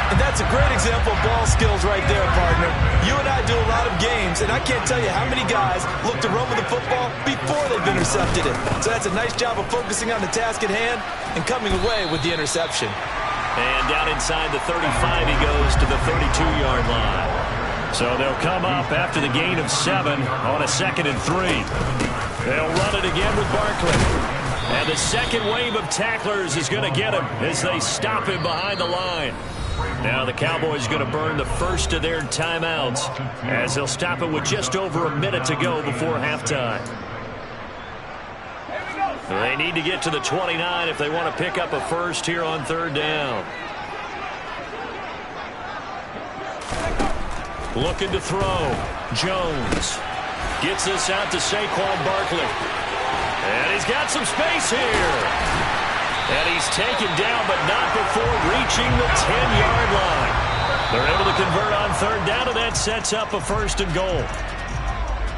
And that's a great example of ball skills right there, partner. You and I do a lot of games, and I can't tell you how many guys look to run with the football before they've intercepted it. So that's a nice job of focusing on the task at hand and coming away with the interception. And down inside the 35, he goes to the 32-yard line. So they'll come up after the gain of 7 on a 2nd and 3. They'll run it again with Barkley. And the second wave of tacklers is going to get him as they stop him behind the line. Now the Cowboys are going to burn the first of their timeouts as they'll stop it with just over a minute to go before halftime. They need to get to the 29 if they want to pick up a first here on 3rd down. Looking to throw. Jones gets this out to Saquon Barkley. And he's got some space here. And he's taken down, but not before reaching the 10-yard line. They're able to convert on 3rd down, and that sets up a 1st and goal.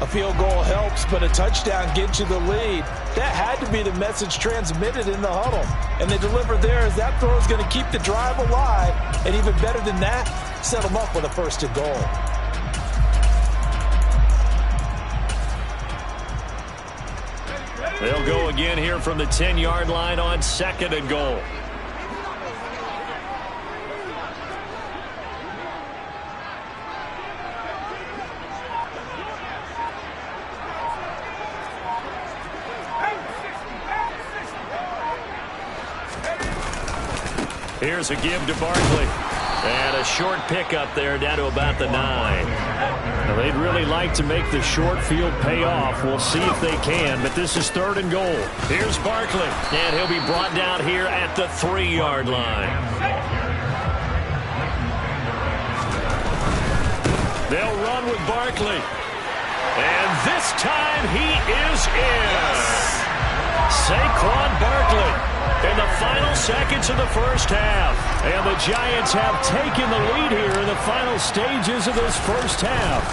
A field goal helps, but a touchdown gets you the lead. That had to be the message transmitted in the huddle. And they deliver there as that throw is going to keep the drive alive. And even better than that, set them up with a 1st and goal. They'll go again here from the 10-yard line on 2nd and goal. Here's a give to Barkley. And a short pickup there down to about the 9. Now, they'd really like to make the short field pay off. We'll see if they can, but this is 3rd and goal. Here's Barkley, and he'll be brought down here at the 3-yard line. They'll run with Barkley. And this time he is in. Saquon Barkley in the final seconds of the first half. And the Giants have taken the lead here in the final stages of this first half.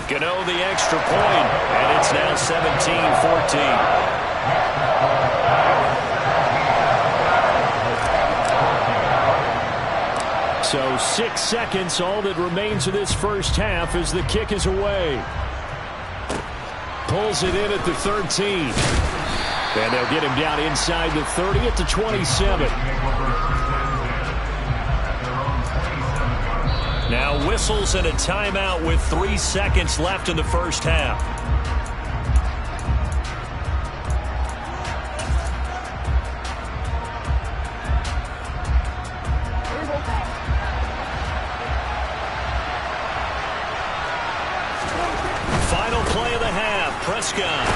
Gano the extra point, and it's now 17-14. So 6 seconds, all that remains of this first half as the kick is away. Pulls it in at the 13. And they'll get him down inside the 30 at the 27. Now whistles and a timeout with 3 seconds left in the first half. Final play of the half, Prescott.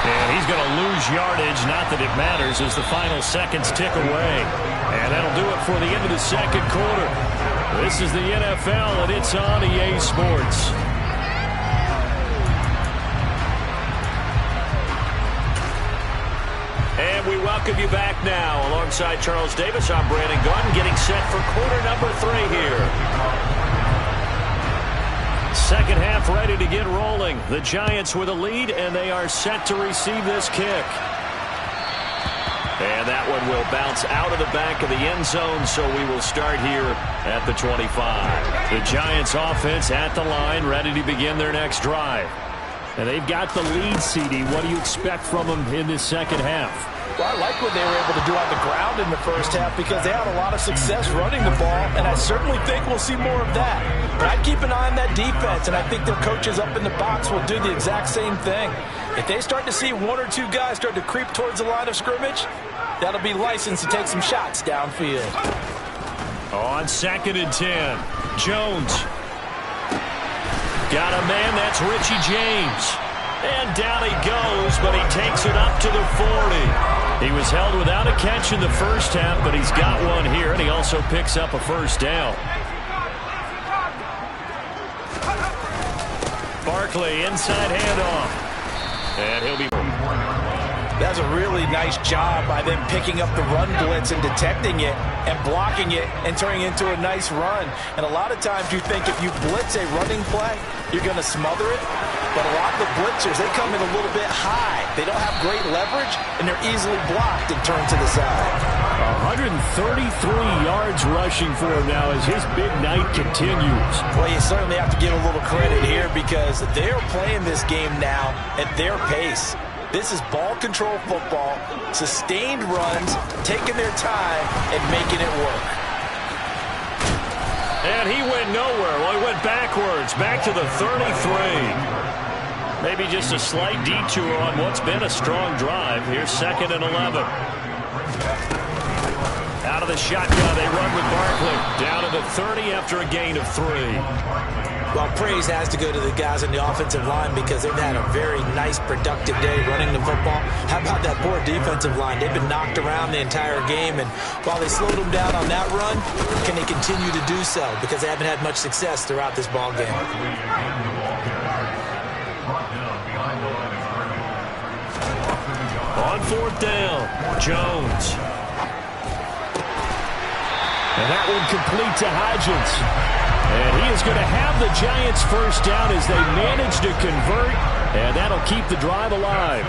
And he's going to lose yardage, not that it matters, as the final seconds tick away. And that'll do it for the end of the second quarter. This is the NFL, and it's on EA Sports. And we welcome you back now. Alongside Charles Davis, I'm Brandon Gaudin, getting set for quarter number 3 here. Second half ready to get rolling. The Giants with a lead, and they are set to receive this kick. And that one will bounce out of the back of the end zone, so we will start here at the 25. The Giants offense at the line, ready to begin their next drive. And they've got the lead, CD. What do you expect from them in this second half? Well, I like what they were able to do on the ground in the first half because they had a lot of success running the ball, and I certainly think we'll see more of that. But I'd keep an eye on that defense, and I think their coaches up in the box will do the exact same thing. If they start to see 1 or 2 guys start to creep towards the line of scrimmage, that'll be licensed to take some shots downfield. On 2nd and 10, Jones. Got a man, that's Richie James. And down he goes, but he takes it up to the 40. He was held without a catch in the first half, but he's got one here, and he also picks up a first down. Barkley, inside handoff. And he'll be... That's a really nice job by them picking up the run blitz and detecting it and blocking it and turning it into a nice run. And a lot of times you think if you blitz a running play, you're going to smother it. but a lot of the blitzers, they come in a little bit high. They don't have great leverage, and they're easily blocked and turned to the side. 133 yards rushing for him now as his big night continues. Well, you certainly have to give a little credit here because they're playing this game now at their pace. This is ball control football, sustained runs, taking their time, and making it work. And he went nowhere. Well, he went backwards, back to the 33. Maybe just a slight detour on what's been a strong drive. Here's 2nd and 11. Out of the shotgun, they run with Barkley. Down to the 30 after a gain of 3. Well, praise has to go to the guys on the offensive line because they've had a very nice, productive day running the football. How about that poor defensive line? They've been knocked around the entire game, and while they slowed them down on that run, can they continue to do so? Because they haven't had much success throughout this ball game. On 4th down, Jones. And that one complete to Hodgins. And he is going to have the Giants first down as they manage to convert, and that'll keep the drive alive.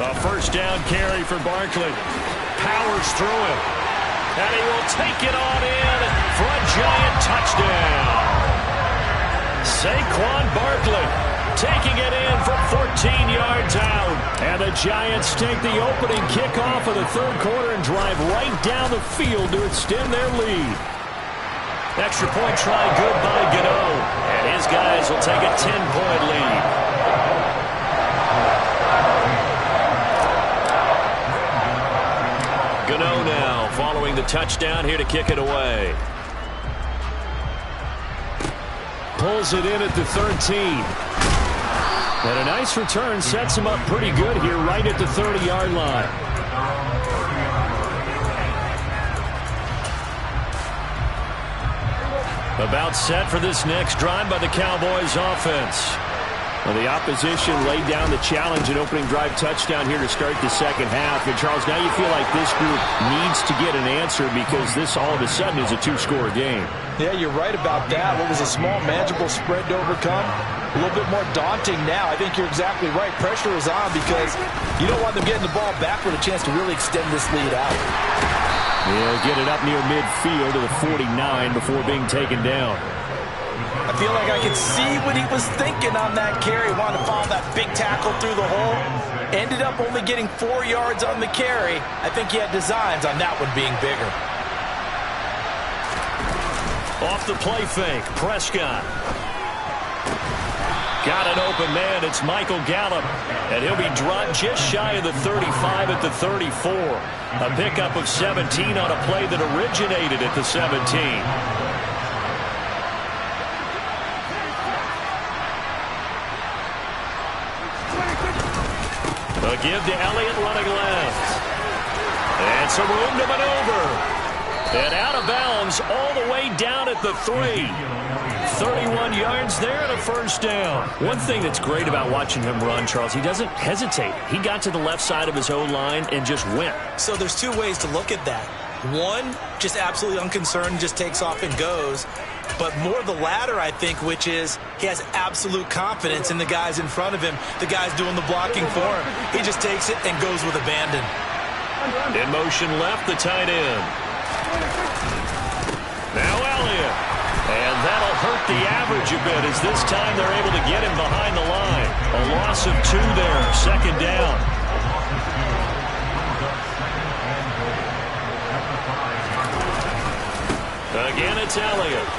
A first down carry for Barkley. Powers through him. And he will take it on in for a Giant touchdown. Saquon Barkley taking it in from 14 yards out. And the Giants take the opening kickoff of the third quarter and drive right down the field to extend their lead. Extra point try good by Gano. And his guys will take a 10-point lead. Gano now following the touchdown here to kick it away. Pulls it in at the 13. And a nice return sets him up pretty good here right at the 30-yard line. About set for this next drive by the Cowboys offense. Well, the opposition laid down the challenge and opening drive touchdown here to start the second half. And, Charles, now you feel like this group needs to get an answer because this all of a sudden is a two-score game. Yeah, you're right about that. What was a small, manageable spread to overcome? A little bit more daunting now. I think you're exactly right. Pressure is on because you don't want them getting the ball back with a chance to really extend this lead out. He'll get it up near midfield to the 49 before being taken down. I feel like I could see what he was thinking on that carry. Wanted to follow that big tackle through the hole. Ended up only getting 4 yards on the carry. I think he had designs on that one being bigger. Off the play fake, Prescott. Got an open man, it's Michael Gallup. And he'll be dropped just shy of the 35 at the 34. A pickup of 17 on a play that originated at the 17. A give to Elliott running left. And some room to maneuver. And out of bounds all the way down at the 3. 31 yards there and a first down. One thing that's great about watching him run, Charles, he doesn't hesitate. He got to the left side of his own line and just went. So there's two ways to look at that. One, just absolutely unconcerned, just takes off and goes. But more the latter, I think, which is he has absolute confidence in the guys in front of him, the guys doing the blocking for him. He just takes it and goes with abandon. In motion left, the tight end. Now Elliott. And that'll hurt the average a bit as this time they're able to get him behind the line. A loss of 2 there, second down. Again, it's Elliott.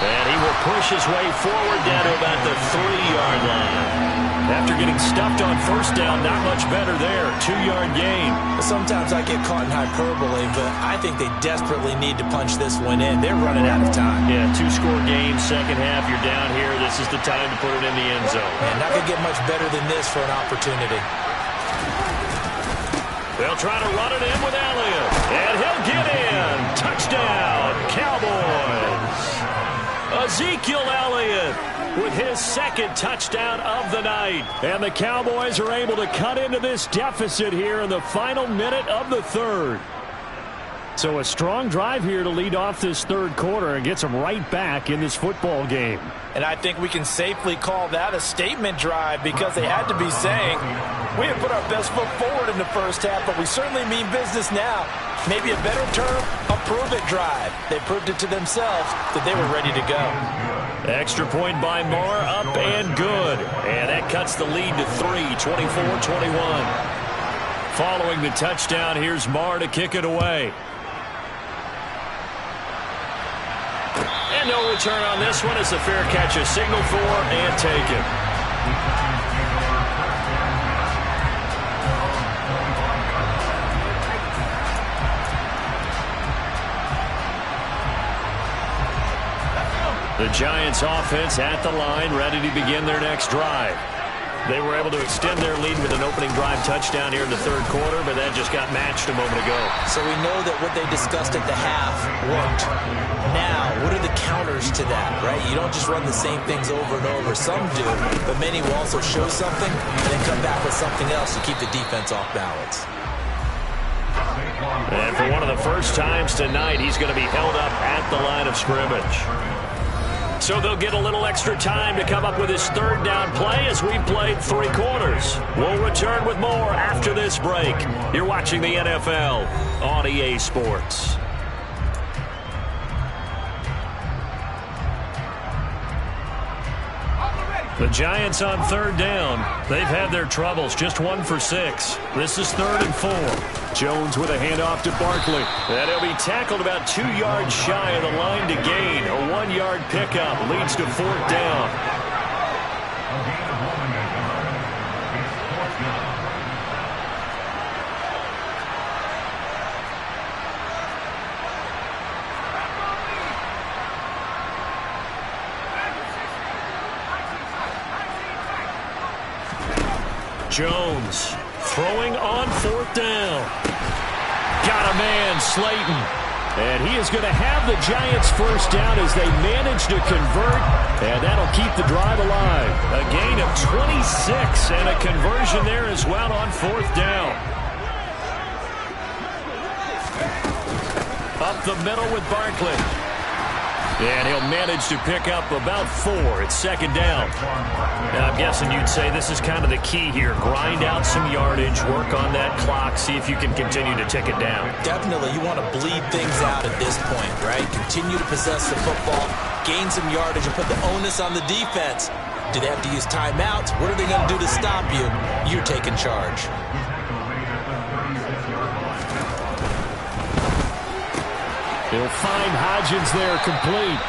And he will push his way forward down to about the 3-yard line. After getting stuffed on first down, not much better there. 2-yard gain. Sometimes I get caught in hyperbole, but I think they desperately need to punch this one in. They're running out of time. Yeah, 2-score game, second half. You're down here. This is the time to put it in the end zone. And not going to get much better than this for an opportunity. They'll try to run it in with Elliott. And he'll get in. Touchdown, Cowboys. Ezekiel Elliott with his second touchdown of the night. And the Cowboys are able to cut into this deficit here in the final minute of the third. So a strong drive here to lead off this third quarter and gets them right back in this football game. And I think we can safely call that a statement drive because they had to be saying, we have put our best foot forward in the first half, but we certainly mean business now. Maybe a better term, a prove-it drive. They proved it to themselves that they were ready to go. Extra point by Marr, up and good. And that cuts the lead to 3, 24-21. Following the touchdown, here's Marr to kick it away. And no return on this one. It's a fair catch, a signal for and taken. The Giants offense at the line, ready to begin their next drive. They were able to extend their lead with an opening drive touchdown here in the third quarter, but that just got matched a moment ago. So we know that what they discussed at the half worked. Now, what are the counters to that, right? You don't just run the same things over and over. Some do, but many will also show something and then come back with something else to keep the defense off balance. And for one of the first times tonight, he's going to be held up at the line of scrimmage. So they'll get a little extra time to come up with his third down play as we played 3 quarters. We'll return with more after this break. You're watching the NFL on EA Sports. The Giants on third down. They've had their troubles, just 1 for 6. This is 3rd and 4. Jones with a handoff to Barkley. And he'll be tackled about 2 yards shy of the line to gain. A 1-yard pickup leads to 4th down. Jones throwing on 4th down. Got a man, Slayton. And he is going to have the Giants first down as they manage to convert. And that'll keep the drive alive. A gain of 26 and a conversion there as well on 4th down. Up the middle with Barkley. And he'll manage to pick up about 4. It's 2nd down. Now, I'm guessing you'd say this is kind of the key here. Grind out some yardage, work on that clock, see if you can continue to tick it down. Definitely. You want to bleed things out at this point, right? Continue to possess the football, gain some yardage, and put the onus on the defense. Do they have to use timeouts? What are they going to do to stop you? You're taking charge. He'll find Hodgins there complete.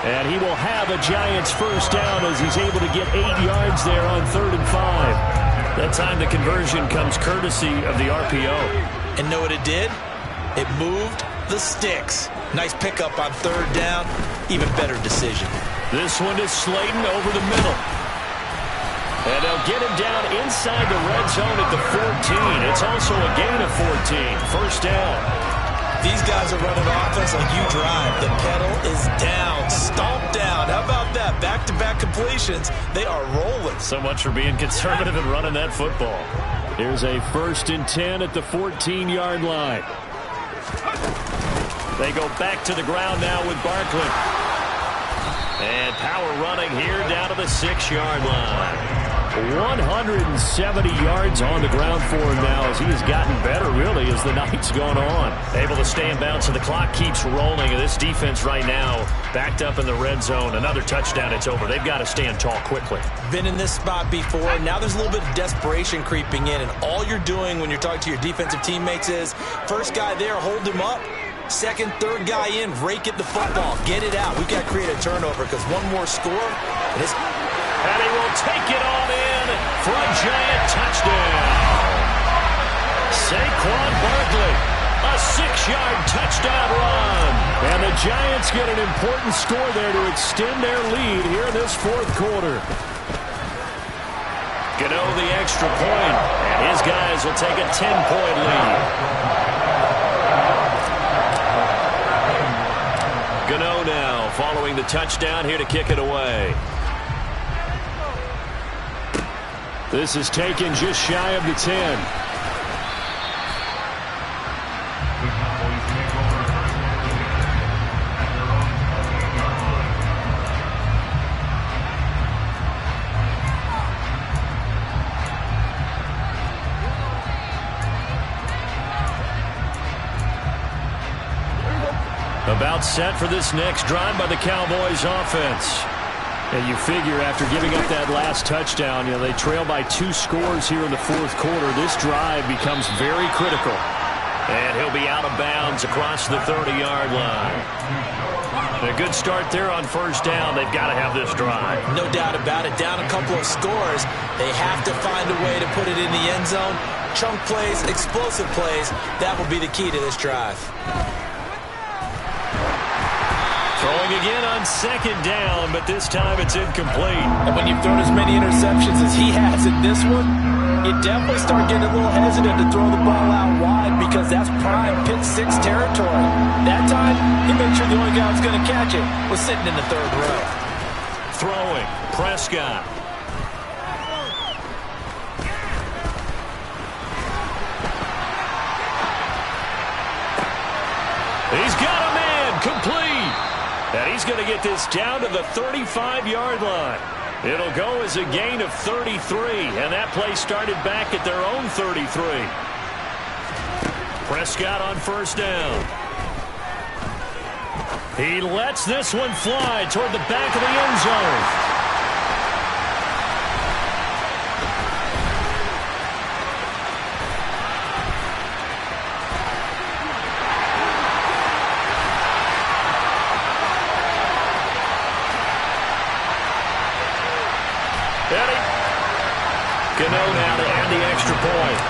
And he will have a Giants first down as he's able to get 8 yards there on 3rd and 5. That time the conversion comes courtesy of the RPO. And know what it did? It moved the sticks. Nice pickup on 3rd down. Even better decision. This one is Slayton over the middle. And they'll get him down inside the red zone at the 14. It's also a gain of 14. First down. These guys are running offense like you drive. The pedal is down, stomped down. How about that? Back-to-back completions. They are rolling. So much for being conservative and running that football. Here's a 1st and 10 at the 14-yard line. They go back to the ground now with Barkley. And power running here down to the 6-yard line. 170 yards on the ground for him now as he has gotten better, really, as the night's gone on. Able to stay in bounds, and the clock keeps rolling. And this defense right now backed up in the red zone. Another touchdown, it's over. They've got to stand tall quickly. Been in this spot before. Now there's a little bit of desperation creeping in, and all you're doing when you're talking to your defensive teammates is, first guy there, hold him up. Second, third guy in, rake at the football. Get it out. We've got to create a turnover because one more score, and it's... And he will take it on in for a Giant touchdown. Saquon Barkley, a 6-yard touchdown run. And the Giants get an important score there to extend their lead here in this 4th quarter. Gano the extra point, and his guys will take a 10-point lead. Gano now following the touchdown here to kick it away. This is taken just shy of the 10. About set for this next drive by the Cowboys offense. And you figure after giving up that last touchdown, they trail by 2 scores here in the fourth quarter. This drive becomes very critical. And he'll be out of bounds across the 30-yard line. A good start there on first down. They've got to have this drive. No doubt about it. Down a couple of scores. They have to find a way to put it in the end zone. Chunk plays, explosive plays. That will be the key to this drive. Throwing again on second down, but this time it's incomplete. And when you've thrown as many interceptions as he has in this one, you definitely start getting a little hesitant to throw the ball out wide because that's prime pick 6 territory. That time, he made sure the only guy who was going to catch it was sitting in the third row. Throwing, Prescott. He's got a man, complete. And he's going to get this down to the 35-yard line. It'll go as a gain of 33, and that play started back at their own 33. Prescott on first down. He lets this one fly toward the back of the end zone. Gano now to add the extra point.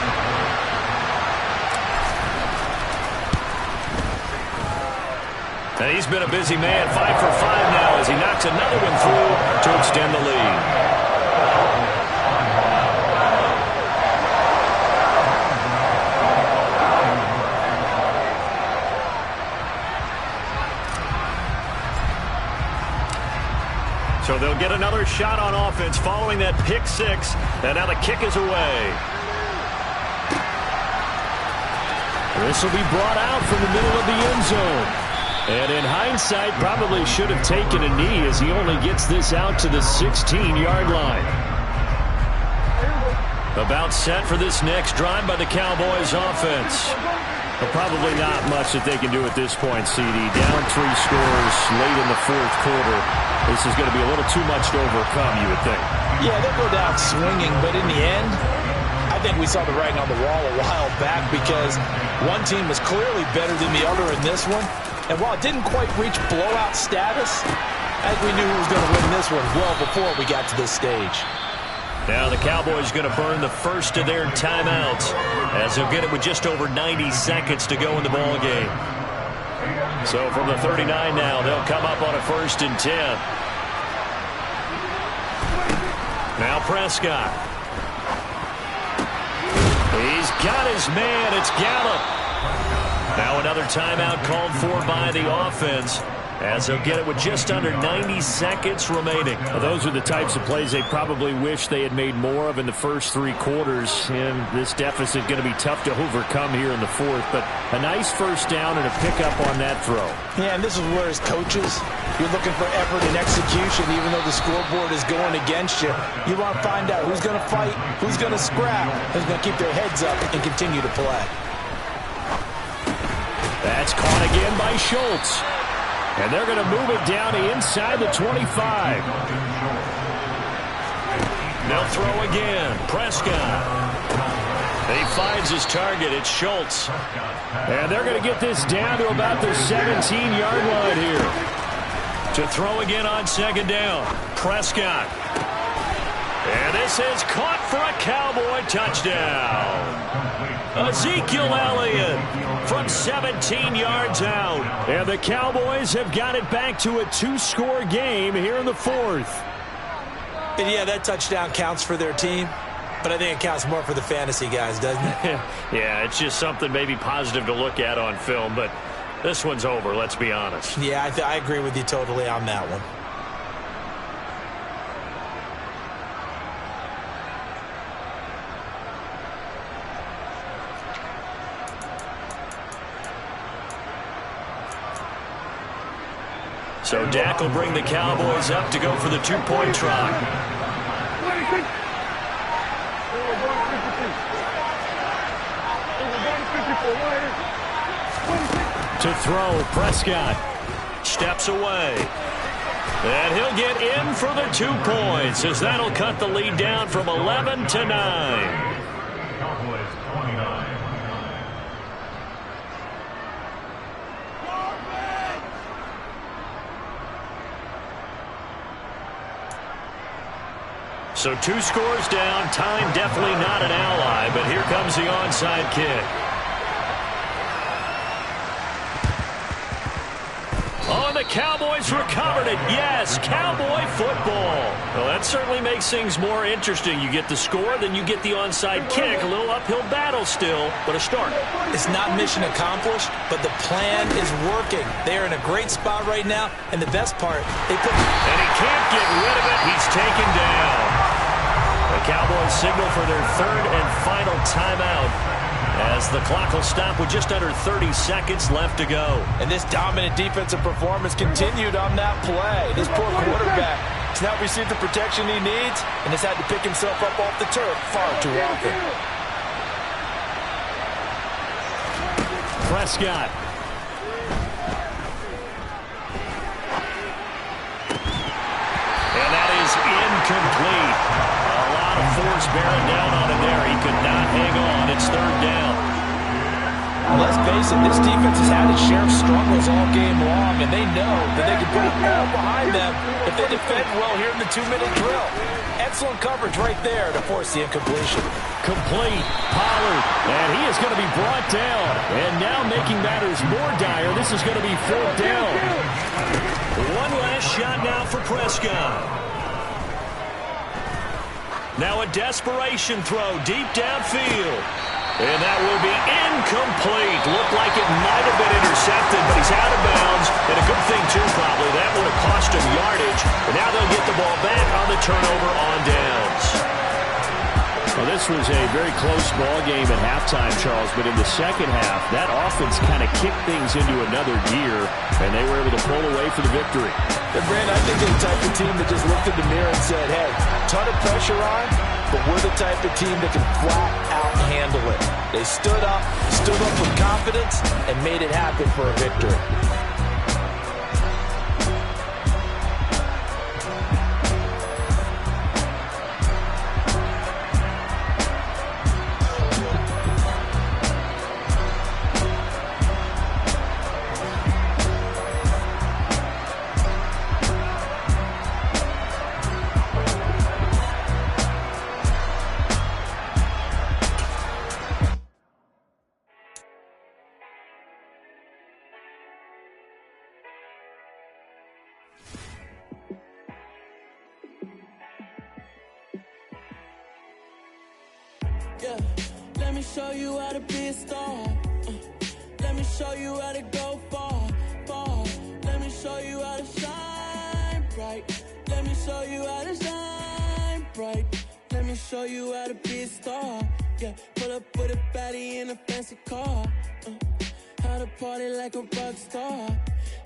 And he's been a busy man, 5 for 5 now as he knocks another one through to extend the lead. So they'll get another shot on offense following that pick 6. And now the kick is away. This will be brought out from the middle of the end zone. And in hindsight, probably should have taken a knee as he only gets this out to the 16-yard line. About set for this next drive by the Cowboys offense. But probably not much that they can do at this point, CD. Down 3 scores late in the fourth quarter. This is going to be a little too much to overcome, you would think. Yeah, they'll go down swinging, but in the end, I think we saw the writing on the wall a while back because one team was clearly better than the other in this one. And while it didn't quite reach blowout status, I think we knew who was going to win this one well before we got to this stage. Now the Cowboys going to burn the first of their timeouts as they'll get it with just over 90 seconds to go in the ball game. So from the 39 now, they'll come up on a 1st and 10. Now Prescott. He's got his man. It's Gallup. Now another timeout called for by the offense as they'll get it with just under 90 seconds remaining. Well, those are the types of plays they probably wish they had made more of in the first 3 quarters. And this deficit going to be tough to overcome here in the fourth. But a nice first down and a pickup on that throw. Yeah, and this is where as coaches, you're looking for effort and execution even though the scoreboard is going against you. You want to find out who's going to fight, who's going to scrap, who's going to keep their heads up and continue to play. That's caught again by Schultz. And they're going to move it down to inside the 25. They'll throw again. Prescott. He finds his target. It's Schultz. And they're going to get this down to about the 17-yard line here. To throw again on second down. Prescott. And this is caught for a Cowboy touchdown. Ezekiel Elliott from 17 yards out. And the Cowboys have got it back to a 2-score game here in the fourth. And yeah, that touchdown counts for their team, but I think it counts more for the fantasy guys, doesn't it? Yeah, it's just something maybe positive to look at on film, but this one's over, let's be honest. Yeah, I agree with you totally on that one. So Dak will bring the Cowboys up to go for the 2-point try. To throw, Prescott. steps away. And he'll get in for the 2 points, as that'll cut the lead down from 11 to 9. Cowboys 29. So 2 scores down. Time definitely not an ally, but here comes the onside kick. Oh, and the Cowboys recovered it. Yes, Cowboy football. Well, that certainly makes things more interesting. You get the score, then you get the onside kick. A little uphill battle still, but a start. It's not mission accomplished, but the plan is working. They're in a great spot right now, and the best part, they put... And he can't get rid of it. He's taken down. The Cowboys signal for their 3rd and final timeout, as the clock will stop with just under 30 seconds left to go. And this dominant defensive performance continued on that play. This poor quarterback has not received the protection he needs and has had to pick himself up off the turf far too often. Prescott. And that is incomplete. A lot of force bearing down on him there. He could not hang on. It's 3rd down. Let's face it, this defense has had its share of struggles all game long, and they know that they can put it all behind them if they defend well here in the 2-minute drill. Excellent coverage right there to force the incompletion. Complete. Pollard. And he is going to be brought down. And now making matters more dire, this is going to be 4th down. One last shot now for Prescott. Now a desperation throw deep downfield. And that will be incomplete. Looked like it might have been intercepted, but he's out of bounds. And a good thing, too, probably. That would have cost him yardage. And now they'll get the ball back on the turnover on downs. Well, this was a very close ball game at halftime, Charles, but in the second half, that offense kind of kicked things into another gear, and they were able to pull away for the victory. And Brandon, I think they're the type of team that just looked in the mirror and said, hey, ton of pressure on, but we're the type of team that can flat out handle it. They stood up with confidence, and made it happen for a victory. Yeah, let me show you how to be a star. Let me show you how to go far, far. Let me show you how to shine bright. Let me show you how to shine bright. Let me show you how to be a star. Yeah, pull up with a baddie in a fancy car. How to party like a rock star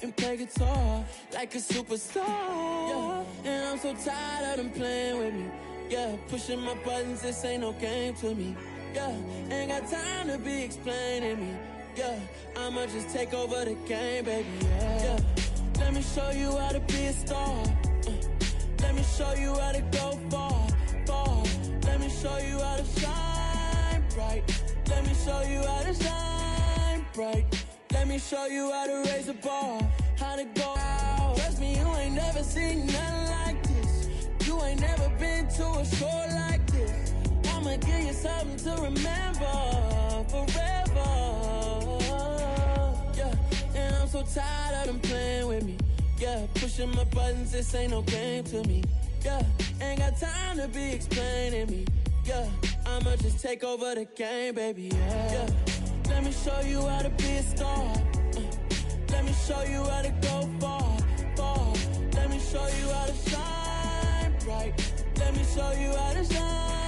and play guitar like a superstar. Yeah, and I'm so tired of them playing with me. Yeah, pushing my buttons, this ain't no game to me. Yeah, ain't got time to be explaining me. Yeah, I'ma just take over the game, baby. Yeah, let me show you how to be a star. Let me show you how to go far, far. Let me show you how to shine bright. Let me show you how to shine bright. Let me show you how to raise the bar, how to go out. Trust me, you ain't never seen nothing like this. You ain't never been to a show like this. I'ma give you something to remember forever. Yeah, and I'm so tired of them playing with me. Yeah, pushing my buttons, this ain't no game to me. Yeah, ain't got time to be explaining me. Yeah, I'ma just take over the game, baby. Yeah, let me show you how to be a star. Let me show you how to go far, far. Let me show you how to shine bright. Let me show you how to shine